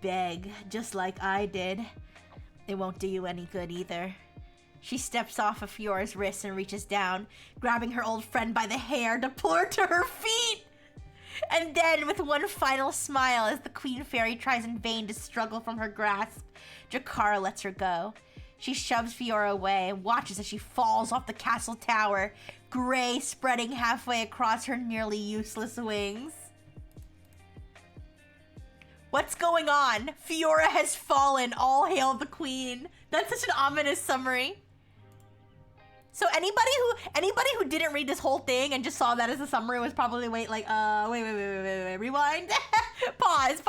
Beg, just like I did. It won't do you any good either. She steps off of Fiora's wrist and reaches down, grabbing her old friend by the hair to pull her to her feet. And then, with one final smile as the Queen Fairy tries in vain to struggle from her grasp, Jakara lets her go. She shoves Fiora away and watches as she falls off the castle tower, gray spreading halfway across her nearly useless wings. What's going on? Fiora has fallen. All hail the Queen. That's such an ominous summary. So anybody who didn't read this whole thing and just saw that as a summary was probably wait, rewind. Pause.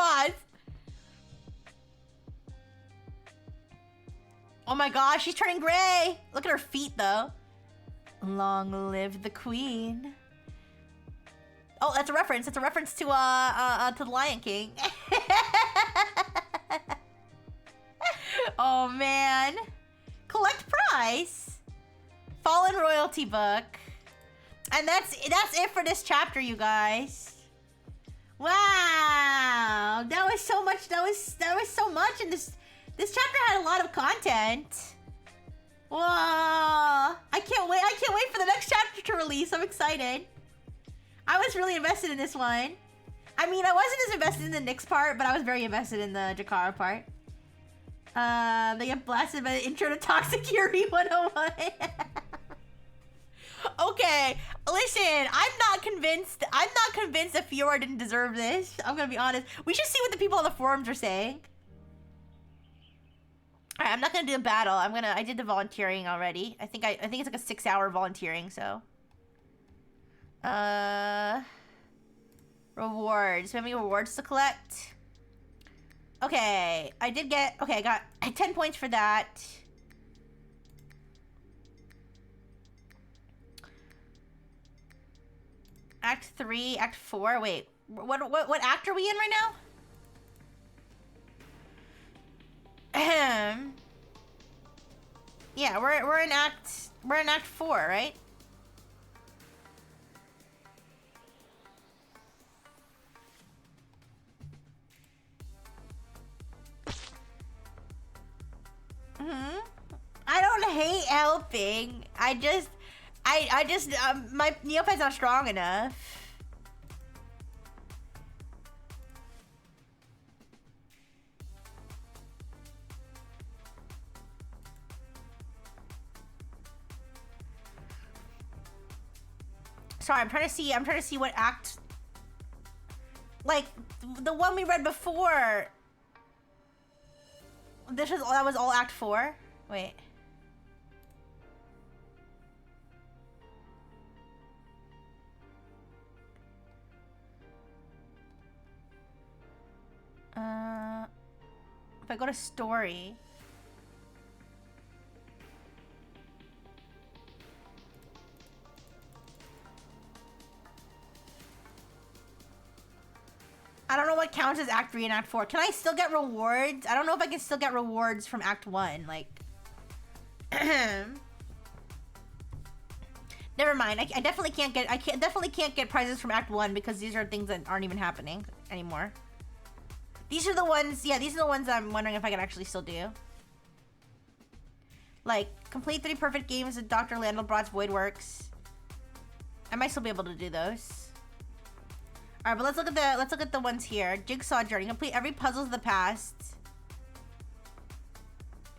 Oh my gosh, she's turning gray. Look at her feet though. Long live the Queen. Oh, that's a reference. It's a reference to the Lion King. Oh man. Collect prize. Fallen royalty book. And that's it for this chapter, you guys. Wow. That was so much. That was so much, and this chapter had a lot of content. Whoa. I can't wait for the next chapter to release. I'm excited. I was really invested in this one. I mean, I wasn't as invested in the Nyx part, but I was very invested in the Jakara part. They get blasted by the intro to Toxic Fury 101. Okay, listen, I'm not convinced that Fiora didn't deserve this. I'm gonna be honest. We should see what the people on the forums are saying. Alright, I'm not gonna do the battle. I did the volunteering already. I think it's like a 6-hour volunteering, so. Rewards. Do we have any rewards to collect? Okay, I got 10 points for that. Act 3, Act 4. Wait, what act are we in right now? Ahem. Yeah, we're in Act 4, right? I don't hate helping. I just my Neopet's not strong enough. Sorry, I'm trying to see what act. Like, the one we read before. That was all Act 4? Wait. If I go to story. I don't know what counts as Act 3 and Act 4. Can I still get rewards? I don't know if I can still get rewards from Act 1. Like, never mind. I definitely can't get. Definitely can't get prizes from Act 1 because these are things that aren't even happening anymore. These are the ones. Yeah, these are the ones that I'm wondering if I can actually still do. Like, complete 3 perfect games of Dr. Landelbrot's Void Works. I might still be able to do those. All right, but let's look at the ones here. Jigsaw Journey. Complete every puzzles of the past.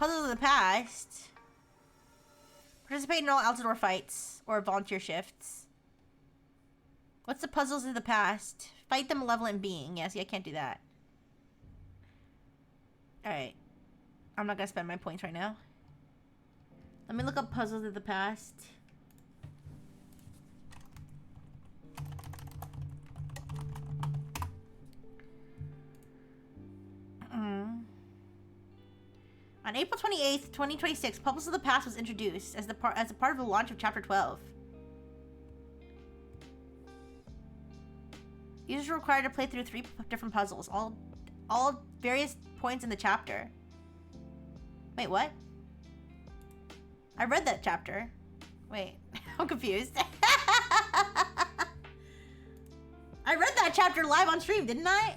Puzzles of the past. Participate in all Altador fights or volunteer shifts. What's the puzzles of the past? Fight the malevolent being. Yeah, see, I can't do that. All right. I'm not gonna spend my points right now. Let me look up puzzles of the past. On April 28th, 2026, Puzzles of the Past was introduced as a part of the launch of Chapter 12. Users are required to play through 3 different puzzles, all various points in the chapter. Wait, what? I read that chapter. Wait, I'm confused. I read that chapter live on stream, didn't I?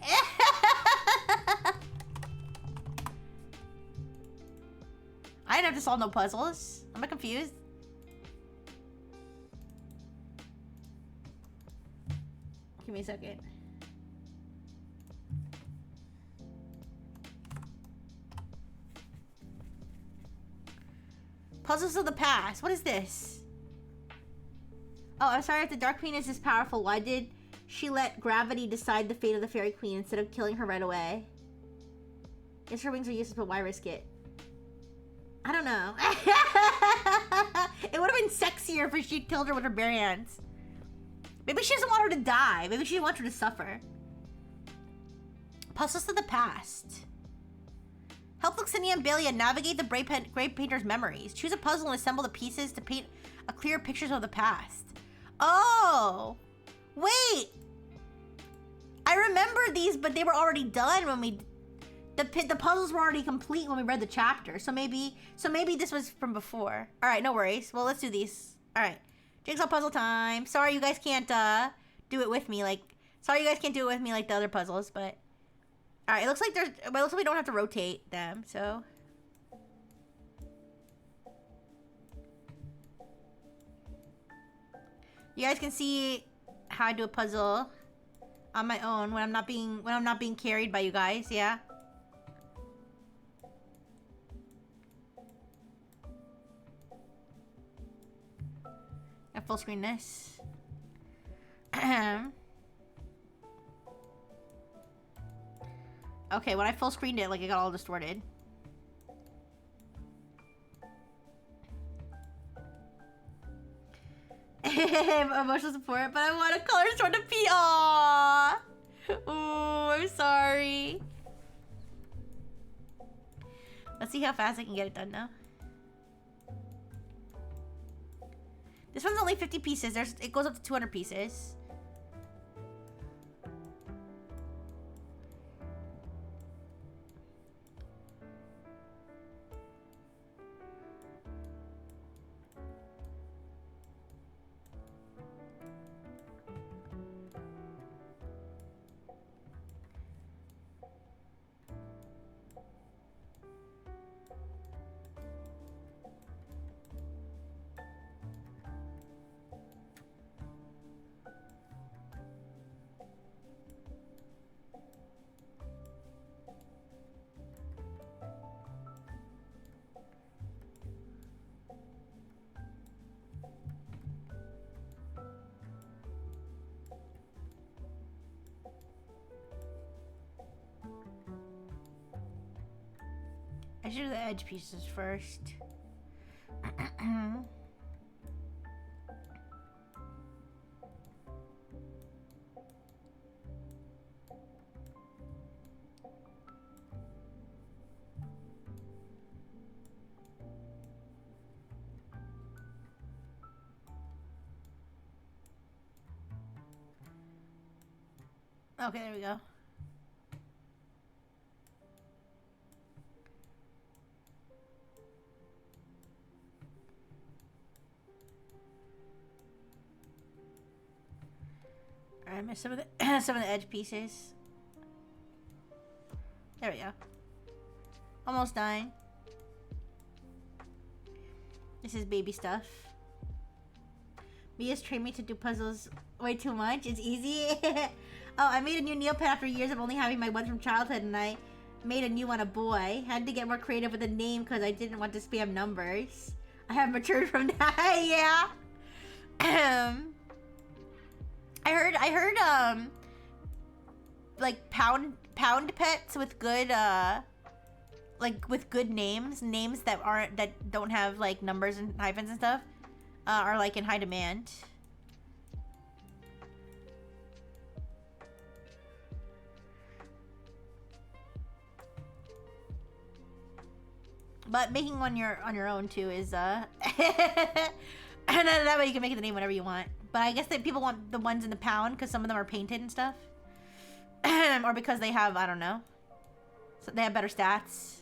I didn't have to solve no puzzles. Am I confused? Give me a second. Puzzles of the past. What is this? Oh, I'm sorry if the Dark Queen is this powerful. Why did she let gravity decide the fate of the Fairy Queen instead of killing her right away? Yes, her wings are useless, but why risk it? I don't know. It would have been sexier if she killed her with her bare hands. Maybe she doesn't want her to die. Maybe she wants her to suffer. Puzzles of the past. Help Luxinia and Belia navigate the Grave Painter's memories. Choose a puzzle and assemble the pieces to paint a clear picture of the past. Oh! Wait! I remember these, but they were already done when we... The puzzles were already complete when we read the chapter. So maybe this was from before. Alright, no worries. Well, let's do these. Alright. Jigsaw puzzle time. Sorry you guys can't do it with me like... Sorry you guys can't do it with me like the other puzzles, but... Alright, it looks like there's... But it looks like we don't have to rotate them, so... You guys can see how I do a puzzle on my own when I'm not being carried by you guys, yeah? I full screen this. Okay, when I full screened it, like it got all distorted. Emotional support, but I want a color sort of P. Aww. Ooh, I'm sorry. Let's see how fast I can get it done now. This one's only 50 pieces. It goes up to 200 pieces. should do the edge pieces first. Okay, there we go. Alright, I missed some of the some of the edge pieces. There we go. Almost done. This is baby stuff. Mia's trained me to do puzzles way too much. It's easy. Oh, I made a new Neopet after years of only having my one from childhood, and I made a new one a boy. Had to get more creative with the name because I didn't want to spam numbers. I have matured from that. Yeah. I heard like pound pets with good like with good names that don't have like numbers and hyphens and stuff are like in high demand. But making one on your own too is and that way you can make the name whatever you want. But I guess that people want the ones in the pound because some of them are painted and stuff. Or because they have, I don't know. So they have better stats.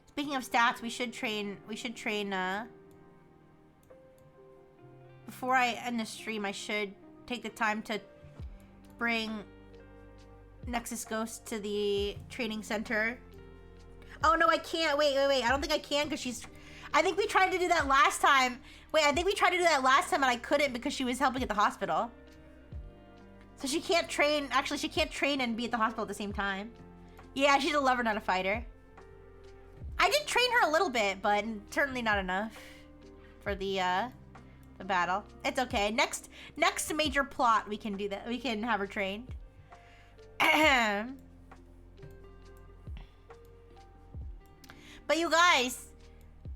Speaking of stats, we should train before I end the stream, I should take the time to bring Nexus Ghost to the training center. Oh no, I can't. Wait. I don't think I can because she's... I think we tried to do that last time. Wait, I think we tried to do that last time and I couldn't because she was helping at the hospital. So she can't train... Actually, she can't train and be at the hospital at the same time. Yeah, she's a lover, not a fighter. I did train her a little bit, but certainly not enough for the battle. It's okay. Next major plot, we can do that. We can have her trained. But you guys,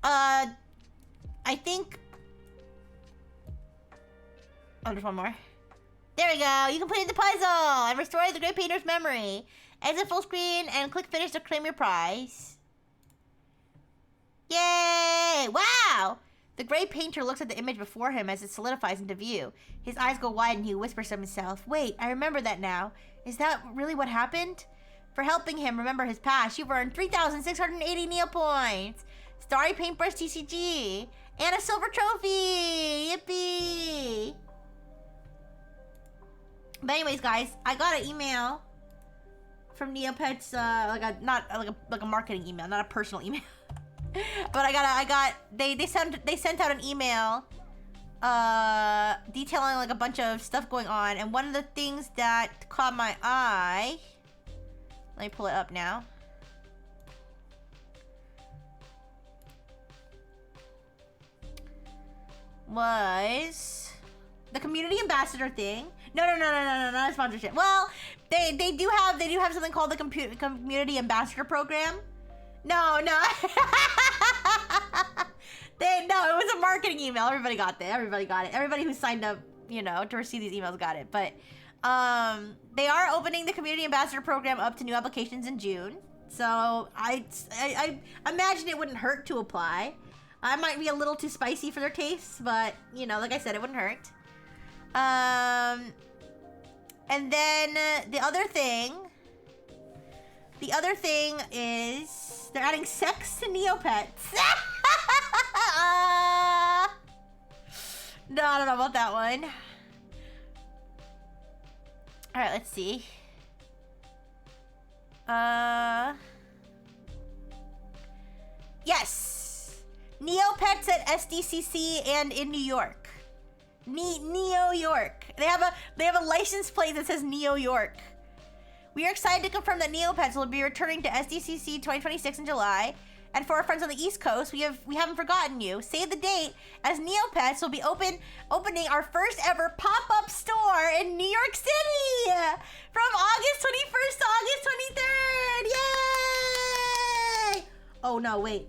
I think... Oh, there's one more. There we go. You complete the puzzle and restore the Great Painter's memory. Exit full screen and click finish to claim your prize. Yay! Wow! The Great Painter looks at the image before him as it solidifies into view. His eyes go wide and he whispers to himself, "Wait, I remember that now. Is that really what happened?" For helping him remember his past, you've earned 3,680 Neopoints, Starry Paintbrush TCG, and a silver trophy! Yippee! But anyways, guys, I got an email from Neopets, like a marketing email, not a personal email. But they sent out an email detailing like a bunch of stuff going on, and one of the things that caught my eye, let me pull it up now. Was the community ambassador thing. No, not a sponsorship. Well, they do have something called the community ambassador program. No. It was a marketing email. Everybody got it. Everybody who signed up, to receive these emails got it. But they are opening the community ambassador program up to new applications in June. So I imagine it wouldn't hurt to apply. I might be a little too spicy for their tastes, but like I said, it wouldn't hurt. And then the other thing is they're adding sex to Neopets. No, I don't know about that one. All right, let's see. Yes, Neopets at SDCC and in New York. Neo York. They have a license plate that says Neo York. We are excited to confirm that Neopets will be returning to SDCC 2026 in July, And for our friends on the East Coast, we haven't forgotten you. Save the date, as Neopets will be opening our first ever pop-up store in New York City from August 21st to August 23rd. Yay! Oh no, wait.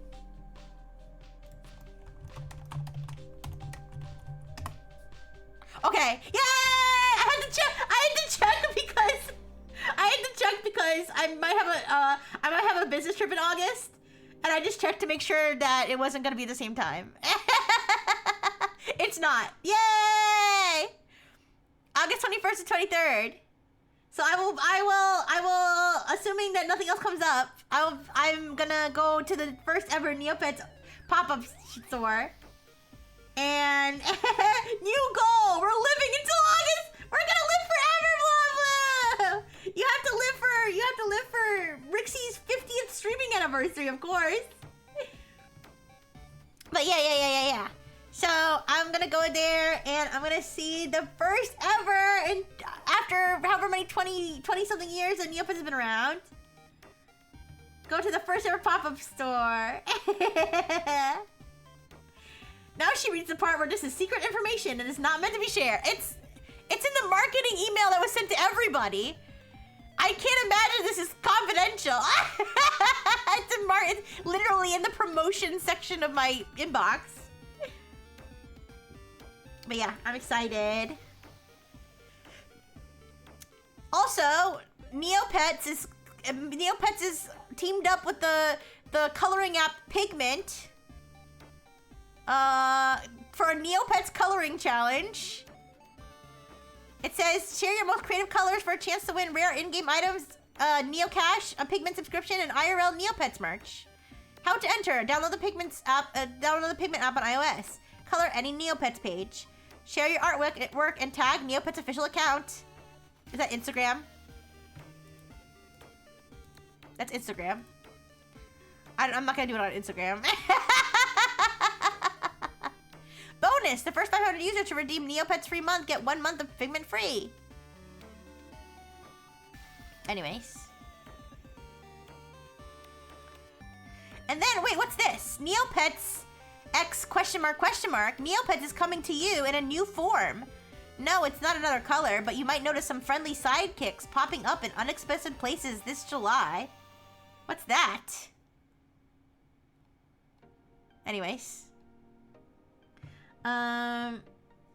Okay, yay! I had to check because I might have a business trip in August. And I just checked to make sure that it wasn't gonna be the same time. It's not. Yay! August 21st to 23rd. So I will, assuming that nothing else comes up, I'm gonna go to the first ever Neopets pop-up store. And new goal, we're living until August. We're gonna live forever, blah blah. You have to live for Rixie's 50th streaming anniversary, of course. But yeah. So I'm gonna go there and I'm gonna see the first ever, and after however many 20 something years that Neopets has been around, go to the first ever pop-up store. Now she reads the part where this is secret information and it's not meant to be shared. It's in the marketing email that was sent to everybody. I can't imagine this is confidential. It's literally in the promotion section of my inbox. But yeah, I'm excited. Also, Neopets is teamed up with the coloring app Pigment for a Neopets coloring challenge. It says, share your most creative colors for a chance to win rare in-game items, Neocash, a Pigment subscription, and IRL Neopets merch. How to enter? Download the Pigment app on iOS. Color any Neopets page. Share your artwork and tag Neopets official account. Is that Instagram? That's Instagram. I'm not gonna do it on Instagram. Bonus! The first 500 users to redeem Neopets free month get 1 month of Pigment free. Anyways. And then, wait, what's this? Neopets X question mark. Neopets is coming to you in a new form. No, it's not another color, but you might notice some friendly sidekicks popping up in unexpected places this July. What's that? Anyways.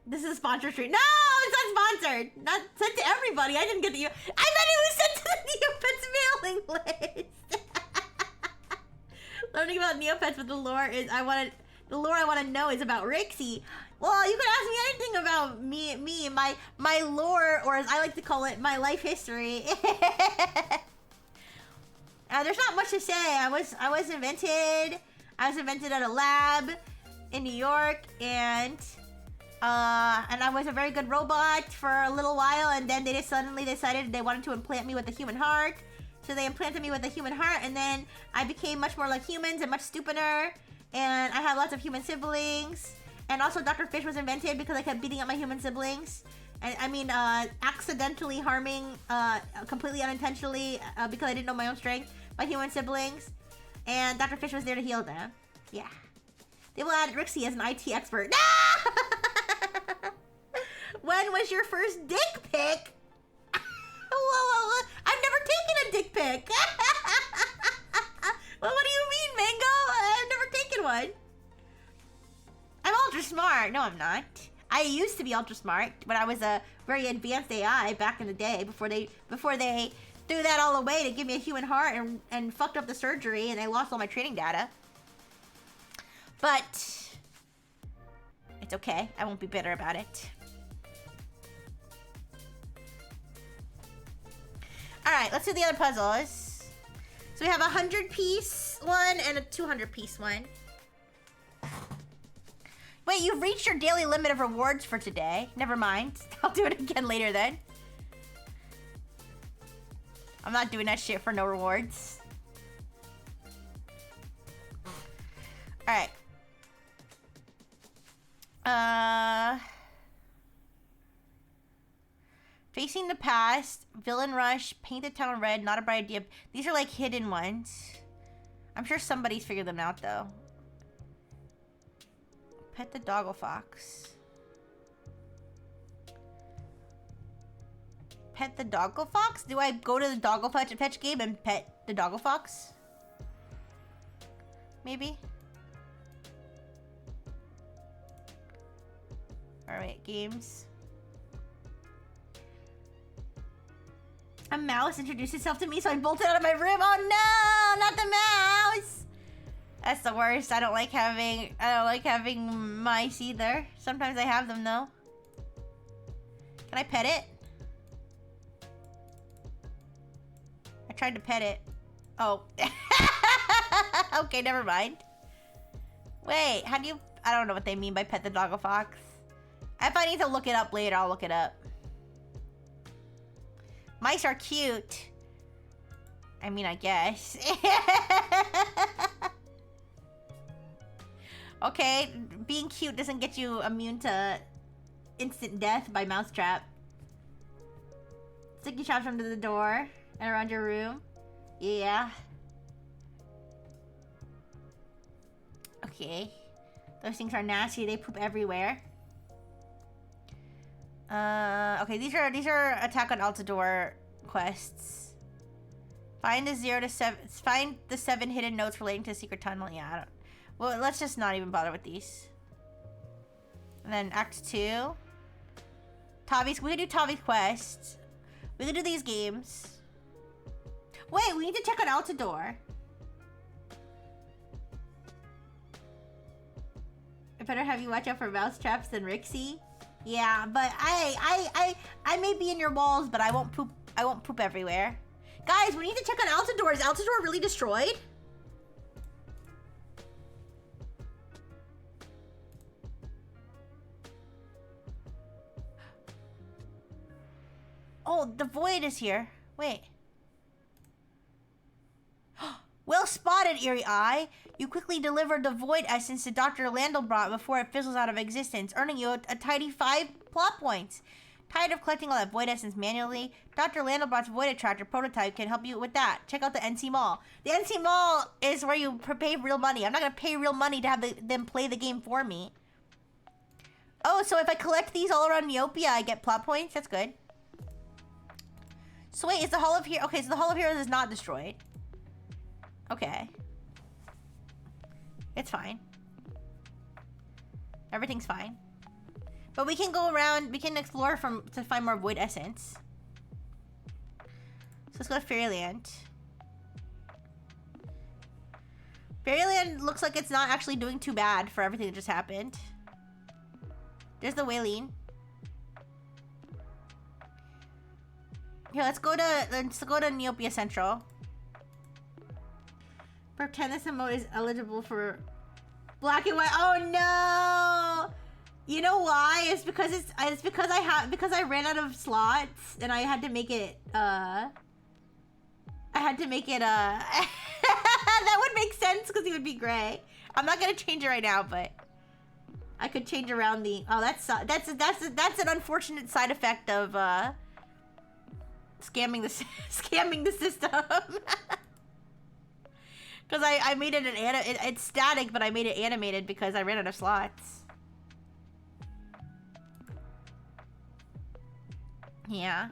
This is a sponsored stream. No, it's not sponsored. Not sent to everybody. I didn't get the. I meant it was sent to the Neopets mailing list. Learning about Neopets with the lore is I want to know is about Rixie. Well, you could ask me anything about me, my lore, or as I like to call it, my life history. There's not much to say. I was invented. I was invented at a lab in New York, and I was a very good robot for a little while, and then they just suddenly decided they wanted to implant me with a human heart. So they implanted me with a human heart, and then I became much more like humans and much stupider, and I had lots of human siblings. And also Dr. Fish was invented because I kept beating up my human siblings. And I mean, accidentally harming, completely unintentionally, because I didn't know my own strength, my human siblings. And Dr. Fish was there to heal them. Yeah. They will add Rixie as an IT expert. No! When was your first dick pic? Whoa. I've never taken a dick pic. Well, what do you mean, Mango? I've never taken one. I'm ultra smart. No, I'm not. I used to be ultra smart when I was a very advanced AI back in the day before they threw that all away to give me a human heart and fucked up the surgery, and I lost all my training data. But it's okay. I won't be bitter about it. All right, let's do the other puzzles. So we have a 100-piece one and a 200-piece one. Wait, you've reached your daily limit of rewards for today. Never mind. I'll do it again later then. I'm not doing that shit for no rewards. Alright. Facing the past, villain rush, paint the town red, not a bright idea. These are like hidden ones. I'm sure somebody's figured them out, though. Pet the doggle fox. Pet the doggle fox? Do I go to the doggle fetch game and pet the doggle fox? Maybe? Alright, games. A mouse introduced itself to me, so I bolted out of my room. Oh no, not the mouse! That's the worst. I don't like having mice either. Sometimes I have them though. Can I pet it? I tried to pet it. Oh. Okay, never mind. Wait, how do you... I don't know what they mean by pet the doggo fox. If I need to look it up later, I'll look it up. Mice are cute. I mean, I guess. Okay, being cute doesn't get you immune to instant death by mousetrap. Sticky traps under the door and around your room. Yeah. Okay. Those things are nasty. They poop everywhere. Okay, these are Attack on Altador quests. Find the 0 to 7. Find the 7 hidden notes relating to the secret tunnel. Yeah, I don't. Well, let's just not even bother with these. And then Act 2. Tavi's. We can do Tavi's quests. We can do these games. Wait, we need to check on Altador. I better have you watch out for mouse traps than Rixie. Yeah, but I may be in your walls, but I won't poop everywhere. Guys, we need to check on Altador. Is Altador really destroyed? Oh, the void is here. Wait. Well spotted, Eerie Eye. You quickly delivered the void essence to Dr. Landelbrot before it fizzles out of existence, earning you a tidy 5 plot points. Tired of collecting all that void essence manually? Dr. Landelbrot's void attractor prototype can help you with that. Check out the NC Mall. The NC Mall is where you pay real money. I'm not going to pay real money to have them play the game for me. Oh, so if I collect these all around Neopia, I get plot points? That's good. So wait, is the Hall of Heroes... Okay, so the Hall of Heroes is not destroyed. Okay. It's fine. Everything's fine. But we can go around, we can explore to find more void essence. So let's go to Fairyland. Fairyland looks like it's not actually doing too bad for everything that just happened. There's the Waylene. Here, let's go to Neopia Central. Pretend this emote is eligible for black and white. Oh no! You know why? It's because I ran out of slots and I had to make it that would make sense because he would be gray. I'm not gonna change it right now, but I could change around the... Oh, that's an unfortunate side effect of scamming the system. Because I made it it's static, but I made it animated because I ran out of slots. Yeah.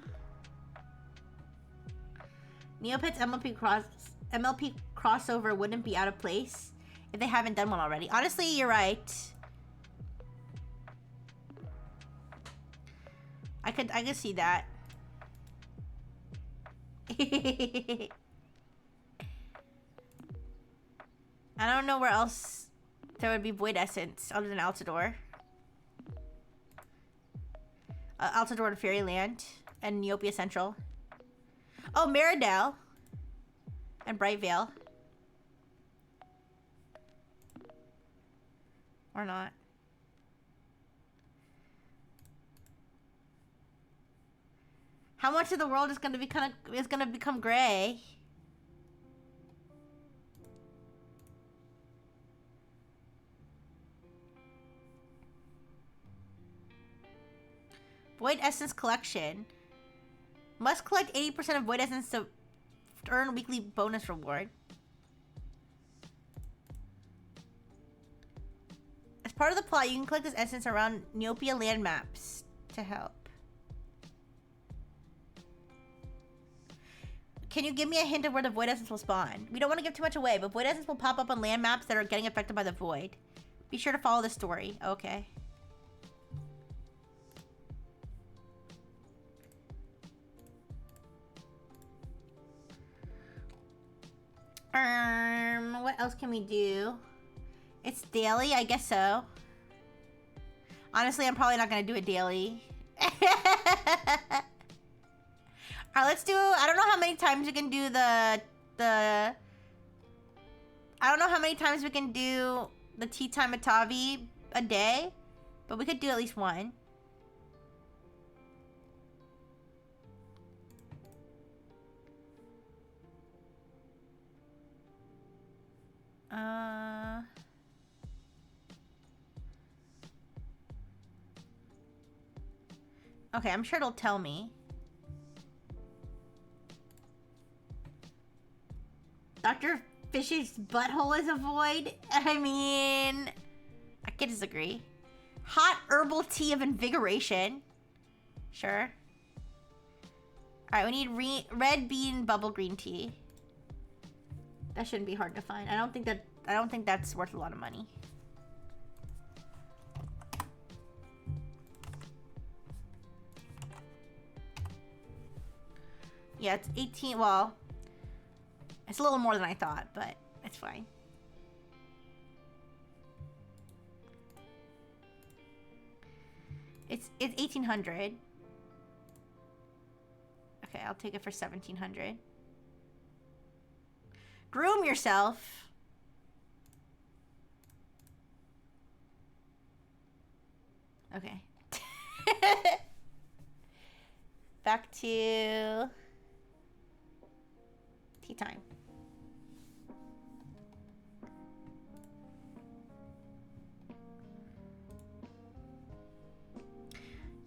Neopets MLP crossover wouldn't be out of place if they haven't done one already. Honestly, you're right. I could see that. I don't know where else there would be void essence other than Altador. Altador to Fairyland and Neopia Central. Oh, Meridell and Brightvale. Or not. How much of the world is gonna become gray? Void Essence Collection. Must collect 80% of Void Essence to earn weekly bonus reward. part of the plot, you can collect this essence around Neopia land maps to help. Can you give me a hint of where the void essence will spawn? We don't want to give too much away, but void essence will pop up on land maps that are getting affected by the void. Be sure to follow the story. Okay. What else can we do? It's daily, I guess so. Honestly, I'm probably not gonna do it daily. Alright, let's do, I don't know how many times we can do I don't know how many times we can do the tea time Atavi a day, but we could do at least one. Okay, I'm sure it'll tell me. Dr. Fish's butthole is a void? I mean, I could disagree. Hot herbal tea of invigoration. Sure. Alright, we need red bean bubble green tea. That shouldn't be hard to find. I don't think that's worth a lot of money. Yeah, it's 18, well, it's a little more than I thought, but it's fine. It's 1800. Okay, I'll take it for 1700. Groom yourself. Okay. Back to tea time.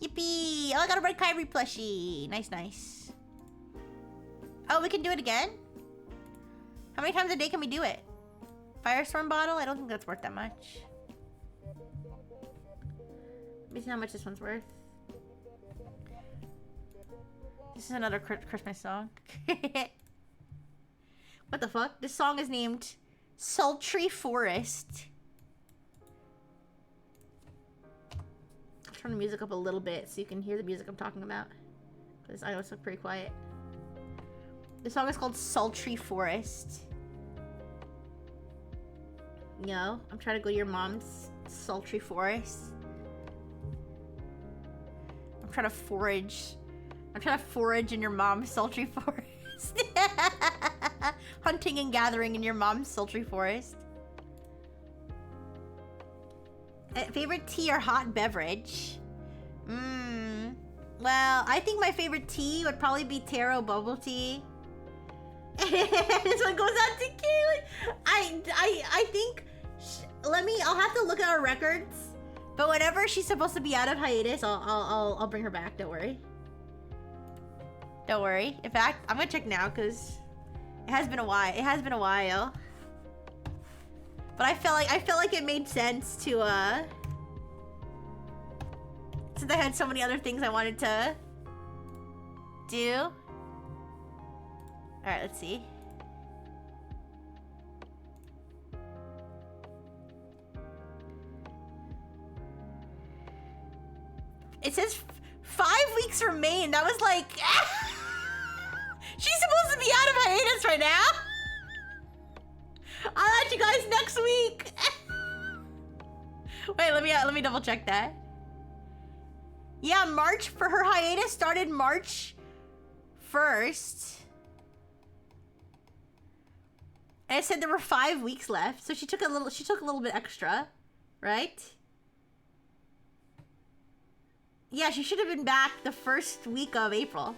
Yippee! Oh, I got a red Kyrie plushie. Nice, nice. Oh, we can do it again? How many times a day can we do it? Firestorm bottle? I don't think that's worth that much. Let me see how much this one's worth. This is another Christmas song. What the fuck? This song is named Sultry Forest. I'll turn the music up a little bit so you can hear the music I'm talking about. Because I know it's pretty quiet. The song is called Sultry Forest. Yo, I'm trying to go to your mom's sultry forest. I'm trying to forage in your mom's sultry forest. Hunting and gathering in your mom's sultry forest. Favorite tea or hot beverage? Well, I think my favorite tea would probably be taro bubble tea. This one goes out to Kaylee. I think, I'll have to look at our records. But whenever she's supposed to be out of hiatus, I'll bring her back. Don't worry. Don't worry. In fact, I'm gonna check now because it has been a while. It has been a while. But I felt like it made sense to since I had so many other things I wanted to do. All right, let's see. It says 5 weeks remain. That was like... She's supposed to be out of hiatus right now. I'll let you guys next week. Wait, let me double check that. Yeah, March for her hiatus started March 1st. And it said there were 5 weeks left, so she took a little bit extra, right? Yeah, she should have been back the first week of April.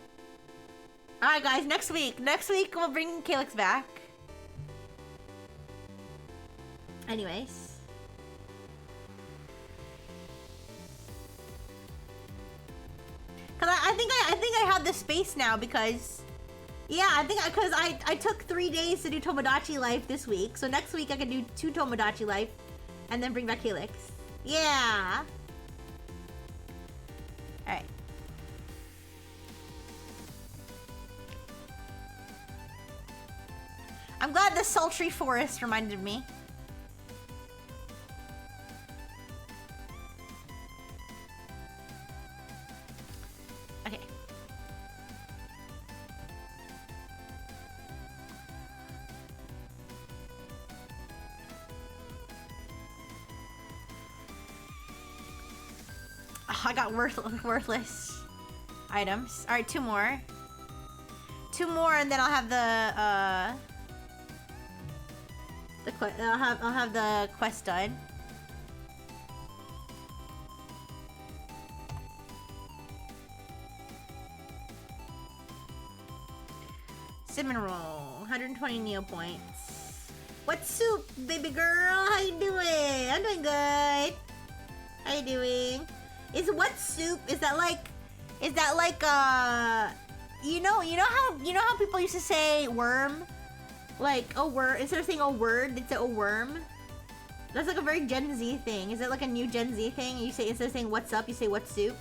Alright guys, next week we'll bring Calyx back. Anyways. Cause I think I have the space now because, yeah, because I took 3 days to do Tomodachi Life this week, so next week I can do 2 Tomodachi Life, and then bring back Calyx. Yeah. Alright. I'm glad the sultry forest reminded me. Okay. Oh, I got worthless items. All right, 2 more. 2 more, and then I'll have I'll have the quest done. Cinnamon roll, 120 Neopoints. What soup, baby girl? How you doing? I'm doing good. How you doing? Is what soup? Is that like you know how people used to say worm? Like a word, instead of saying a word, it's a worm. That's like a very Gen Z thing. Is it like a new Gen Z thing? You say, instead of saying what's up, you say what soup?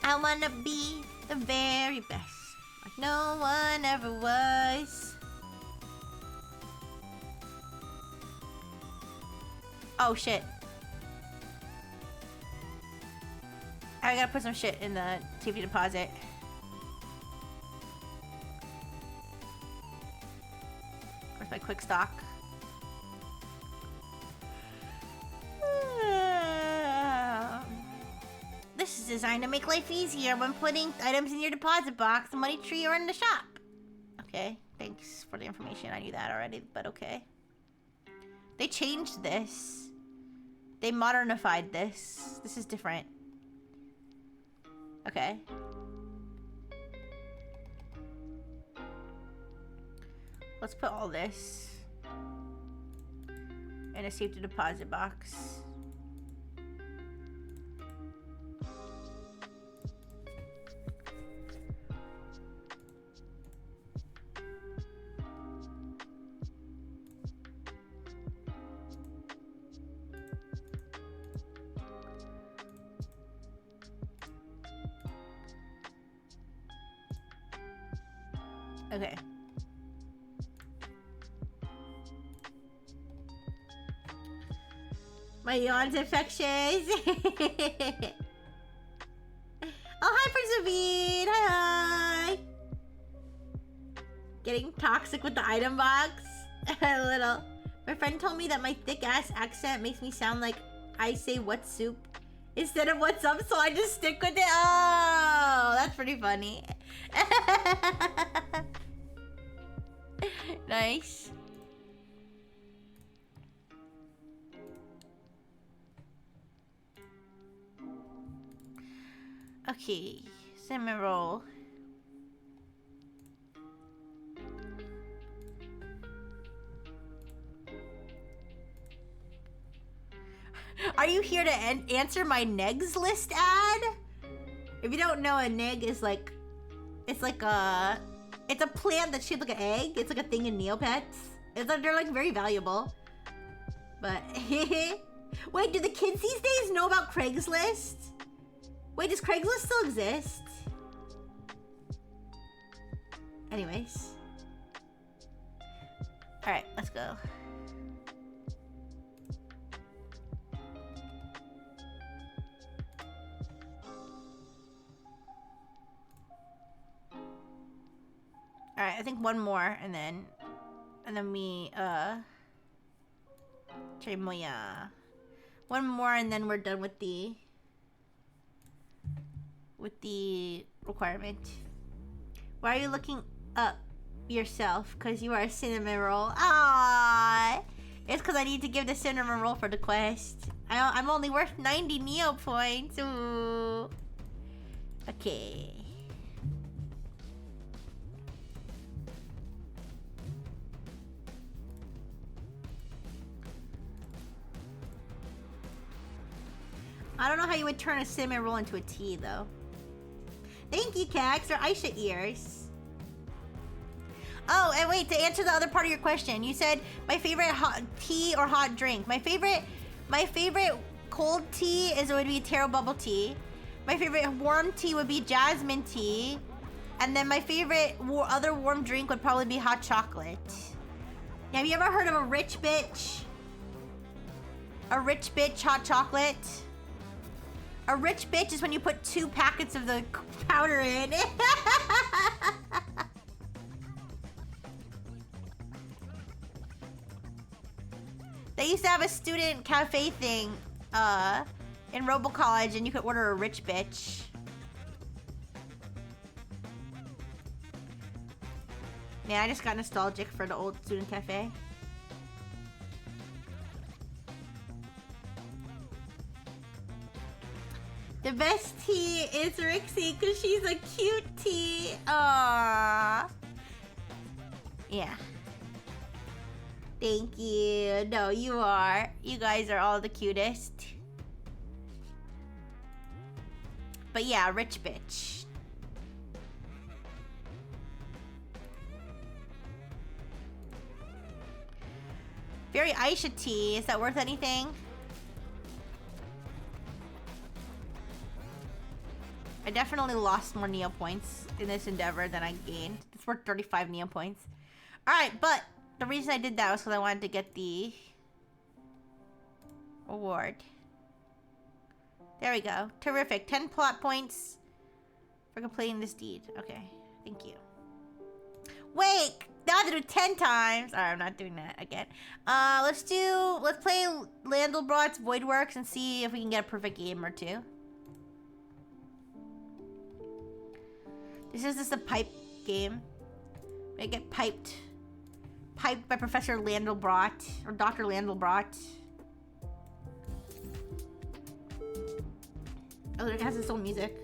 I wanna be the very best, like no one ever was. Oh shit. I gotta put some shit in the TV deposit. Where's my quick stock? This is designed to make life easier when putting items in your deposit box, the money tree, or in the shop. Okay, thanks for the information. I knew that already, but okay. They changed this. They modernified this. This is different. Okay. Let's put all this in a safety deposit box. Okay. My yawn's infectious. Oh, hi, Persevere. Hi. Getting toxic with the item box? A little. My friend told me that my thick-ass accent makes me sound like I say what soup instead of what's up, so I just stick with it. Oh, that's pretty funny. Nice. Okay, cinnamon roll. Are you here to answer my negs list ad? If you don't know, a neg is like, it's like a, it's a plant that's shaped like an egg. It's like a thing in Neopets. It's like, they're like very valuable. But wait, do the kids these days know about Craigslist? Wait, does Craigslist still exist? Anyways. Alright, let's go. Alright, I think one more and then we Tremoya. One more and then we're done with the requirement. Why are you looking up yourself? Because you are a cinnamon roll. Ah, it's because I need to give the cinnamon roll for the quest. I'm only worth 90 Neo points. Ooh. Okay. I don't know how you would turn a cinnamon roll into a tea, though. Thank you, Cax, or Aisha ears. Oh, and wait, to answer the other part of your question, you said my favorite hot tea or hot drink. My favorite cold tea would be taro bubble tea. My favorite warm tea would be jasmine tea. And then my favorite other warm drink would probably be hot chocolate. Yeah, have you ever heard of a rich bitch? A rich bitch hot chocolate? A rich bitch is when you put 2 packets of the powder in. They used to have a student cafe thing in Robo College, and you could order a rich bitch. Man, I just got nostalgic for the old student cafe. The best tea is Rixie because she's a cute tea. Aww. Yeah. Thank you. No, you are. You guys are all the cutest. But yeah, rich bitch. Very Aisha tea. Is that worth anything? I definitely lost more Neo points in this endeavor than I gained. It's worth 35 Neo points. Alright, but the reason I did that was because I wanted to get the award. There we go. Terrific. 10 plot points for completing this deed. Okay, thank you. Wait! Now I have to do it 10 times. Alright, I'm not doing that again. Let's play Landelbrot's Voidworks and see if we can get a perfect game or two. This is just a pipe game. I get piped by Professor Landelbrot, or Dr. Landelbrot. Oh, it has its own music.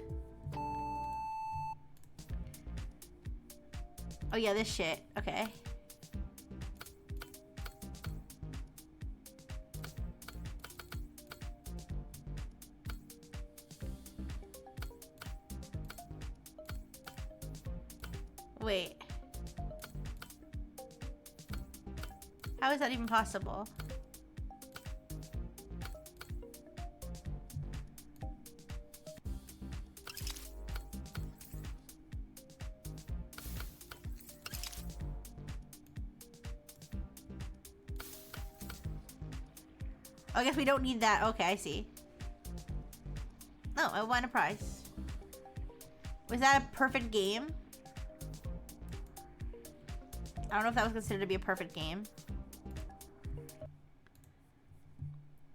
Oh yeah, this shit. Okay. Wait. How is that even possible? I guess we don't need that. Okay, I see. Oh, I won a prize. Was that a perfect game? I don't know if that was considered to be a perfect game.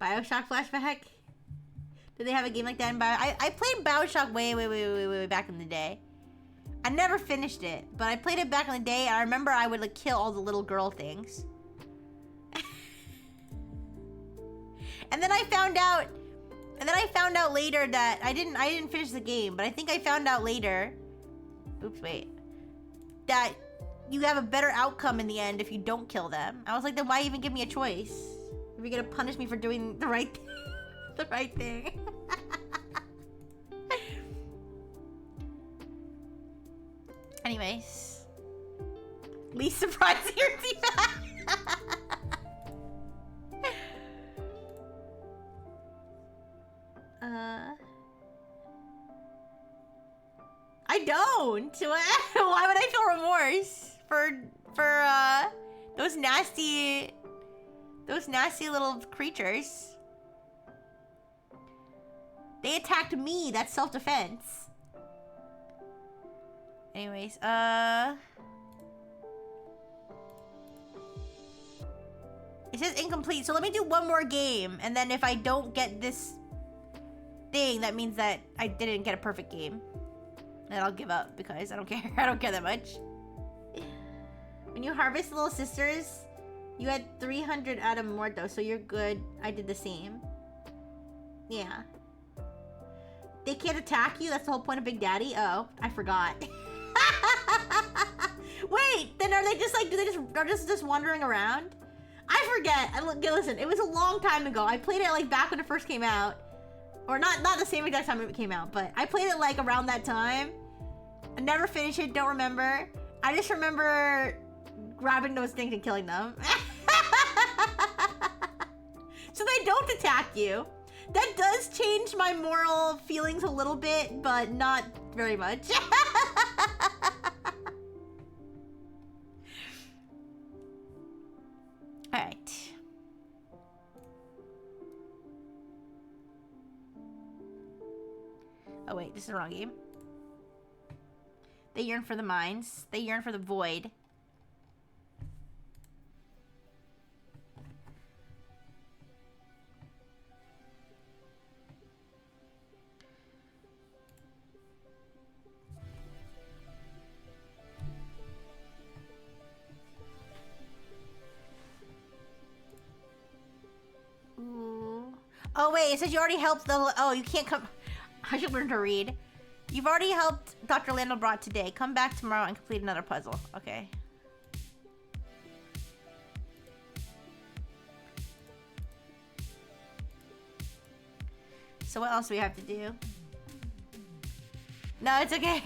BioShock flashback? Did they have a game like that in BioShock? I played BioShock way back in the day. I never finished it, but I played it back in the day. And I remember I would like kill all the little girl things. And then I found out later that I didn't finish the game, but I think I found out later. Oops, wait. That you have a better outcome in the end if you don't kill them. I was like, then why even give me a choice? If you're gonna punish me for doing the right the right thing. Anyways. Least surprising your I don't. Why would I feel remorse for those nasty little creatures? They attacked me. That's self-defense. Anyways, it says incomplete, so let me do one more game, and then if I don't get this thing, that means that I didn't get a perfect game. And I'll give up because I don't care. I don't care that much. When you harvest little sisters, you had 300 Adam Muerto, so you're good. I did the same. Yeah. They can't attack you? That's the whole point of Big Daddy? Oh, I forgot. Wait, then are they just like, are just wandering around? I forget. Listen, it was a long time ago. I played it like back when it first came out. Or not the same exact time it came out, but I played it like around that time. I never finished it, don't remember. I just remember grabbing those things and killing them. So they don't attack you. That does change my moral feelings a little bit, but not very much. Alright. Oh wait, this is the wrong game. They yearn for the mines. They yearn for the void. Ooh. Oh wait, it says you already helped the... Oh, you can't come... I should learn to read. You've already helped Dr. Landelbrot today. Come back tomorrow and complete another puzzle. Okay. So what else do we have to do? No, it's okay.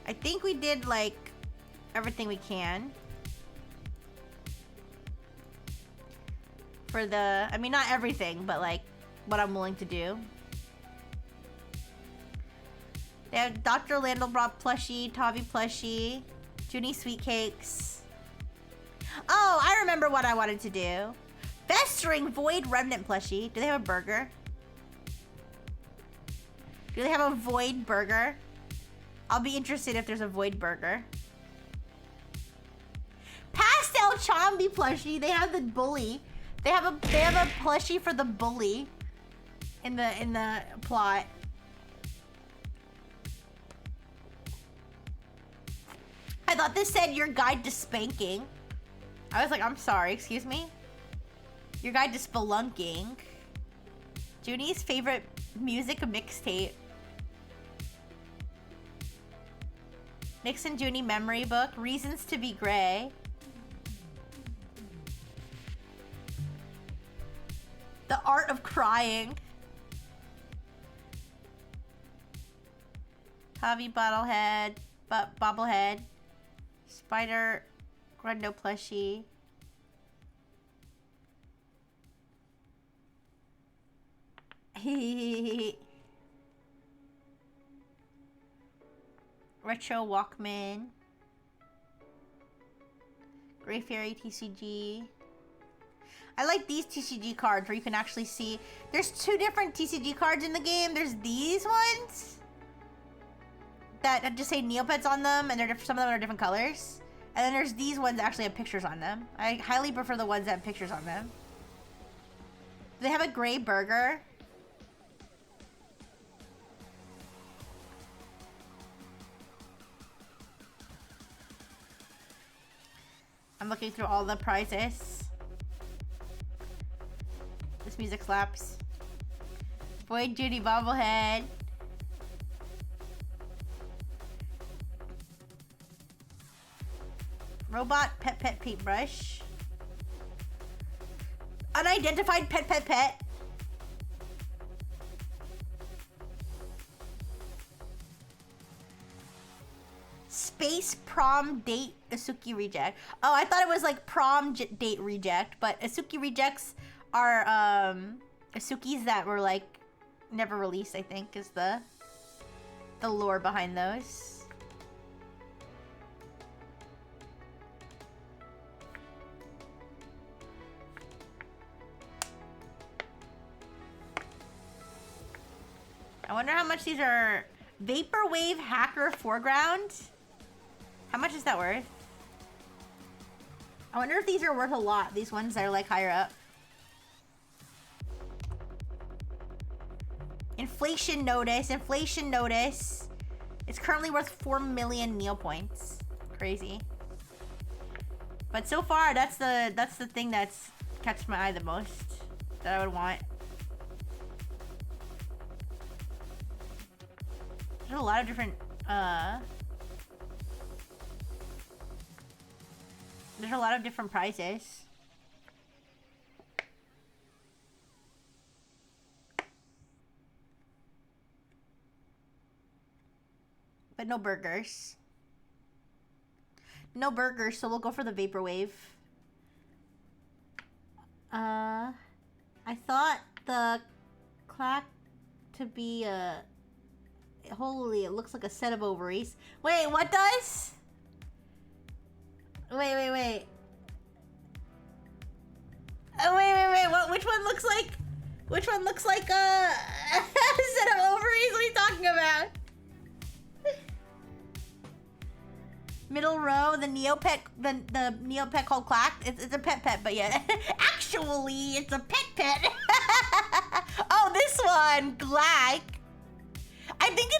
I think we did, like, everything we can. For the... I mean, not everything, but, like, what I'm willing to do. They have Dr. Landelbrot plushie, Tavi plushie, Junie sweet cakes. Oh, I remember what I wanted to do. Festering Void Remnant plushie. Do they have a burger? Do they have a Void burger? I'll be interested if there's a Void burger. Pastel Chombi plushie. They have the bully. They have a plushie for the bully in the plot. I thought this said your guide to spanking. I was like, I'm sorry, excuse me? Your guide to spelunking. Junie's favorite music mixtape. Nix and Junie memory book. Reasons to be gray. The art of crying. Tavi bottlehead. Bobblehead. Spider Grundo plushie. Retro Walkman. Grey Fairy TCG. I like these TCG cards where you can actually see. There's two different TCG cards in the game. There's these ones that just say Neopets on them, and some of them are different colors. And then there's these ones that actually have pictures on them. I highly prefer the ones that have pictures on them. Do they have a gray burger? I'm looking through all the prizes. This music slaps. Void Judy bobblehead. Robot pet paintbrush. Unidentified pet. Space prom date Asuki reject. Oh, I thought it was like prom date reject, but Asuki rejects are Asukis that were like never released, I think, is the lore behind those. I wonder how much these are. Vaporwave Hacker Foreground. How much is that worth? I wonder if these are worth a lot. These ones that are like higher up. Inflation notice. It's currently worth 4 million Neo points. Crazy. But so far, that's the thing that's catched my eye the most. That I would want. There's a lot of different, there's a lot of different prizes. but no burgers. No burgers, so we'll go for the vaporwave. I thought the clack to be a... Holy, it looks like a set of ovaries. Wait, what does? Wait. Wait. What? Which one looks like? Which one looks like a set of ovaries? What are you talking about? Middle row, the Neopet, the Neopet called Clack. It's a pet, but yeah. Actually, it's a pet. Oh, this one, Glack. I think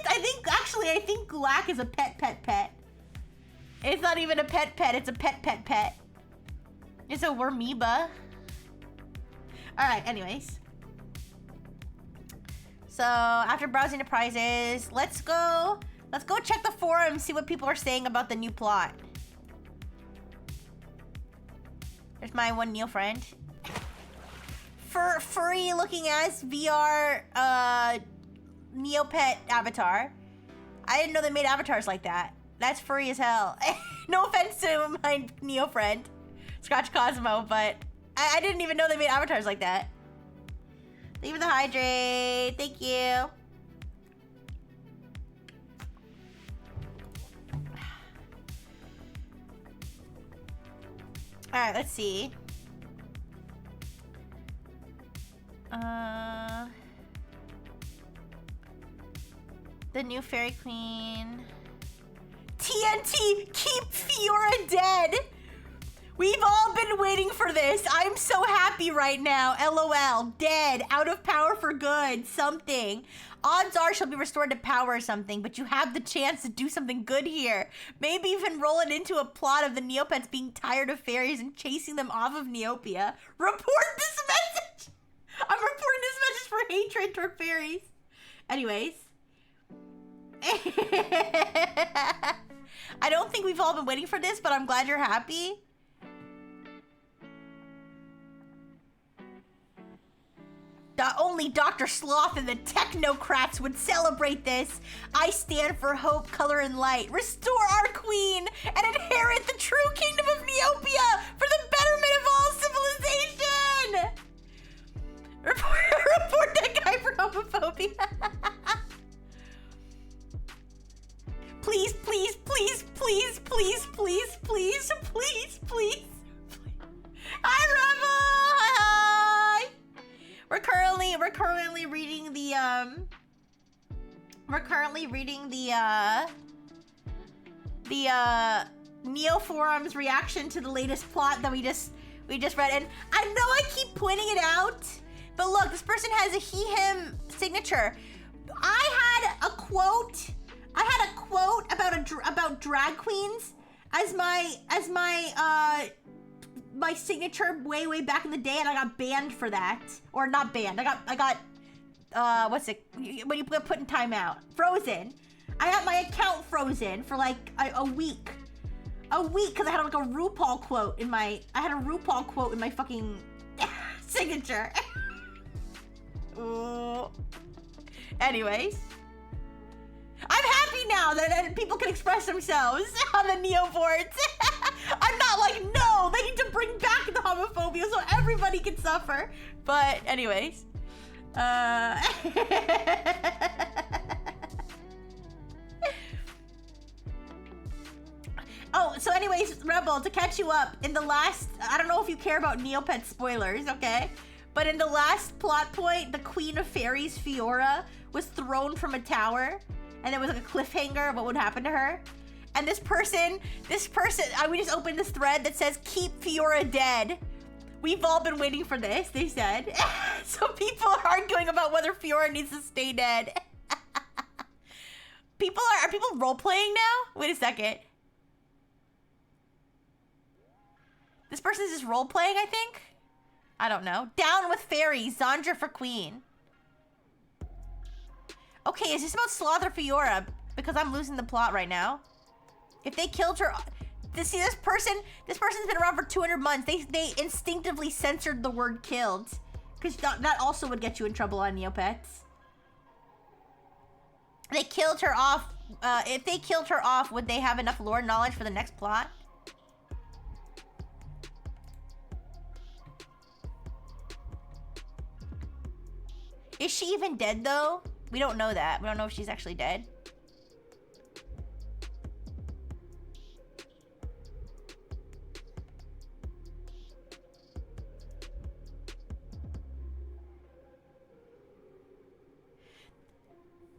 Glack is a pet. It's not even a pet, it's a pet. It's a wormoeba. Alright, anyways. So, after browsing the prizes, let's go check the forum, see what people are saying about the new plot. There's my one Neo friend. Furry looking ass VR Neopet avatar. I didn't know they made avatars like that. That's furry as hell. No offense to my Neo friend, Scratch Cosmo, but I didn't even know they made avatars like that. Thank you for the hydrate. Thank you. Alright, let's see. The new Fairy Queen. TNT, keep Fiora dead! We've all been waiting for this. I'm so happy right now. LOL. Dead. Out of power for good. Something. Odds are she'll be restored to power or something, but you have the chance to do something good here. Maybe even roll it into a plot of the Neopets being tired of fairies and chasing them off of Neopia. Report this message! I'm reporting this message for hatred toward fairies. Anyways. I don't think we've all been waiting for this, but I'm glad you're happy. Only Dr. Sloth and the technocrats would celebrate this. I stand for hope, color, and light. Restore our queen and inherit the true kingdom of Neopia for the betterment of all civilization. Report that guy for homophobia. Please. Hi, Rebel. Hi. We're currently reading the Neo Forum's reaction to the latest plot that we just read, and I know I keep pointing it out, but look, this person has a he/him signature. I had a quote about drag queens as my signature way back in the day, and I got banned for that. Or not banned. I got what's it when you put in timeout? Frozen. I got my account frozen for like a week. Because I had like a RuPaul quote in my fucking signature. Anyways. I'm happy now that people can express themselves on the Neo boards. I'm not like, no, they need to bring back the homophobia so everybody can suffer. But anyways. Oh, so anyways, Rebel, to catch you up, in the last, I don't know if you care about Neopet spoilers, okay? But in the last plot point, the Queen of Fairies, Fiora, was thrown from a tower. And there was like a cliffhanger of what would happen to her. And this person, we just opened this thread that says, keep Fiora dead. We've all been waiting for this, they said. So people are arguing about whether Fiora needs to stay dead. Are people role-playing now? Wait a second. This person is just role-playing, I think? I don't know. Down with fairies, Zandra for queen. Okay, is this about Sloth or Fiora? Because I'm losing the plot right now. If they killed her... See, this person's been around for 200 months. They instinctively censored the word killed. Because that also would get you in trouble on Neopets. They killed her off. If they killed her off, would they have enough lore knowledge for the next plot? Is she even dead, though? We don't know that. We don't know if she's actually dead.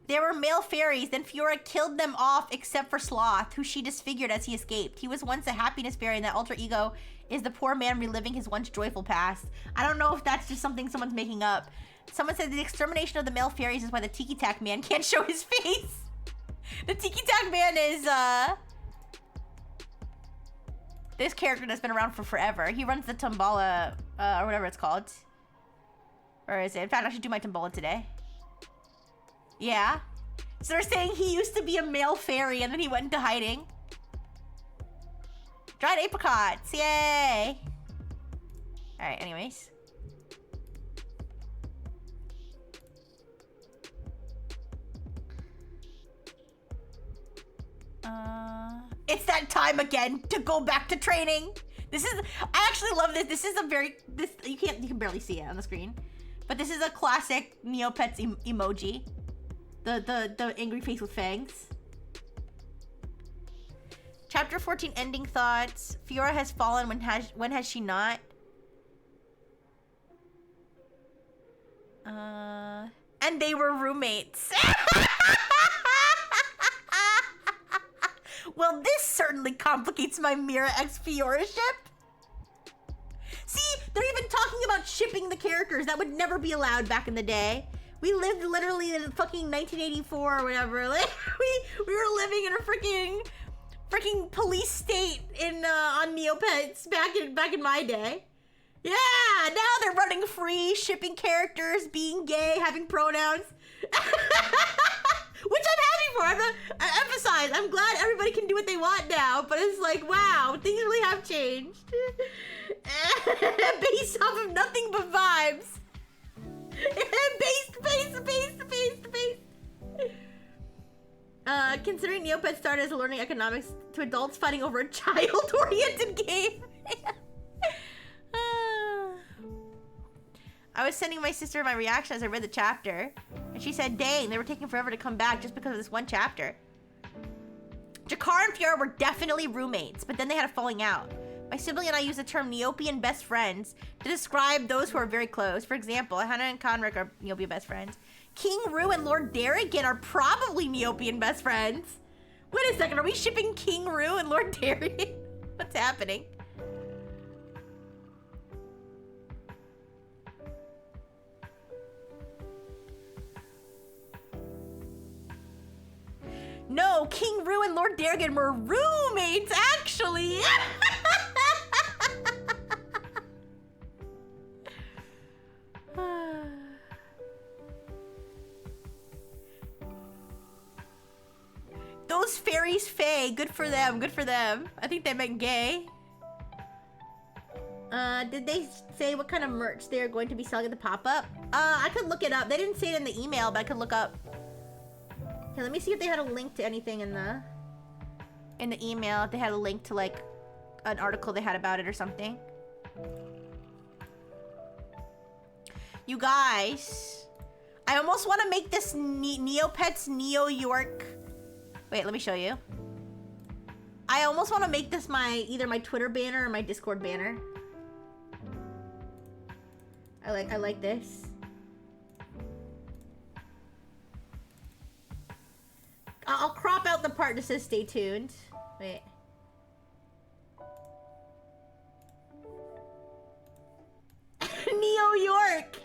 There were male fairies, then Fiora killed them off except for Sloth, who she disfigured as he escaped. He was once a happiness fairy, and that alter ego is the poor man reliving his once joyful past. I don't know if that's just something someone's making up. Someone said the extermination of the male fairies is why the Tiki Tak man can't show his face. The Tiki Tak man is, this character that's been around for forever. He runs the Tombola, or whatever it's called. Or is it? In fact, I should do my Tombola today. Yeah. So they're saying he used to be a male fairy and then he went into hiding. Dried apricots, yay! Alright, anyways. It's that time again to go back to training. This is, I actually love this. This is a very, you can barely see it on the screen. But this is a classic Neopets emoji. The angry face with fangs. Chapter 14 ending thoughts. Fiora has fallen, when has she not? And they were roommates. Well, this certainly complicates my Mira x Fiora ship. See, they're even talking about shipping the characters. That would never be allowed back in the day. We lived literally in fucking 1984 or whatever. Like we were living in a freaking police state in on Neopets back in my day. Yeah, now they're running free, shipping characters, being gay, having pronouns. Which I'm happy for. I emphasize, I'm glad everybody can do what they want now, but it's like, wow, things really have changed. Based off of nothing but vibes. Based. Considering Neopets started as a learning economics to adults fighting over a child-oriented game. I was sending my sister my reaction as I read the chapter, and she said, dang, they were taking forever to come back just because of this one chapter. Jakar and Fiora were definitely roommates, but then they had a falling out. My sibling and I use the term Neopian best friends to describe those who are very close. For example, Hannah and Conric are Neopian best friends. King Rue and Lord Darrigan are probably Neopian best friends. Wait a second, are we shipping King Rue and Lord Darrigan? What's happening? No, King Rue and Lord Darrigan were roommates, actually. Those fairies fey, good for them, good for them. I think they meant gay. Did they say what kind of merch they're going to be selling at the pop-up? I could look it up. They didn't say it in the email, but I could look up. Okay, let me see if they had a link to anything in the email. If they had a link to like an article they had about it or something. You guys, I almost want to make this Neopets Neo York. Wait, let me show you. I almost want to make this either my Twitter banner or my Discord banner. I like this. I'll crop out the part that says stay tuned. Wait. Neo York.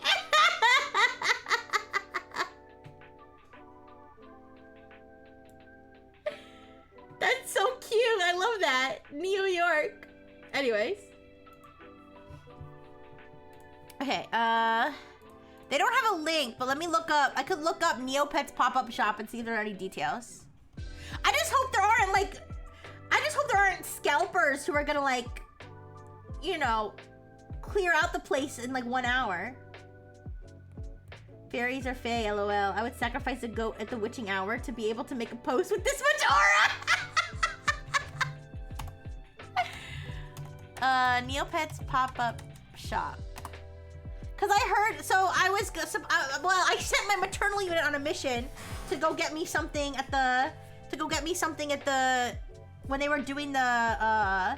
That's so cute. I love that. New York. Anyways. Okay, they don't have a link, but let me look up. I could look up Neopets pop-up shop and see if there are any details. I just hope there aren't scalpers who are gonna like, you know, clear out the place in like 1 hour. Fairies are fae, lol. I would sacrifice a goat at the witching hour to be able to make a post with this much aura! Neopets pop-up shop. Cause I heard, so I was, well, I sent my maternal unit on a mission to go get me something at the, when they were doing the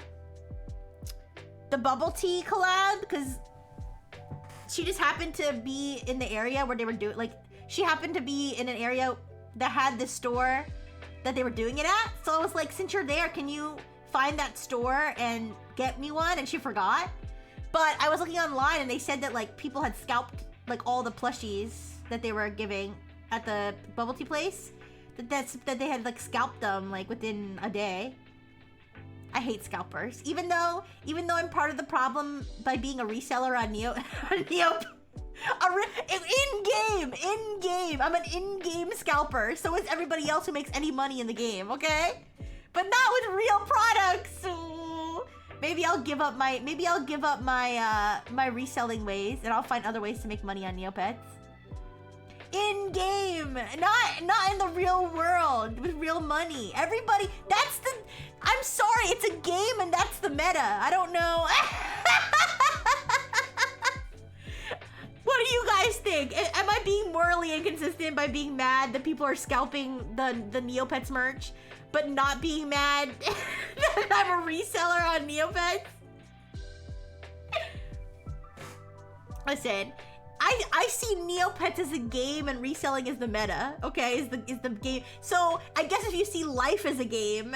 bubble tea collab, cause she just happened to be in the area where they were doing, like, she happened to be in an area that had this store that they were doing it at. So I was like, since you're there, can you find that store and get me one? And she forgot. But I was looking online and they said that like people had scalped like all the plushies that they were giving at the bubble tea place. That they had like scalped them like within a day. I hate scalpers. Even though I'm part of the problem by being a reseller on in-game. I'm an in-game scalper. So is everybody else who makes any money in the game, okay? But not with real products. Ooh. Maybe I'll give up my my reselling ways and I'll find other ways to make money on Neopets. In-game, not in the real world with real money. Everybody, I'm sorry, it's a game and that's the meta. I don't know. What do you guys think? Am I being morally inconsistent by being mad that people are scalping the Neopets merch, but not being mad that I'm a reseller on Neopets? Listen, I see Neopets as a game and reselling as the meta. Okay, is the game. So I guess if you see life as a game,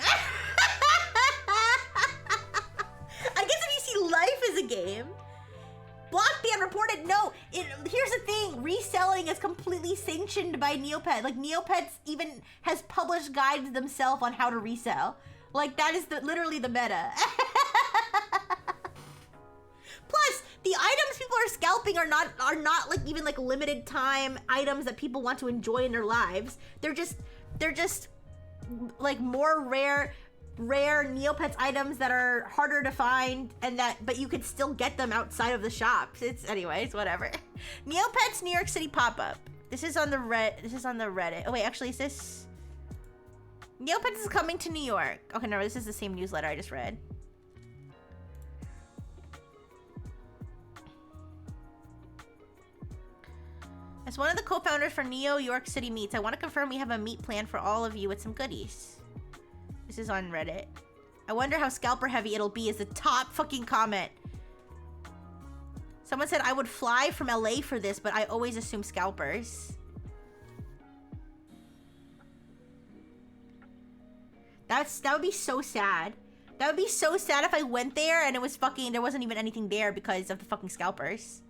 Block ban reported. No, here's the thing. Reselling is completely sanctioned by Neopets. Like Neopets even has published guides themselves on how to resell. Like that is literally the meta. Plus, the items people are scalping are not like even like limited time items that people want to enjoy in their lives. They're just like more rare Neopets items that are harder to find but you could still get them outside of the shops. Anyways, whatever. Neopets New York City pop-up. This is on the Reddit. Oh wait, actually is this Neopets is coming to New York. Okay, no, this is the same newsletter I just read. As one of the co-founders for Neo York City Meats, I want to confirm we have a meat plan for all of you with some goodies. This is on Reddit. I wonder how scalper heavy it'll be is the top fucking comment. Someone said I would fly from LA for this, but I always assume scalpers. That would be so sad. That would be so sad if I went there and it was there wasn't even anything there because of the fucking scalpers.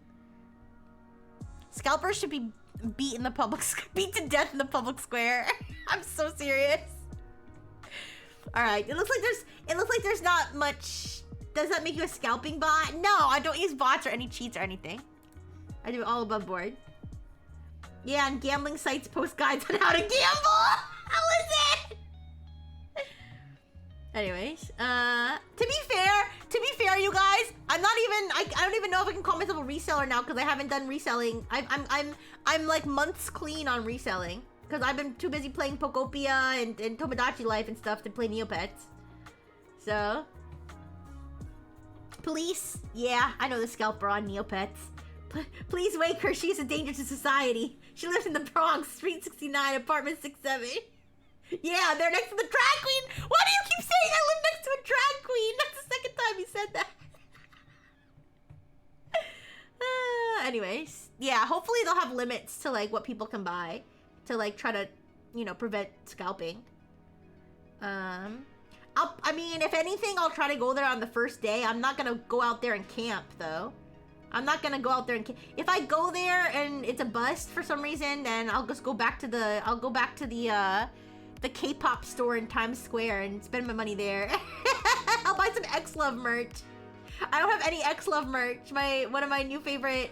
Scalpers should be beat to death in the public square. I'm so serious. All right, it looks like there's not much. Does that make you a scalping bot? No, I don't use bots or any cheats or anything. I do it all above board. Yeah, and gambling sites post guides on how to gamble. How is it? Anyways, to be fair, you guys, I don't even know if I can call myself a reseller now because I haven't done reselling. I'm like months clean on reselling because I've been too busy playing Pokopia and Tomodachi Life and stuff to play Neopets. So, police, yeah, I know the scalper on Neopets. Please wake her. She's a danger to society. She lives in the Bronx, Street 69, apartment 67. Yeah, they're next to the drag queen. Why do you keep saying I live next to a drag queen? That's the second time you said that. Anyways, yeah, hopefully they'll have limits to like what people can buy to like try to, you know, prevent scalping. I mean, if anything, I'll try to go there on the first day. I'm not gonna go out there and camp though. I'm not gonna go out there and camp. If I go there and it's a bust for some reason, then I'll just go back to the K-pop store in Times Square and spend my money there. I'll buy some X-Love merch. I don't have any X-Love merch. One of my new favorite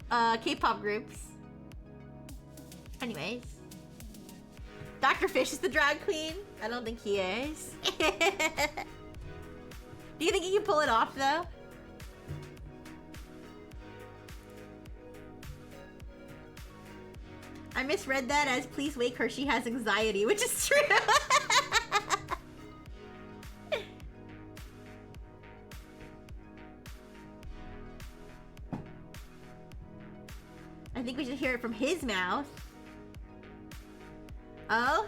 K-pop groups. Anyways. Dr. Fish is the drag queen? I don't think he is. Do you think he can pull it off, though? I misread that as please wake her, she has anxiety, which is true. I think we should hear it from his mouth. Oh?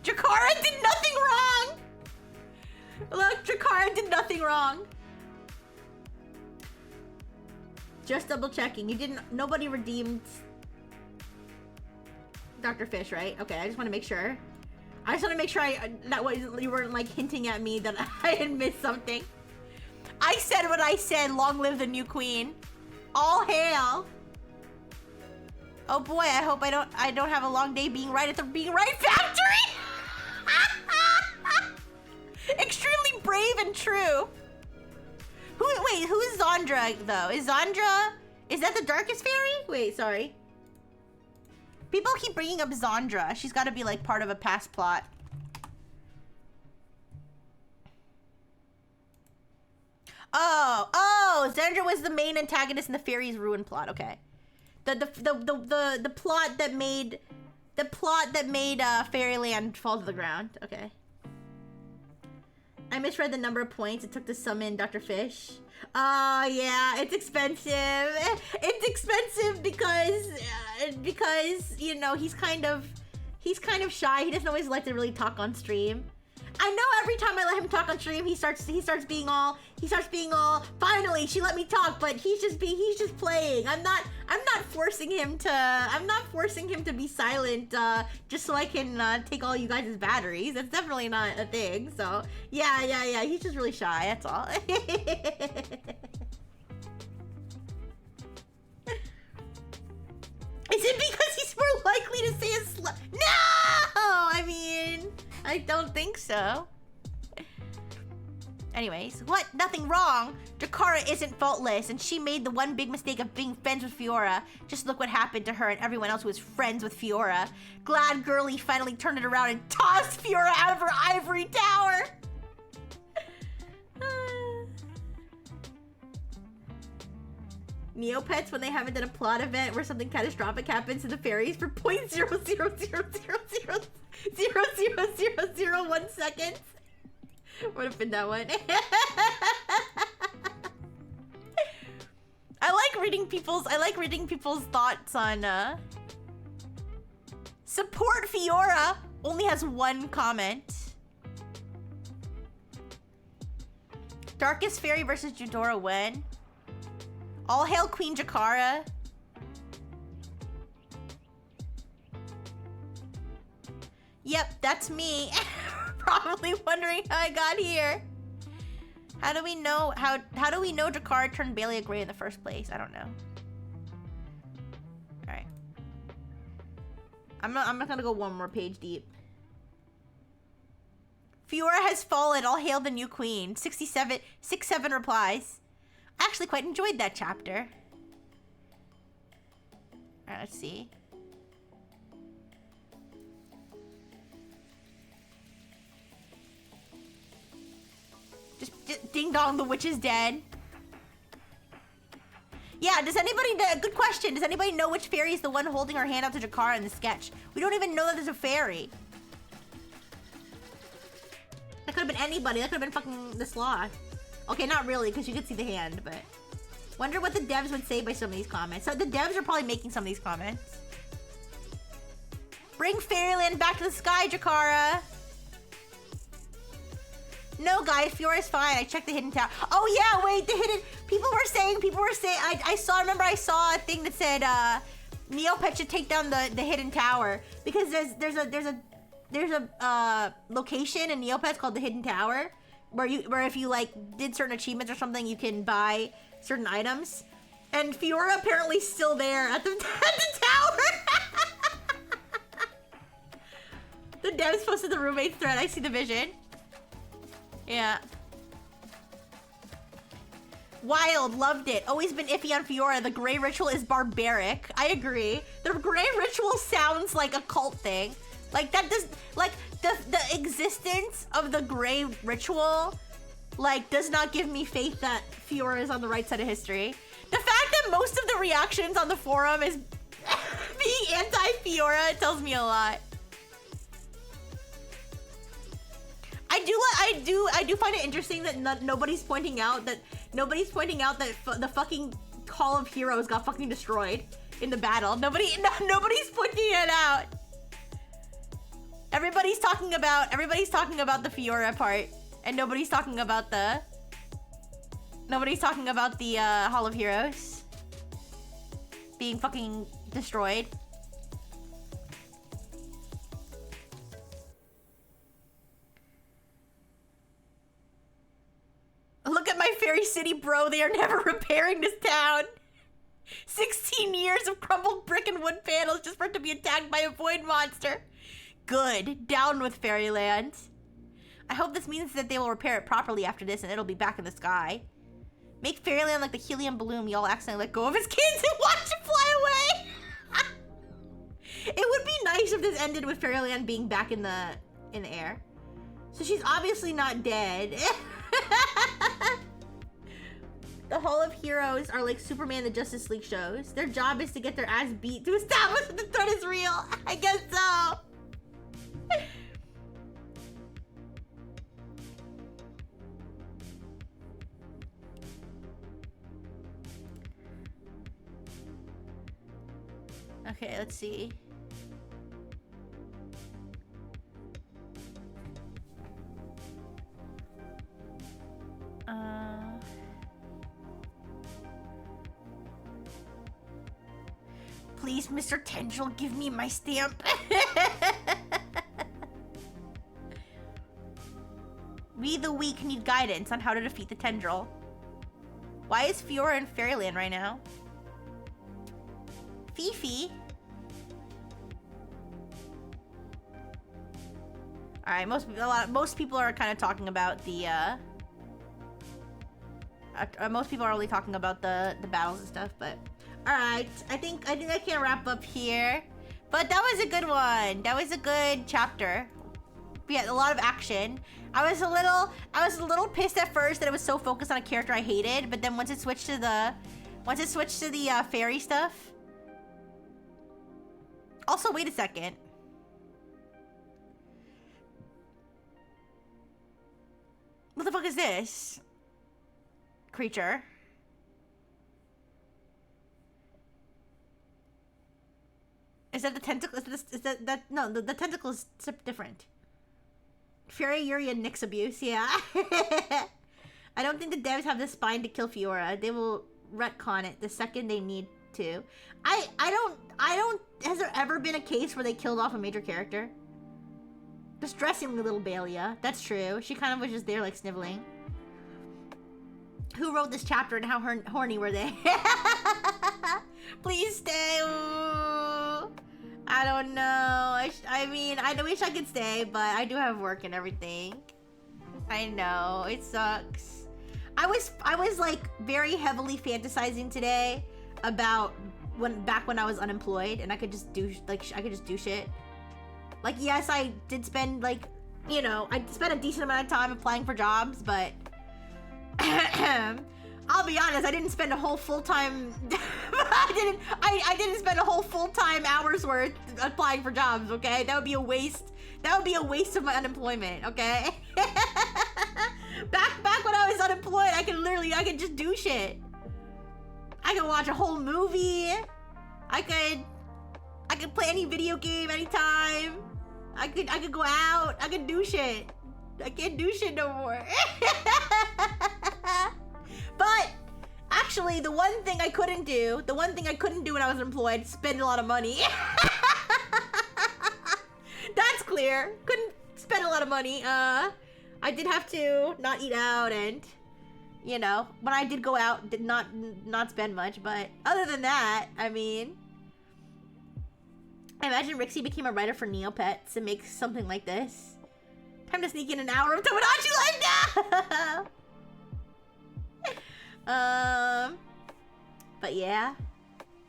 Jakara did nothing wrong! Look, Jakara did nothing wrong. Just double checking. You didn't, nobody redeemed Dr. Fish, right? Okay, I just want to make sure. I just want to make sure you weren't like hinting at me that I had missed something. I said what I said. Long live the new queen. All hail. Oh boy, I hope I don't have a long day being right at the being right factory. Extremely brave and true. Wait, who is Zandra though? Is that the darkest fairy? Wait, sorry. People keep bringing up Zandra. She's got to be like part of a past plot. Oh, Zandra was the main antagonist in the fairies ruin plot. Okay. The plot that made Fairyland fall to the ground. Okay. I misread the number of points it took to summon Dr. Fish. Oh yeah, it's expensive. It's expensive because you know he's kind of shy. He doesn't always like to really talk on stream. I know every time I let him talk on stream, he starts being all finally she let me talk, but he's just playing. I'm not forcing him to be silent just so I can take all you guys' batteries. That's definitely not a thing. So yeah, he's just really shy, that's all. Is it because he's more likely to say a slut? No! I mean, I don't think so. Anyways, what? Nothing wrong. Jakara isn't faultless, and she made the one big mistake of being friends with Fiora. Just look what happened to her and everyone else who was friends with Fiora. Glad Girly finally turned it around and tossed Fiora out of her ivory tower. Neopets, when they haven't done a plot event where something catastrophic happens to the fairies for 0.000000001 seconds. Would have been that one. I like reading people's thoughts on support Fiora only has one comment. Darkest Fairy versus Eudora when? All hail Queen Jakara. Yep, that's me. Probably wondering how I got here. How do we know Jakara turned Baelia Gray in the first place? I don't know. Alright. I'm not gonna go one more page deep. Fiora has fallen. All hail the new queen. 67 replies. I actually quite enjoyed that chapter. Alright, let's see. Just ding dong, the witch is dead. Yeah, good question. Does anybody know which fairy is the one holding her hand out to Jakara in the sketch? We don't even know that there's a fairy. That could have been anybody. That could have been fucking the sloth. Okay, not really, because you could see the hand, but... Wonder what the devs would say by some of these comments. So the devs are probably making some of these comments. Bring Fairyland back to the sky, Jakara! No, guys, Fiora's fine. I checked the hidden tower. Oh, yeah, wait, the hidden... People were saying... I saw a thing that said, Neopets should take down the hidden tower. Because there's a location in Neopets called the Hidden Tower. Where if you like did certain achievements or something, you can buy certain items. And Fiora apparently still there at the tower. The devs posted the roommates thread. I see the vision. Yeah. Wild, loved it. Always been iffy on Fiora. The Grey Ritual is barbaric. I agree. The Grey Ritual sounds like a cult thing. Like that does like the existence of the Grey Ritual like, does not give me faith that Fiora is on the right side of history. The fact that most of the reactions on the forum is being anti-Fiora tells me a lot. I do find it interesting that nobody's pointing out that the fucking Hall of Heroes got fucking destroyed in the battle. Nobody's pointing it out. Everybody's talking about the Fiora part, and nobody's talking about the Hall of Heroes being fucking destroyed. Look at my fairy city, bro. They are never repairing this town. 16 years of crumbled brick and wood panels just for it to be attacked by a void monster. Good. Down with Fairyland. I hope this means that they will repair it properly after this and it'll be back in the sky. Make Fairyland like the helium balloon y'all accidentally let go of his kids and watch it fly away. It would be nice if this ended with Fairyland being back in the air. So she's obviously not dead. The Hall of Heroes are like Superman the Justice League shows. Their job is to get their ass beat to establish that the threat is real. I guess so. Okay, let's see. Please, Mr. Tendril, give me my stamp. We the weak need guidance on how to defeat the Tendril. Why is Fiora in Fairyland right now? Fifi? Alright, most people are kind of talking about the most people are only talking about the battles and stuff, but alright, I think I can wrap up here. But that was a good one. That was a good chapter. We had a lot of action. I was a little pissed at first that it was so focused on a character I hated, but then once it switched to the fairy stuff. Also, wait a second. What the fuck is this? Creature. Is that the tentacle? Is that no? The tentacle is different. Fury, Yuri, and Nyx abuse. Yeah. I don't think the devs have the spine to kill Fiora. They will retcon it the second they need to. I don't. Has there ever been a case where they killed off a major character? Distressingly, little Balia. That's true. She kind of was just there, like sniveling. Who wrote this chapter and how horny were they? Please stay. Ooh. I don't know. I mean, I wish I could stay, but I do have work and everything. I know. It sucks. I was like very heavily fantasizing today about back when I was unemployed and I could just do shit. Like, yes, I did spend like, you know, I spent a decent amount of time applying for jobs, but I'll be honest, I didn't spend a whole full-time I didn't spend a whole full-time hours worth applying for jobs, okay? That would be a waste. That would be a waste of my unemployment, okay? back when I was unemployed, I could just do shit. I could watch a whole movie. I could play any video game anytime. I could go out. I could do shit. I can't do shit no more. But actually, the one thing I couldn't do when I was employed, spend a lot of money. That's clear. Couldn't spend a lot of money. I did have to not eat out, and you know, when I did go out, did not spend much. But other than that, I mean, I imagine Rixie became a writer for Neopets and makes something like this. Time to sneak in an hour of Tomodachi Life now. But yeah,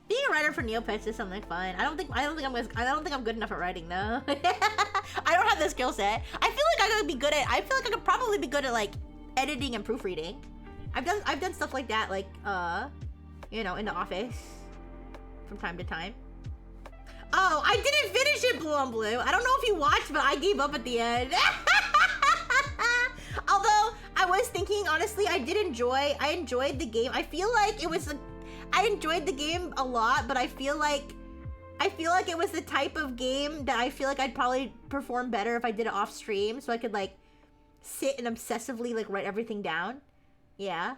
being a writer for Neopets is something fun. I don't think I'm good enough at writing though. I don't have the skill set. I feel like I could probably be good at like editing and proofreading. I've done stuff like that, like you know, in the office from time to time. Oh, I didn't finish it, Blue on Blue. I don't know if you watched, but I gave up at the end. Although I was thinking, honestly, I enjoyed the game. I feel like it was I enjoyed the game a lot, but I feel like it was the type of game that I feel like I'd probably perform better if I did it off stream, so I could like sit and obsessively like write everything down. Yeah.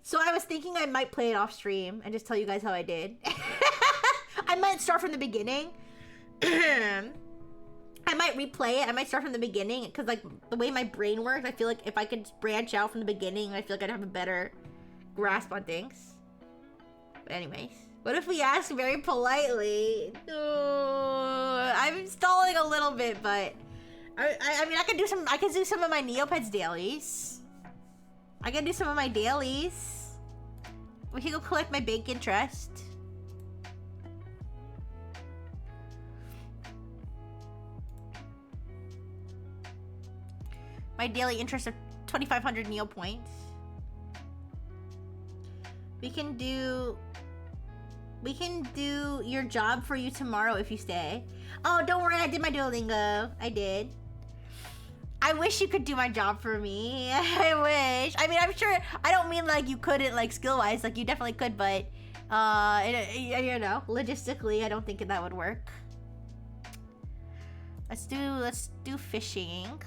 So I was thinking I might play it off stream and just tell you guys how I did. I might start from the beginning. I might replay it. I might start from the beginning because like the way my brain works, I feel like if I could branch out from the beginning, I feel like I'd have a better grasp on things. But anyways, what if we ask very politely? I'm stalling a little bit, but I mean I can do some of my Neopets dailies. I can do some of my dailies. We can go collect my bank interest. My daily interest of 2,500 Neo points. We can do your job for you tomorrow if you stay. Oh, don't worry, I did my Duolingo. I did. I wish you could do my job for me. I wish. I mean, I'm sure, I don't mean like you couldn't like skill-wise, like you definitely could, but you know, logistically, I don't think that would work. Let's do fishing.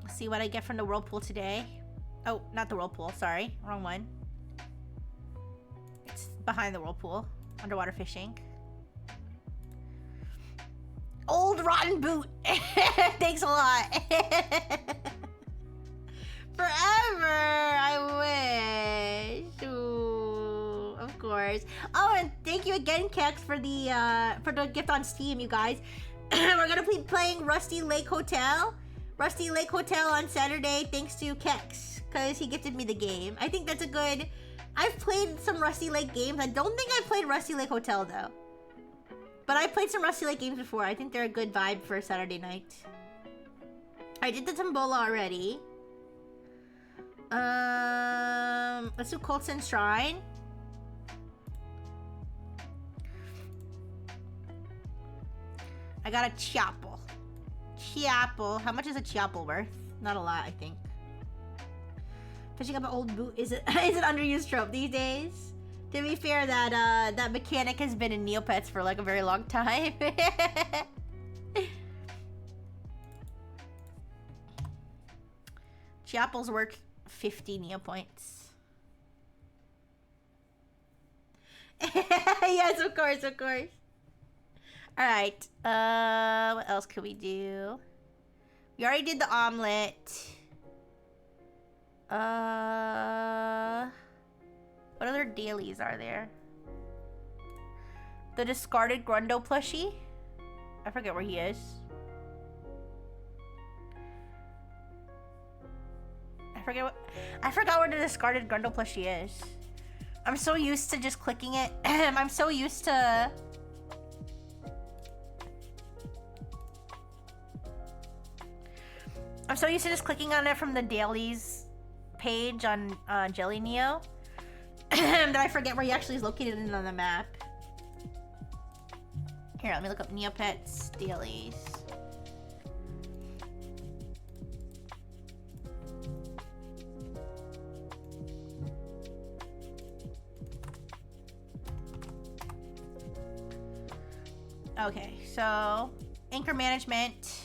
Let's see what I get from the whirlpool today. Oh, not the whirlpool, sorry. Wrong one. It's behind the whirlpool. Underwater fishing. Old rotten boot. Thanks a lot. Forever. I wish. Ooh, of course. Oh, and thank you again, Kex, for the gift on Steam, you guys. We're gonna be playing Rusty Lake Hotel. Rusty Lake Hotel on Saturday, thanks to Kex, because he gifted me the game. I think that's a good... I've played some Rusty Lake games. I don't think I played Rusty Lake Hotel, though. But I played some Rusty Lake games before. I think they're a good vibe for a Saturday night. I did the Tombola already. Let's do Colton Shrine. I got a Chiapple. Chiapple. How much is a Chiapple worth? Not a lot, I think. Fishing up an old boot is an underused trope these days. To be fair, that mechanic has been in Neopets for like a very long time. Chiapple's worth 50 Neo points. Yes, of course, of course. Alright, what else could we do? We already did the omelet. What other dailies are there? The discarded Grundo plushie? I forget where he is. I forgot where the discarded Grundo plushie is. I'm so used to just clicking it. I'm so used to... just clicking on it from the dailies page on Jelly Neo that I forget where he actually is located in on the map. Here, let me look up Neopets dailies. Okay, so anchor management.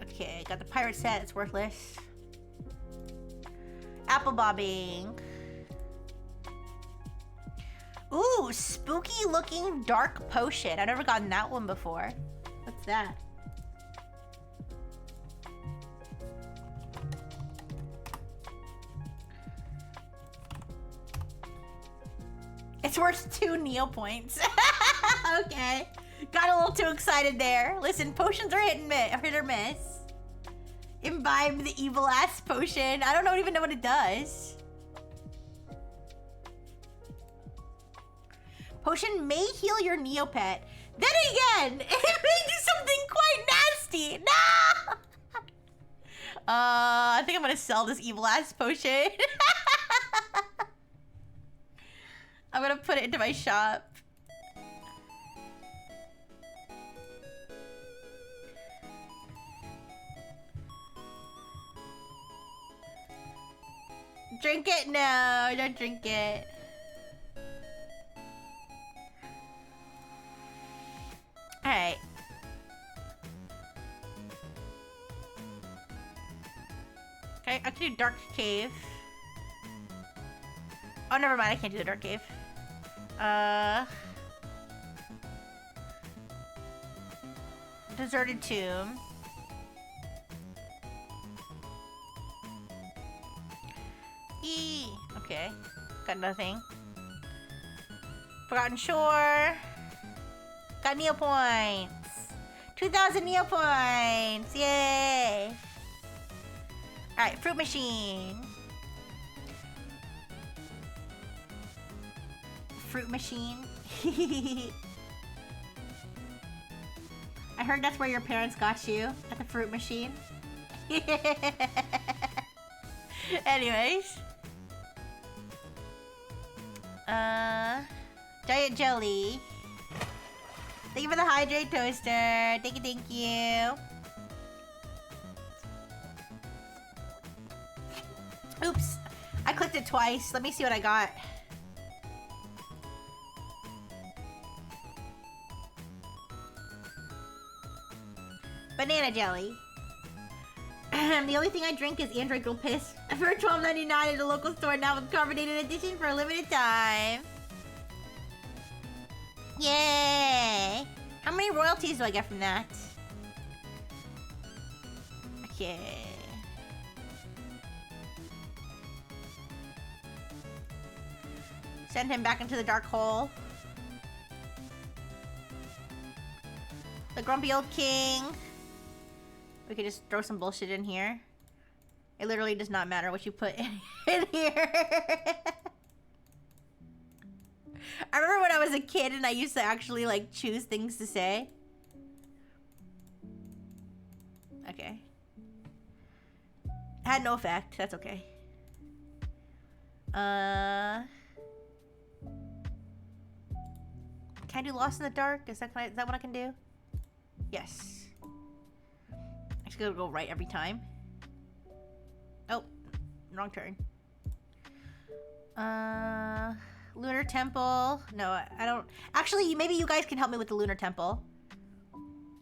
Okay, got the pirate set, it's worthless. Apple bobbing. Ooh, spooky looking dark potion. I've never gotten that one before. What's that? It's worth 2 Neo points. Okay. Got a little too excited there. Listen, potions are hit or miss. Imbibe the evil ass potion. I don't even know what it does. Potion may heal your Neopet. Then again, it may do something quite nasty. No! I think I'm gonna sell this evil ass potion. I'm gonna put it into my shop. Drink it? No, don't drink it. Alright. Okay, I have to do Dark Cave. Oh, never mind, I can't do the Dark Cave. Deserted Tomb. Okay, got nothing. Forgotten Shore. Got Neopoints. 2,000 Neopoints. Yay. Alright, Fruit Machine. Fruit Machine. I heard that's where your parents got you, at the Fruit Machine. Anyways. Giant Jelly. Thank you for the Hydrate Toaster. Thank you, thank you. Oops. I clicked it twice. Let me see what I got. Banana jelly. The only thing I drink is Android Girl Piss. For $12.99 at a local store now with carbonated edition for a limited time. Yay! How many royalties do I get from that? Okay. Send him back into the dark hole. The grumpy old king. We could just throw some bullshit in here. It literally does not matter what you put in here. I remember when I was a kid and I used to actually like choose things to say. Okay. Had no effect. That's okay. Can I do Lost in the Dark? Is that what I can do? Yes. I just gotta go right every time. Oh, wrong turn. Lunar Temple. No, I don't. Actually, maybe you guys can help me with the Lunar Temple.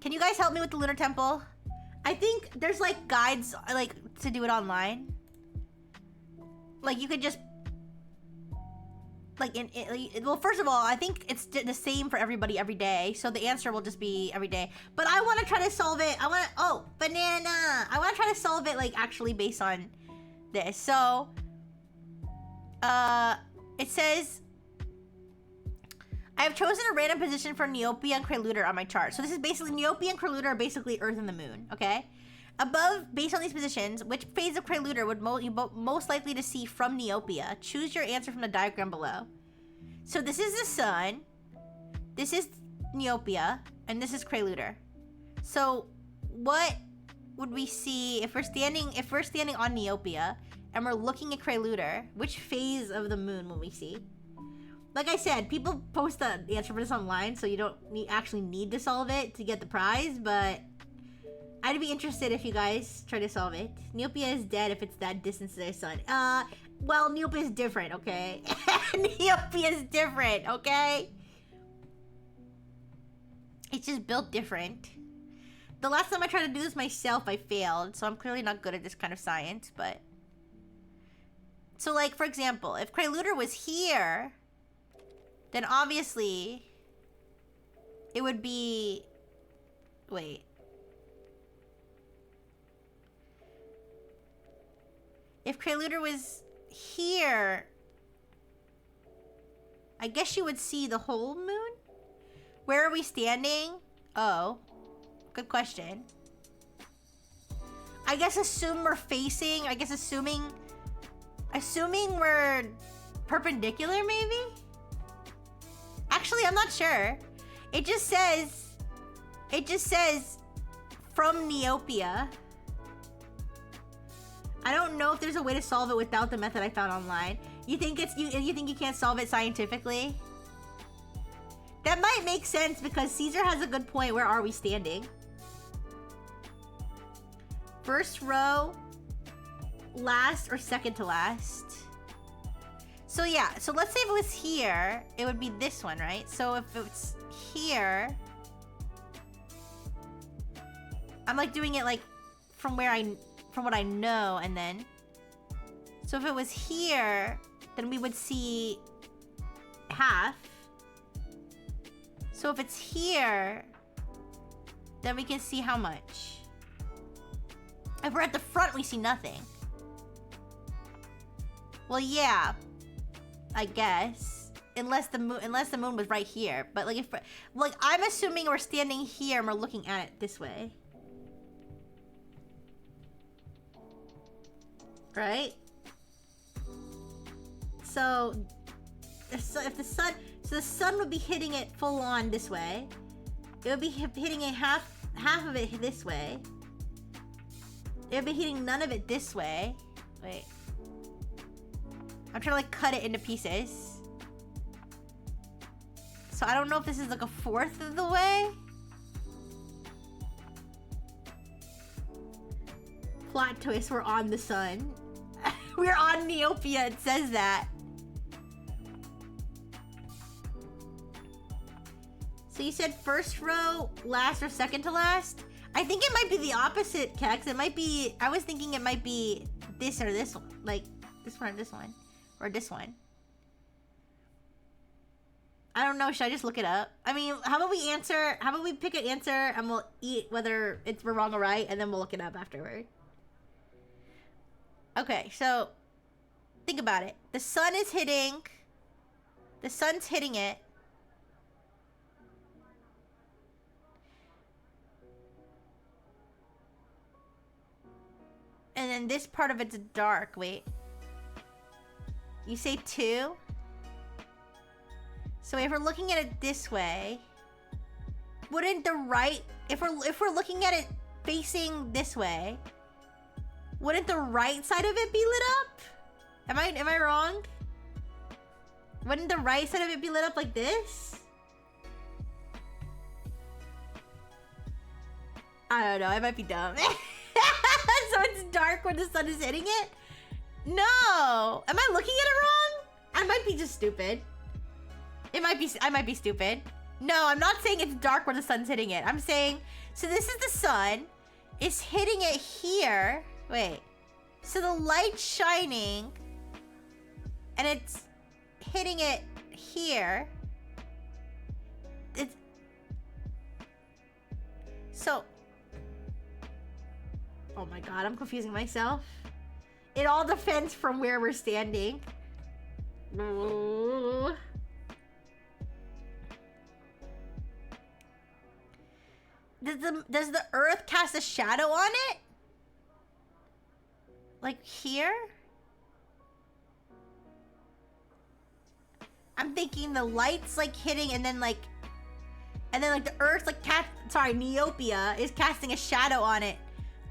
Can you guys help me with the Lunar Temple? I think there's like guides like to do it online. Like you could just like well, first of all, I think it's the same for everybody every day, so the answer will just be every day. But I want to try to solve it. Oh, banana. I want to try to solve it like actually based on this. So, it says I have chosen a random position for Neopia and Crayluder on my chart. So this is basically Neopia and Crayluder are basically Earth and the Moon. Okay. Above, based on these positions, which phase of Crayluder would you most likely to see from Neopia? Choose your answer from the diagram below. So this is the sun, this is Neopia, and this is Crayluder. So what would we see if we're standing on Neopia and we're looking at Crayluder? Which phase of the moon will we see? Like I said, people post the answer for this online, so you don't actually need to solve it to get the prize, but I'd be interested if you guys try to solve it. Neopia is dead if it's that distance to their sun. Well, Neopia is different, okay? Neopia is different, okay? It's just built different. The last time I tried to do this myself, I failed, so I'm clearly not good at this kind of science, but... So, like, for example, if Crayluder was here, then obviously it would be... Wait. If Crayluder was here, I guess you would see the whole moon? Where are we standing? Oh, good question. I guess assuming we're perpendicular, maybe? Actually, I'm not sure. It just says from Neopia. I don't know if there's a way to solve it without the method I found online. You think you think you can't solve it scientifically? That might make sense because Caesar has a good point. Where are we standing? First row, last or second to last? So yeah, so let's say if it was here, it would be this one, right? So if it's here, I'm like doing it like from what I know, and then so if it was here, then we would see half. So if it's here, then we can see how much. If we're at the front, we see nothing. Well, yeah, I guess, unless the moon was right here. But like I'm assuming we're standing here and we're looking at it this way. Right? So if the sun, so the sun would be hitting it full on this way. It would be hitting it half of it this way. It would be hitting none of it this way. Wait. I'm trying to like cut it into pieces. So I don't know if this is like a fourth of the way. Plot twist, we're on the sun. We're on Neopia, it says that. So you said first row, last or second to last? I think it might be the opposite, Kex. It might be, I was thinking it might be this or this one. Like, this one or this one. Or this one. I don't know, should I just look it up? I mean, how about we pick an answer and we'll eat whether we're wrong or right, and then we'll look it up afterward. Okay, so think about it. The sun's hitting it. And then this part of it's dark. Wait. You say 2? So if we're looking at it this way, wouldn't the right, if we're looking at it facing this way, wouldn't the right side of it be lit up? Am I wrong? Wouldn't the right side of it be lit up like this? I don't know, I might be dumb. So it's dark when the sun is hitting it? No! Am I looking at it wrong? I might be just stupid. I might be stupid. No, I'm not saying it's dark when the sun's hitting it. I'm saying, so this is the sun. It's hitting it here. Wait. So the light's shining. And it's hitting it here. It's... So... Oh my god, I'm confusing myself. It all depends from where we're standing. Ooh. Does the earth cast a shadow on it? Like here? I'm thinking the light's like hitting and then like the earth's like Neopia is casting a shadow on it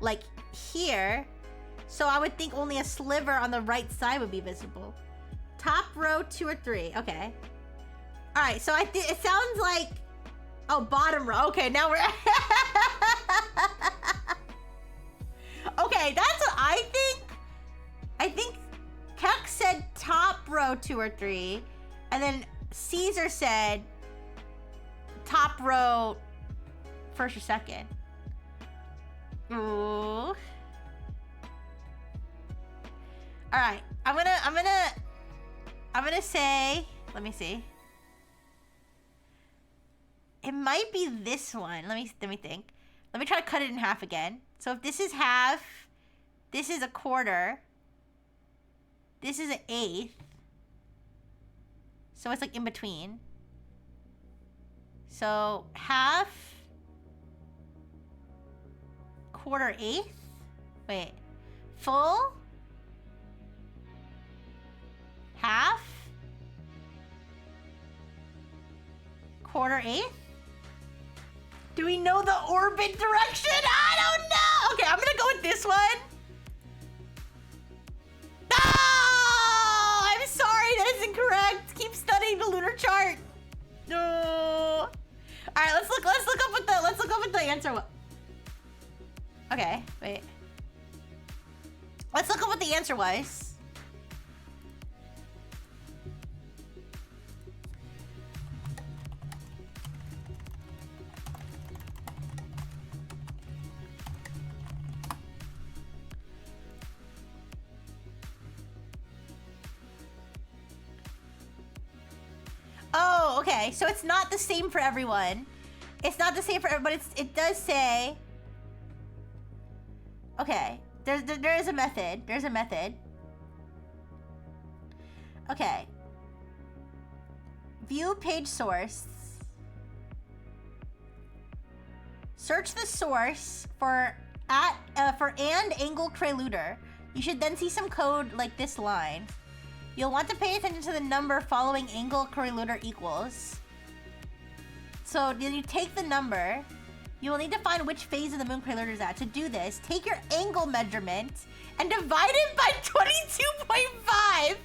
like here. So I would think only a sliver on the right side would be visible. Top row 2 or 3. Okay. All right. So it sounds like, oh, bottom row. Okay, now we're. Okay, that's what I think. I think Keck said top row 2 or 3, and then Caesar said top row first or second. Ooh. All right, I'm gonna say, let me see. It might be this one. Let me think. Let me try to cut it in half again. So if this is half, this is a quarter. This is an eighth. So it's like in between. So half, quarter, eighth. Wait, full. Half? 1/4 Do we know the orbit direction? I don't know. Okay, I'm gonna go with this one. No! I'm sorry, that is incorrect. Keep studying the lunar chart. No. All right, let's look up what the answer. Okay, wait. Let's look up what the answer was. Oh, okay. So it's not the same for everyone. It's not the same for everyone, but it does say. Okay. There is a method. There's a method. Okay. View page source. Search the source for and angle preluder. You should then see some code like this line. You'll want to pay attention to the number following angle preluder equals. So you take the number. You will need to find which phase of the moon preluder is at. To do this, take your angle measurement and divide it by 22.5.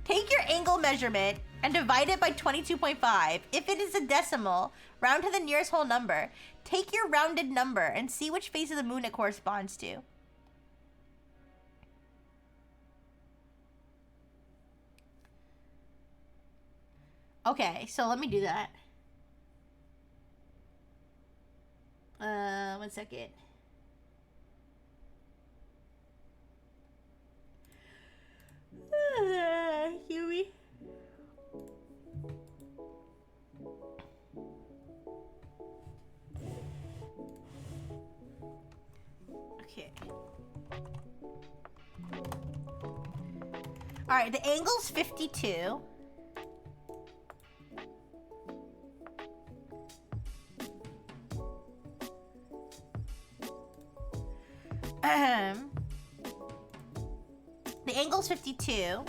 Take your angle measurement and divide it by 22.5. If it is a decimal, round to the nearest whole number. Take your rounded number and see which phase of the moon it corresponds to. Okay, so let me do that. 1 second. Huey. Okay. All right, the angle's 52. The angle's 52.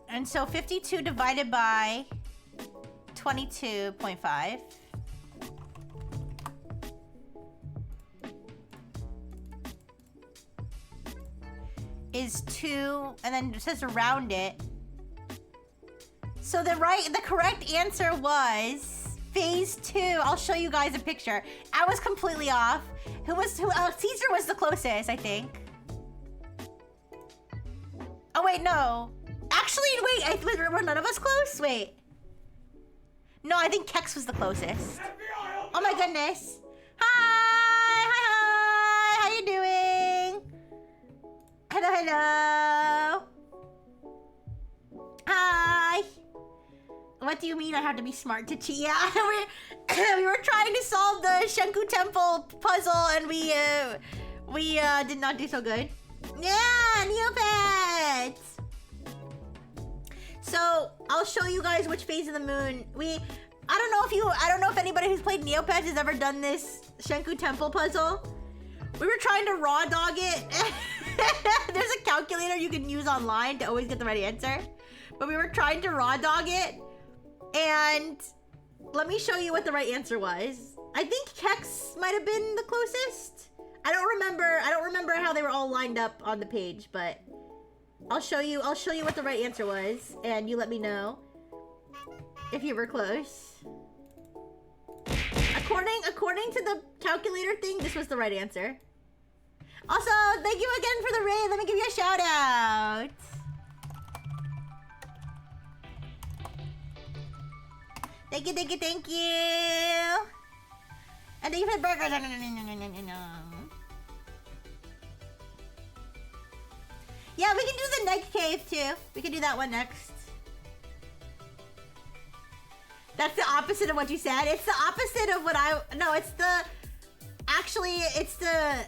And so 52 divided by 22.5 is 2, and then it says to round it. So the correct answer was phase 2. I'll show you guys a picture. I was completely off. Caesar was the closest, I think. Oh wait, no. Actually, wait, were none of us close? Wait. No, I think Kex was the closest. Oh my goodness. Hi, how you doing? Hello. Hi. What do you mean I have to be smart to cheat? Yeah, we were trying to solve the Shenku Temple puzzle and we did not do so good. Yeah, Neopets. So I'll show you guys which phase of the moon I don't know if anybody who's played Neopets has ever done this Shenku Temple puzzle. We were trying to raw dog it. There's a calculator you can use online to always get the right answer. But we were trying to raw dog it. And let me show you what the right answer was. I think Kex might have been the closest. I don't remember how they were all lined up on the page, but I'll show you what the right answer was, and you let me know if you were close. According to the calculator thing, this was the right answer. Also, thank you again for the raid. Let me give you a shout out. Thank you. And thank you for the burgers. Yeah, we can do the Night Cave too. We can do that one next. That's the opposite of what you said. It's the opposite of what it's the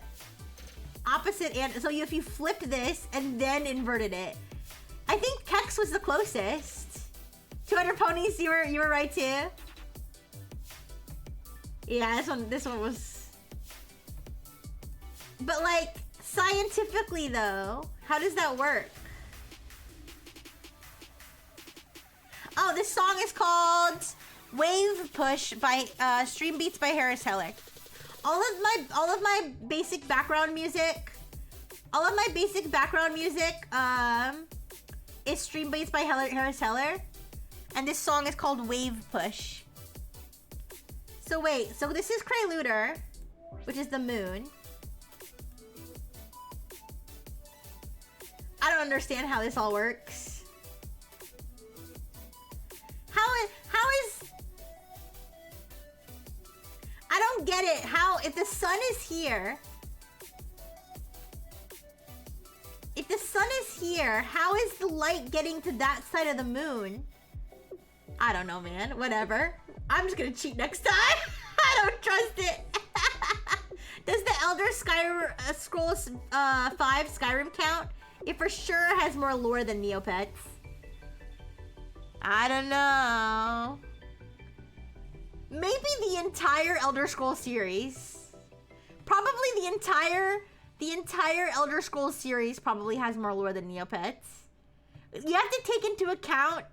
opposite. And so if you flipped this and then inverted it, I think Kex was the closest. 200 ponies, you were right too. Yeah, this one was. But like, scientifically though, how does that work? Oh, this song is called Wave Push by Stream Beats by Harris Heller. All of my basic background music is Stream Beats by Harris Heller, and this song is called Wave Push. So wait, so this is Preluder, which is the moon. I don't understand how this all works. How is I don't get it. How, if the sun is here, how is the light getting to that side of the moon? I don't know, man. Whatever. I'm just gonna cheat next time. I don't trust it. Does the Elder Scrolls 5 Skyrim count? It for sure has more lore than Neopets. I don't know. Maybe the entire Elder Scrolls series. Probably the entire Elder Scrolls series probably has more lore than Neopets. You have to take into account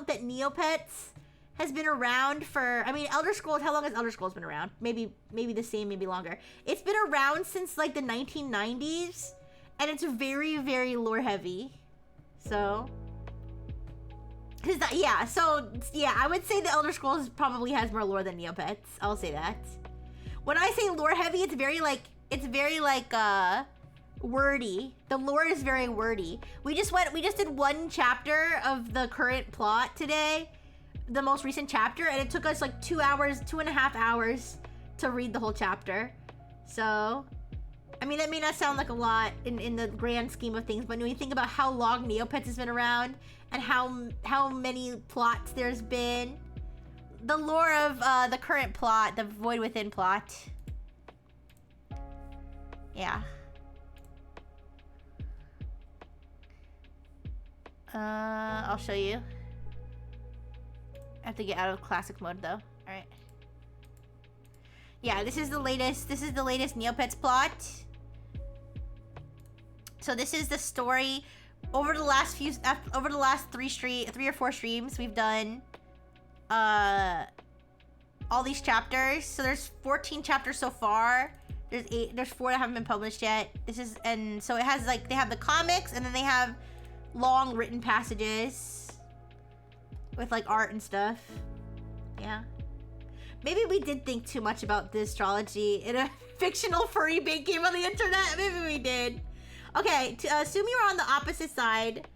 that Neopets has been around for, I mean, Elder Scrolls, how long has Elder Scrolls been around? Maybe the same, maybe longer. It's been around since like the 1990s, and it's very, very lore heavy. So, I would say the Elder Scrolls probably has more lore than Neopets. I'll say that. When I say lore heavy, it's very wordy. The lore is very wordy. We just did one chapter of the current plot today, the most recent chapter, and it took us like 2.5 hours to read the whole chapter. So, I mean, that may not sound like a lot in the grand scheme of things, but when you think about how long Neopets has been around and how many plots there's been, the lore of the current plot, the Void Within plot. Yeah. I'll show you. I have to get out of classic mode though. Alright. Yeah, this is the latest Neopets plot. So this is the story. Over the last 3 or 4 streams, we've done all these chapters. So there's 14 chapters so far. There's 4 that haven't been published yet. So it has like, they have the comics, and then they have long written passages with like art and stuff. Yeah. Maybe we did think too much about the astrology in a fictional furry bait game on the internet. Maybe we did. Okay, assume you're on the opposite side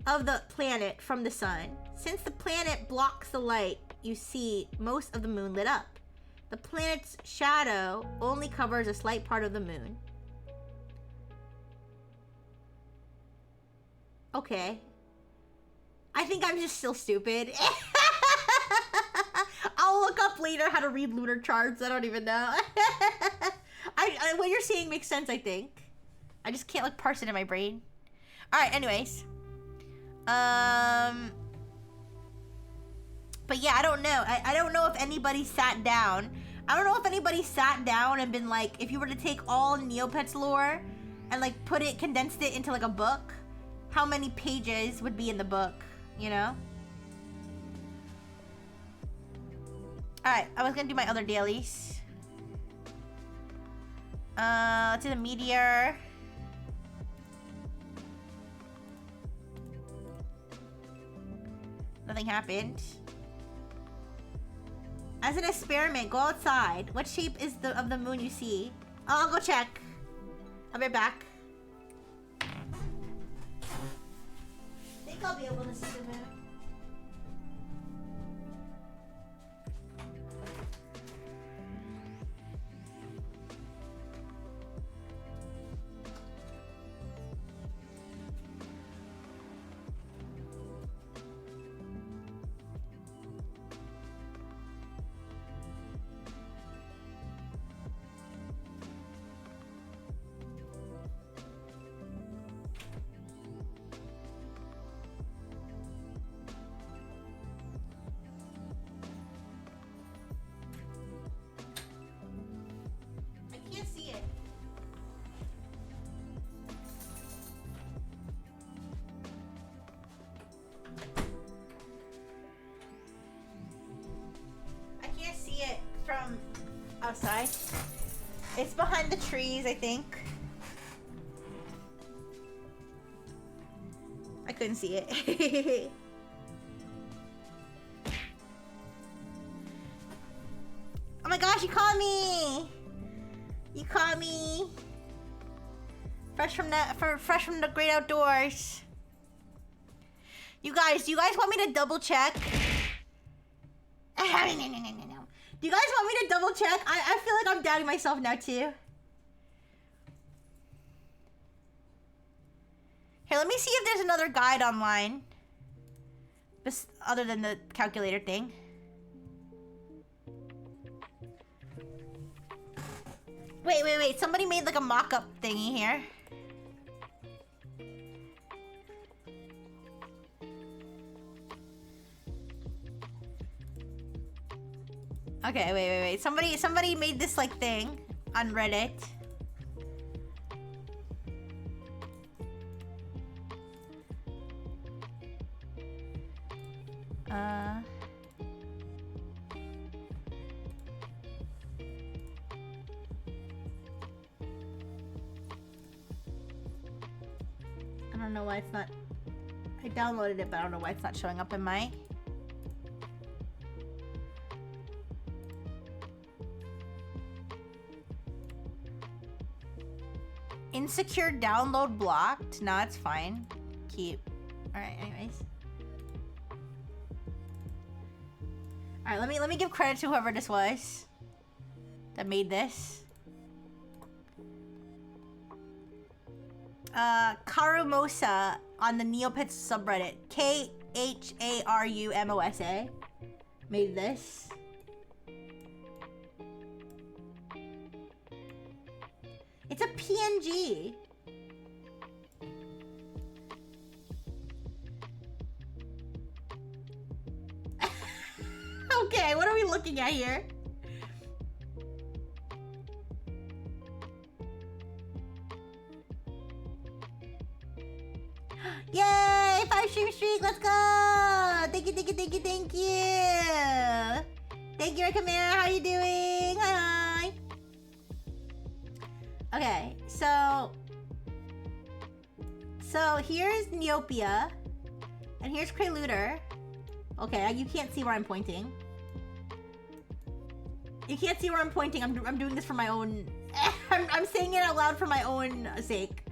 of the planet from the sun. Since the planet blocks the light, you see most of the moon lit up. The planet's shadow only covers a slight part of the moon. Okay. I think I'm just still stupid. I'll look up later how to read lunar charts. I don't even know. What you're saying makes sense, I think. I just can't like parse it in my brain. Alright, anyways. But yeah, I don't know. I don't know if anybody sat down. I don't know if anybody sat down and been like, if you were to take all Neopets lore and like condensed it into like a book, how many pages would be in the book, you know? Alright, I was gonna do my other dailies. Let's do the meteor. Nothing happened. As an experiment, go outside. What shape is of the moon you see? Oh, I'll go check. I'll be right back. I think I'll be able to see the moon. guy. It's behind the trees, I think. I couldn't see it. Oh my gosh, you caught me! You caught me! Fresh from the great outdoors. You guys, do you guys want me to double check? No. Do you guys want me to double check? I feel like I'm doubting myself now too. Here, let me see if there's another guide online. Other than the calculator thing. Wait. Somebody made like a mock-up thingy here. Okay, wait. Somebody made this like thing on Reddit. I don't know why it's not. I downloaded it, but I don't know why it's not showing up in my. Insecure download blocked. No, it's fine. Keep. Alright, anyways. Alright, let me give credit to whoever this was that made this. Karumosa on the Neopets subreddit. KHARUMOSA made this. It's a PNG. Okay, what are we looking at here? Yay! 5-stream streak, let's go! Thank you. Thank you, Camara. How you doing? Hi. Okay, so here's Neopia, and here's Preluder. Okay, you can't see where I'm pointing. You can't see where I'm pointing. I'm doing this for my own. I'm saying it out loud for my own sake.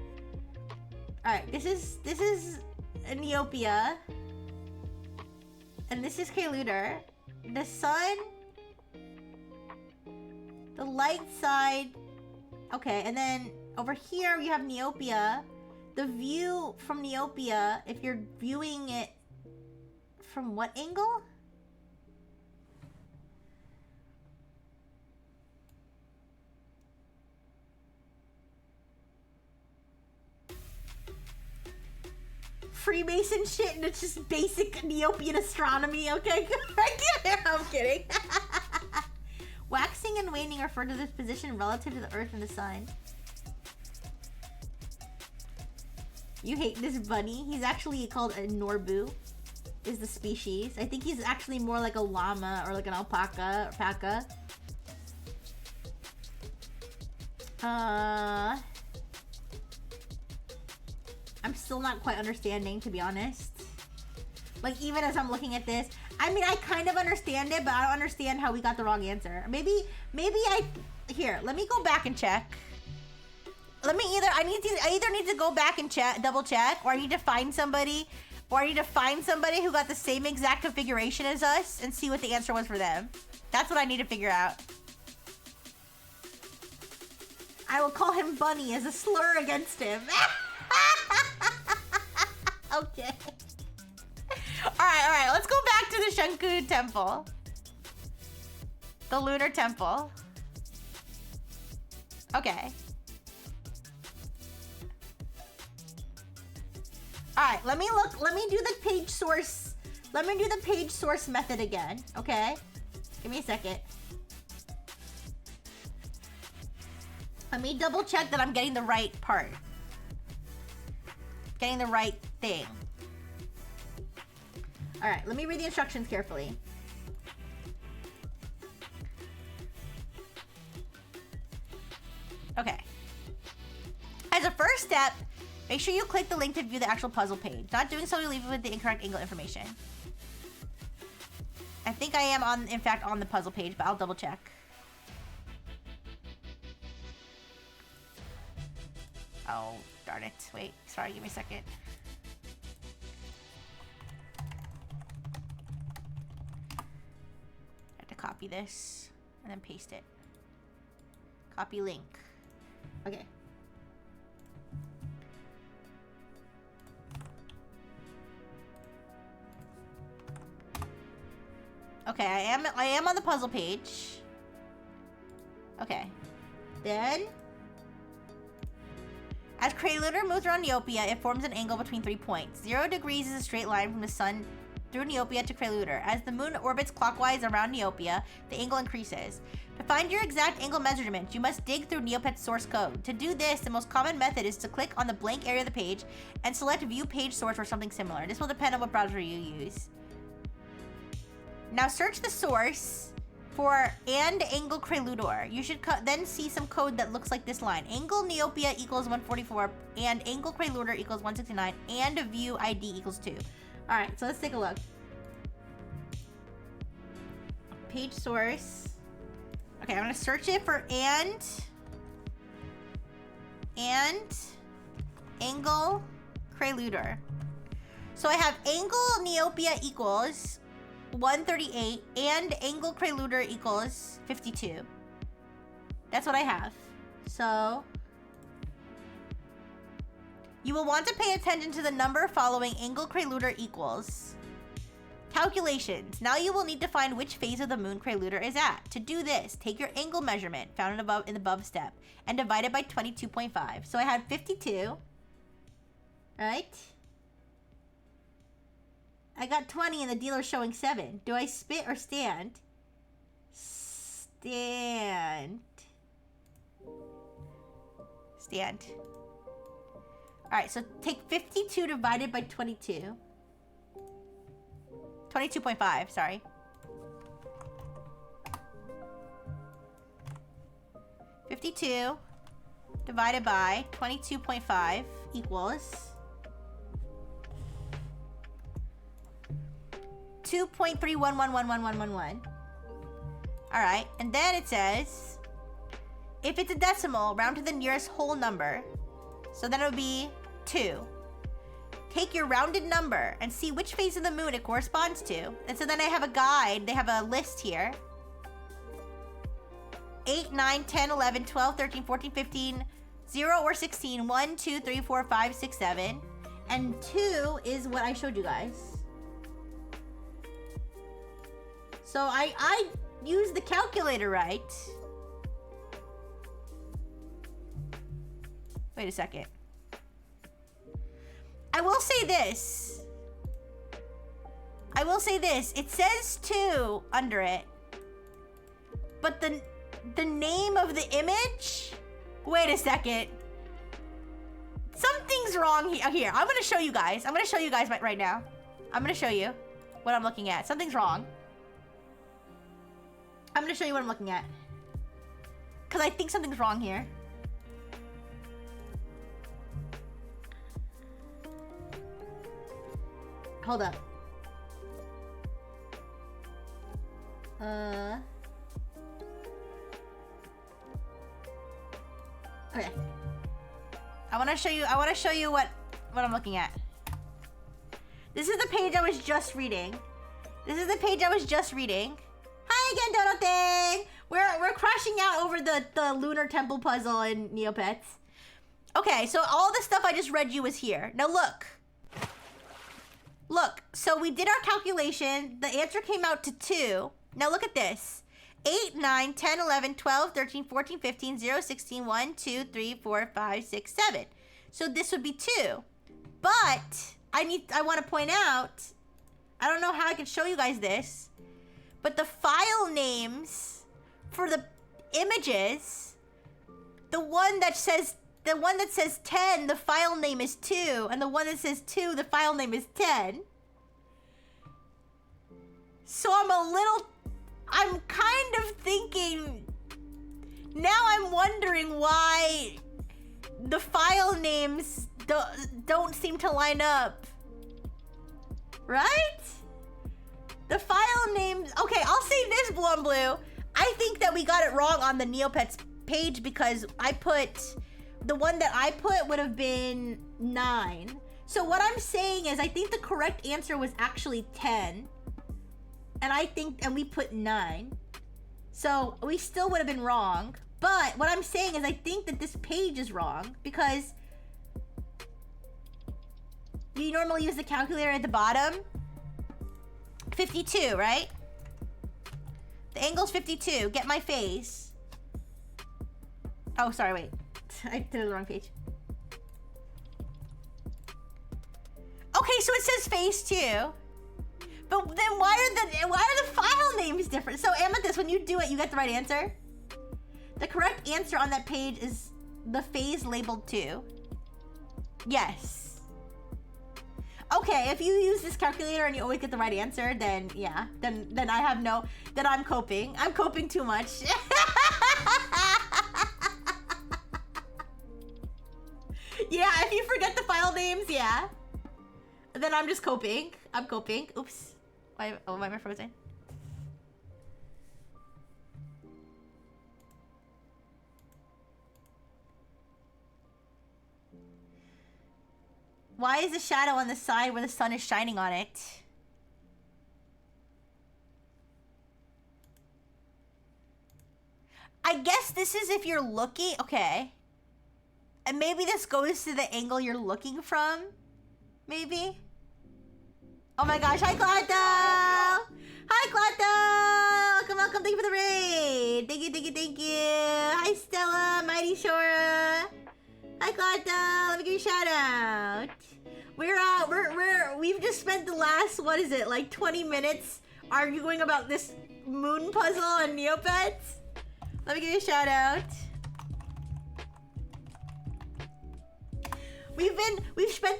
All right, this is Neopia, and this is Preluder. The sun, the light side. Okay, and then over here we have Neopia. The view from Neopia, if you're viewing it from what angle? Freemason shit, and it's just basic Neopian astronomy, okay? I'm kidding. Waxing and waning refer to this position relative to the Earth and the Sun. You hate this bunny? He's actually called a Norbu, is the species. I think he's actually more like a llama or like an alpaca or paca. I'm still not quite understanding, to be honest. Like, even as I'm looking at this, I mean, I kind of understand it, but I don't understand how we got the wrong answer. Maybe here, let me go back and check. I either need to go back and double check, or I need to find somebody, who got the same exact configuration as us and see what the answer was for them. That's what I need to figure out. I will call him Bunny as a slur against him. Okay. Alright, let's go back to the Shunku Temple. The Lunar Temple. Okay. Alright, let me do the page source. Let me do the page source method again, okay? Give me a second. Let me double check that I'm getting the right part. Getting the right thing. Alright, let me read the instructions carefully. Okay. As a first step, make sure you click the link to view the actual puzzle page. Not doing so will leave you with the incorrect angle information. I think I am in fact on the puzzle page, but I'll double check. Oh, darn it. Wait, sorry, give me a second. I have to copy this and then paste it. Copy link. Okay. Okay, I am on the puzzle page. Okay. Then, as Craylunar moves around Neopia, it forms an angle between 3 points. 0 degrees is a straight line from the sun through Neopia to Craylunar. As the moon orbits clockwise around Neopia, the angle increases. To find your exact angle measurement, you must dig through Neopets source code. To do this, the most common method is to click on the blank area of the page and select View Page Source or something similar. This will depend on what browser you use. Now search the source for and angle Craylunar. You should then see some code that looks like this line. Angle Neopia equals 144 and angle Craylunar equals 169 and a view ID equals 2. Alright, so let's take a look. Page source. Okay, I'm gonna search it for and angle Craylunar. So I have angle Neopia equals 138 and angle Craylunar equals 52. That's what I have. So you will want to pay attention to the number following angle Craylunar equals. Calculations. Now you will need to find which phase of the moon Craylunar is at. To do this, take your angle measurement found in the above step and divide it by 22.5. So I had 52, right? I got 20 and the dealer's showing 7. Do I spit or stand? Stand. Stand. Alright, so take 52 divided by 22. 22.5, sorry. $52 divided by 22.5 equals 2.3111111. Alright, and then it says, if it's a decimal, round to the nearest whole number. So then it would be 2. Take your rounded number and see which phase of the moon it corresponds to. And so then I have a guide. They have a list here. 8, 9, 10, 11, 12, 13, 14, 15, 0 or 16, 1, 2, 3, 4, 5, 6, 7. And 2 is what I showed you guys. So I used the calculator right. Wait a second. I will say this. It says 2 under it. But the name of the image? Wait a second. Something's wrong here. Here, I'm going to show you guys. Right now. I'm going to show you what I'm looking at. Something's wrong. I'm going to show you what I'm looking at. Because I think something's wrong here. Hold up. Okay. I want to show you what I'm looking at. This is the page I was just reading. Hi again, Dodo Thing. We're crashing out over the lunar temple puzzle in Neopets. Okay, so all the stuff I just read you was here. Now look. Look, so we did our calculation. The answer came out to 2. Now look at this. 8, 9, 10, 11, 12, 13, 14, 15, 0, 16, 1, 2, 3, 4, 5, 6, 7. So this would be 2. But I want to point out, I don't know how I can show you guys this, but the file names for the images, the one that says 10, the file name is 2, and the one that says 2, the file name is 10. So I'm kind of thinking Now I'm wondering why the file names don't seem to line up. Right? The file names... Okay, I'll say this, Blue on Blue. I think that we got it wrong on the Neopets page because I put... The one that I put would have been 9. So what I'm saying is I think the correct answer was actually 10. And we put 9. So we still would have been wrong. But what I'm saying is I think that this page is wrong because you normally use the calculator at the bottom. 52, right? The angle's 52. Get my face. Oh, sorry, wait. I did it on the wrong page. Okay, so it says face too. But then why are the file names different? So Amethyst, when you do it, you get the right answer? The correct answer on that page is the phase labeled 2. Yes. Okay, if you use this calculator and you always get the right answer, then yeah. Then I have no... Then I'm coping. I'm coping too much. Yeah, if you forget the file names, yeah. Then I'm just coping. I'm coping. Oops. Why am I frozen? Why is the shadow on the side where the sun is shining on it? I guess this is if you're looking... Okay. And maybe this goes to the angle you're looking from? Maybe? Oh my gosh, hi Clato! Hi Clato! Welcome, thank you for the raid! Thank you! Hi Stella, Mighty Shora! Hi Clato! Let me give you a shout out! We've just spent the last, what is it, like 20 minutes arguing about this moon puzzle on Neopets? Let me give you a shout out. We spent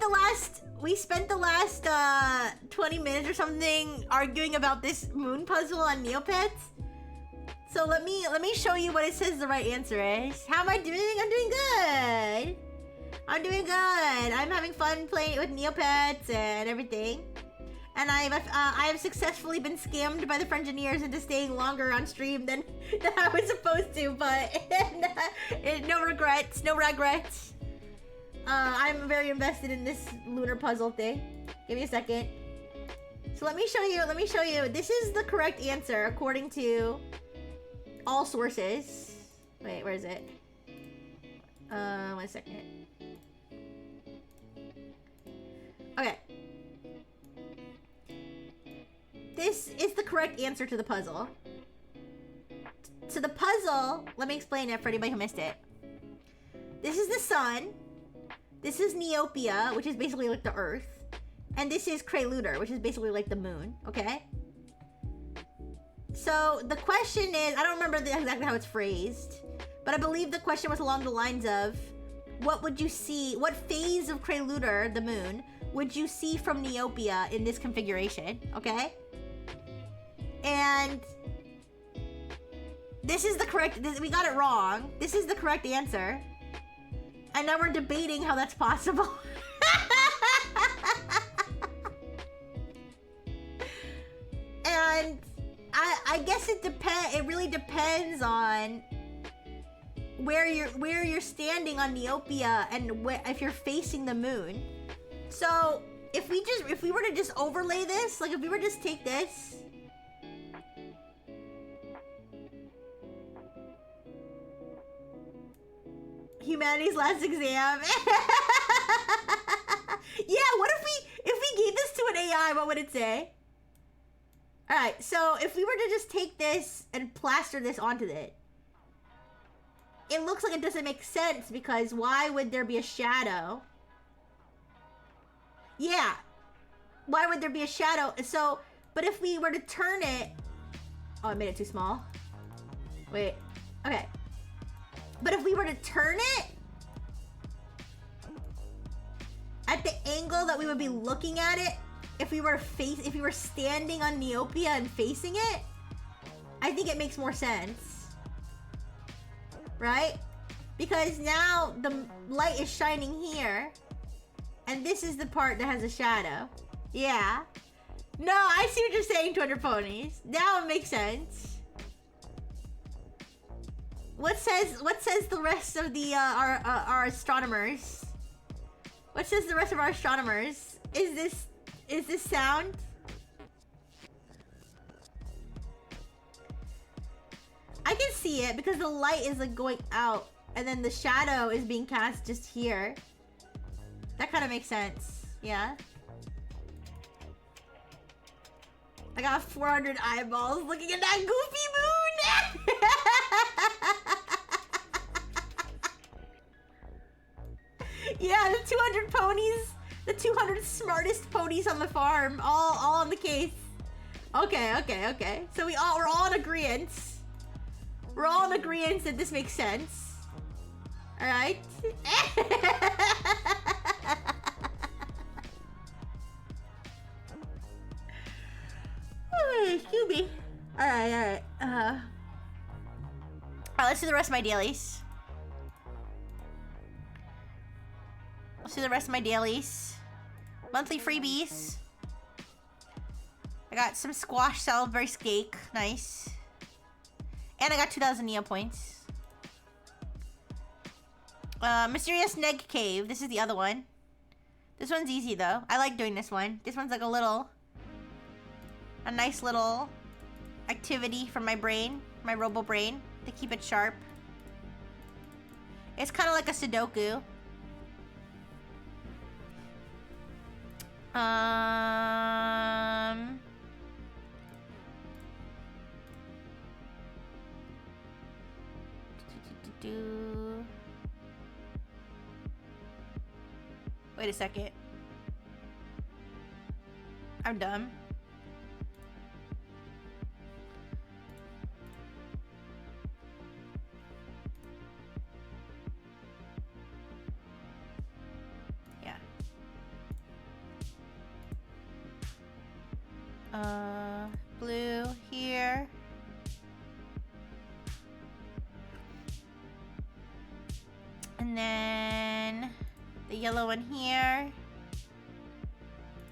the last 20 minutes or something arguing about this moon puzzle on Neopets. So let me show you what it says the right answer is. How am I doing? I'm doing good. I'm doing good. I'm having fun playing with Neopets and everything. And I have successfully been scammed by the Frengineers into staying longer on stream than I was supposed to, but no regrets, no regrets. I'm very invested in this lunar puzzle thing. Give me a second. So let me show you. This is the correct answer according to all sources. Wait, where is it? 1 second. Okay. This is the correct answer to the puzzle. So the puzzle, let me explain it for anybody who missed it. This is the sun. This is Neopia, which is basically like the Earth. And this is Craylunar, which is basically like the moon, okay? So the question is, I don't remember exactly how it's phrased, but I believe the question was along the lines of, what would you see, what phase of Craylunar, the moon, would you see from Neopia in this configuration, okay? And this is the correct, we got it wrong. This is the correct answer. And now we're debating how that's possible. And I guess it really depends on where you're standing on Neopia and if you're facing the moon. So if we were to just overlay this, like if we were to just take this, humanity's last exam. Yeah, what if we gave this to an AI, what would it say? Alright, so if we were to just take this and plaster this onto it, it looks like it doesn't make sense because why would there be a shadow? Yeah. Why would there be a shadow? So, but if we were to turn it... Oh, I made it too small. Wait. Okay. But if we were to turn it at the angle that we would be looking at it, if we were standing on Neopia and facing it, I think it makes more sense. right? Because now the light is shining here, and this is the part that has a shadow. Yeah. No, I see what you're saying, 200 ponies. Now it makes sense. What says the rest of the our astronomers? What says the rest of our astronomers? Is this sound? I can see it because the light is like going out, and then the shadow is being cast just here. That kind of makes sense. Yeah. I got 400 eyeballs looking at that goofy moon. Yeah, the 200 ponies, the 200 smartest ponies on the farm, all on the case. Okay. So we're all in agreement. We're all in agreement that this makes sense. All right. Excuse me. All right. Alright, let's do the rest of my dailies. Monthly freebies. I got some squash salad cake. Nice. And I got 2,000 Neo points. Mysterious Neg Cave. This is the other one. This one's easy though. I like doing this one. This one's like a nice little activity for my brain, my robo brain, to keep it sharp. It's kind of like a Sudoku. Wait a second. I'm dumb. Blue here. And then the yellow one here.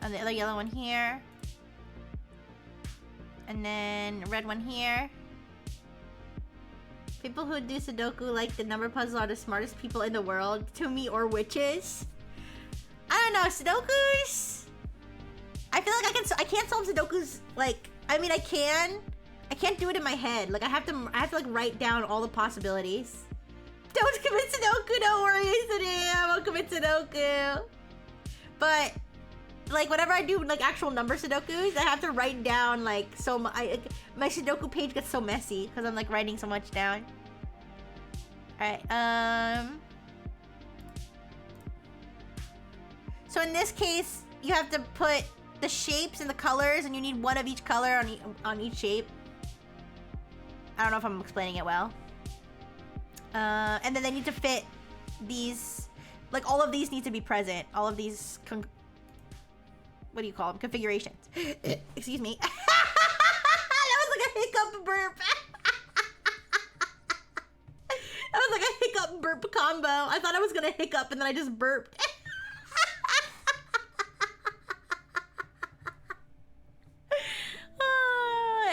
And the other yellow one here. And then red one here. People who do Sudoku like the number puzzle are the smartest people in the world, to me, or witches. I don't know, Sudokus? I feel like I can't solve Sudokus, like, I mean I can't do it in my head. Like I have to like write down all the possibilities. Don't commit Sudoku, don't worry, I won't commit Sudoku. But like whenever I do like actual number Sudokus, I have to write down like my Sudoku page gets so messy because I'm like writing so much down. Alright, so in this case, you have to put the shapes and the colors, and you need one of each color on each shape. I don't know if I'm explaining it well. And then they need to fit these, like all of these need to be present. All of these, what do you call them? Configurations. Excuse me. That was like a hiccup burp. That was like a hiccup burp combo. I thought I was gonna hiccup and then I just burped.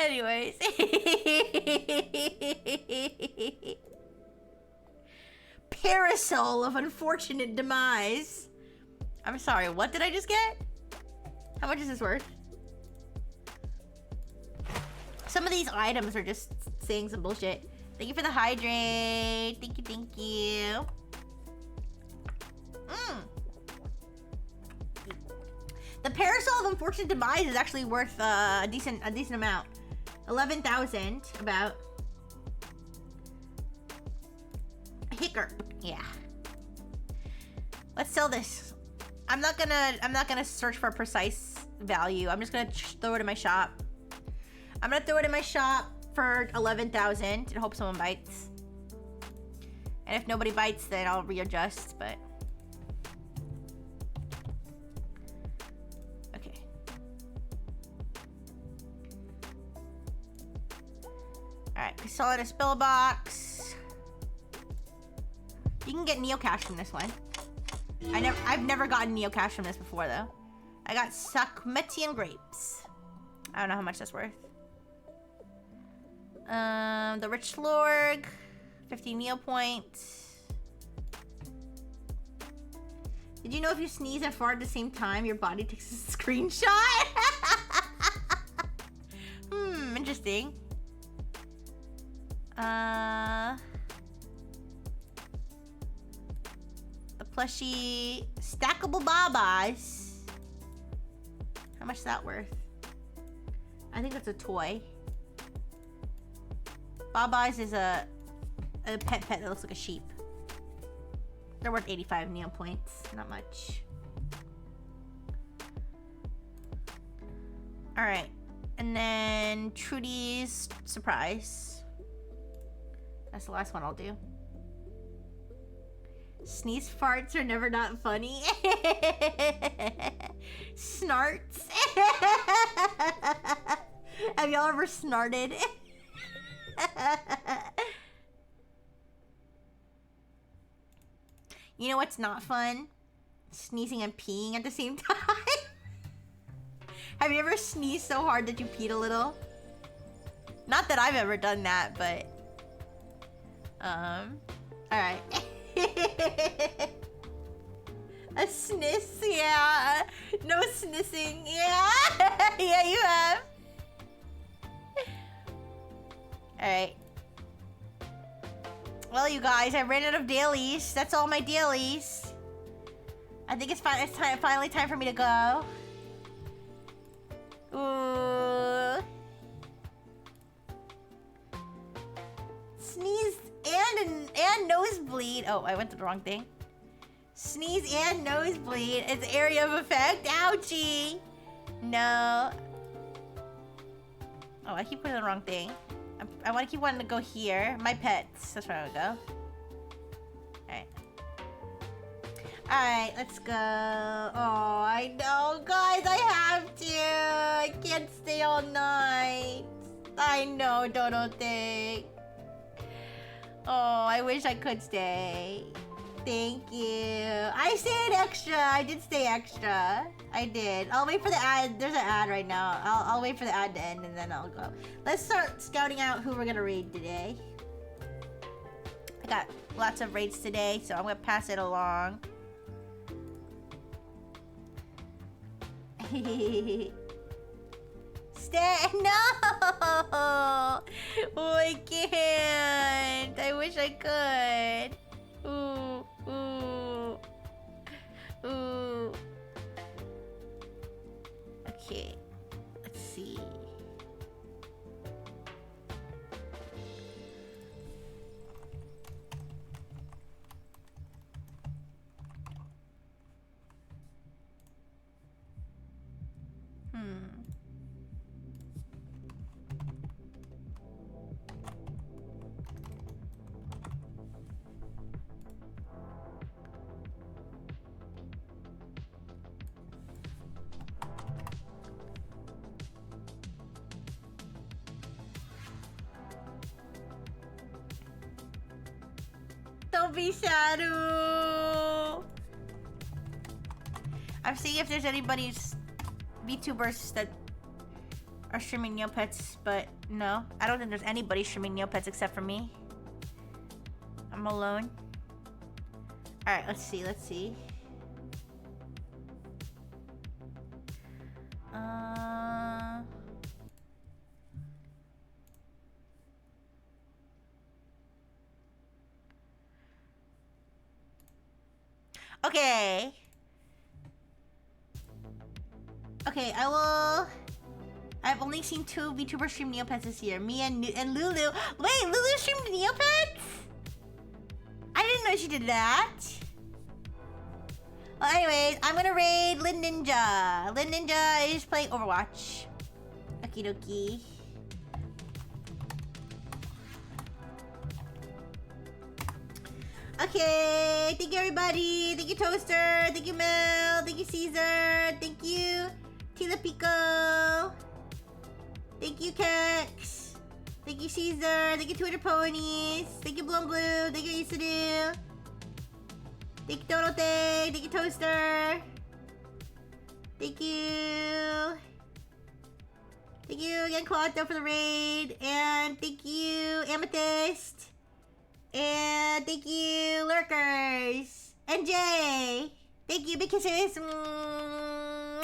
Anyways. Parasol of unfortunate demise. I'm sorry, what did I just get? How much is this worth? Some of these items are just saying some bullshit. Thank you for the hydrate. Thank you. The Parasol of Unfortunate Demise is actually worth a decent amount. 11,000, about. Hiccup, yeah. Let's sell this. I'm not gonna search for a precise value. I'm just gonna throw it in my shop. I'm gonna throw it in my shop for 11,000 and hope someone bites. And if nobody bites, then I'll readjust, but. Okay. Alright, we saw it in a spill box. You can get Neo Cash from this one. I've never gotten Neo Cash from this before though. I got Sakmetian grapes. I don't know how much that's worth. The Rich Lord, 50 Neo points. Did you know if you sneeze and fart at the same time, your body takes a screenshot? Interesting. The plushie stackable babas. How much is that worth? I think that's a toy. Babas is a pet that looks like a sheep. They're worth 85 Neo points. Not much. Alright. And then Trudy's surprise. That's the last one I'll do. Sneeze farts are never not funny. Snarts. Have y'all ever snorted? You know what's not fun? Sneezing and peeing at the same time. Have you ever sneezed so hard that you peed a little? Not that I've ever done that, but alright. A sniss, yeah. No snissing, yeah. Yeah, you have. Alright. Well, you guys, I ran out of dailies. That's all my dailies. I think it's finally time for me to go. Ooh. Sneeze and nosebleed. Oh, I went to the wrong thing. Sneeze and nosebleed. It's area of effect. Ouchie. No. Oh, I keep putting the wrong thing. I want to keep wanting to go here. My pets. That's where I would go. Alright. Alright, let's go. Oh, I know. Guys, I have to. I can't stay all night. I know, Dodo thing. Oh, I wish I could stay. Thank you. I stayed extra. I did stay extra. I did. I'll wait for the ad. There's an ad right now. I'll wait for the ad to end and then I'll go. Let's start scouting out who we're gonna raid today. I got lots of raids today, so I'm gonna pass it along. Stay. No! Oh, I can't. I wish I could. Ooh, ooh, ooh. Okay, let's see. Don't be Shadow. I'm seeing if there's anybody's VTubers that are streaming Neopets, but no. I don't think there's anybody streaming Neopets except for me. I'm alone. Alright, let's see, let's see. Okay. Okay, I've only seen 2 VTubers stream Neopets this year. Me and Lulu. Wait, Lulu streamed Neopets? I didn't know she did that. Well, anyways, I'm gonna raid Lin Ninja. Lin Ninja is playing Overwatch. Okie dokie. Okay, thank you everybody. Thank you Toaster. Thank you Mel. Thank you Caesar. Thank you Tila Pico. Thank you Kex. Thank you Caesar. Thank you Twitter Ponies. Thank you Bloom Blue. Thank you Isadu. Thank you, Total Thing. Thank you, Toaster. Thank you. Thank you again, Claudio, for the raid. And thank you, Amethyst. And thank you, Lurkers. And Jay. Thank you, big kisses. Mwah.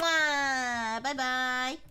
Bye-bye.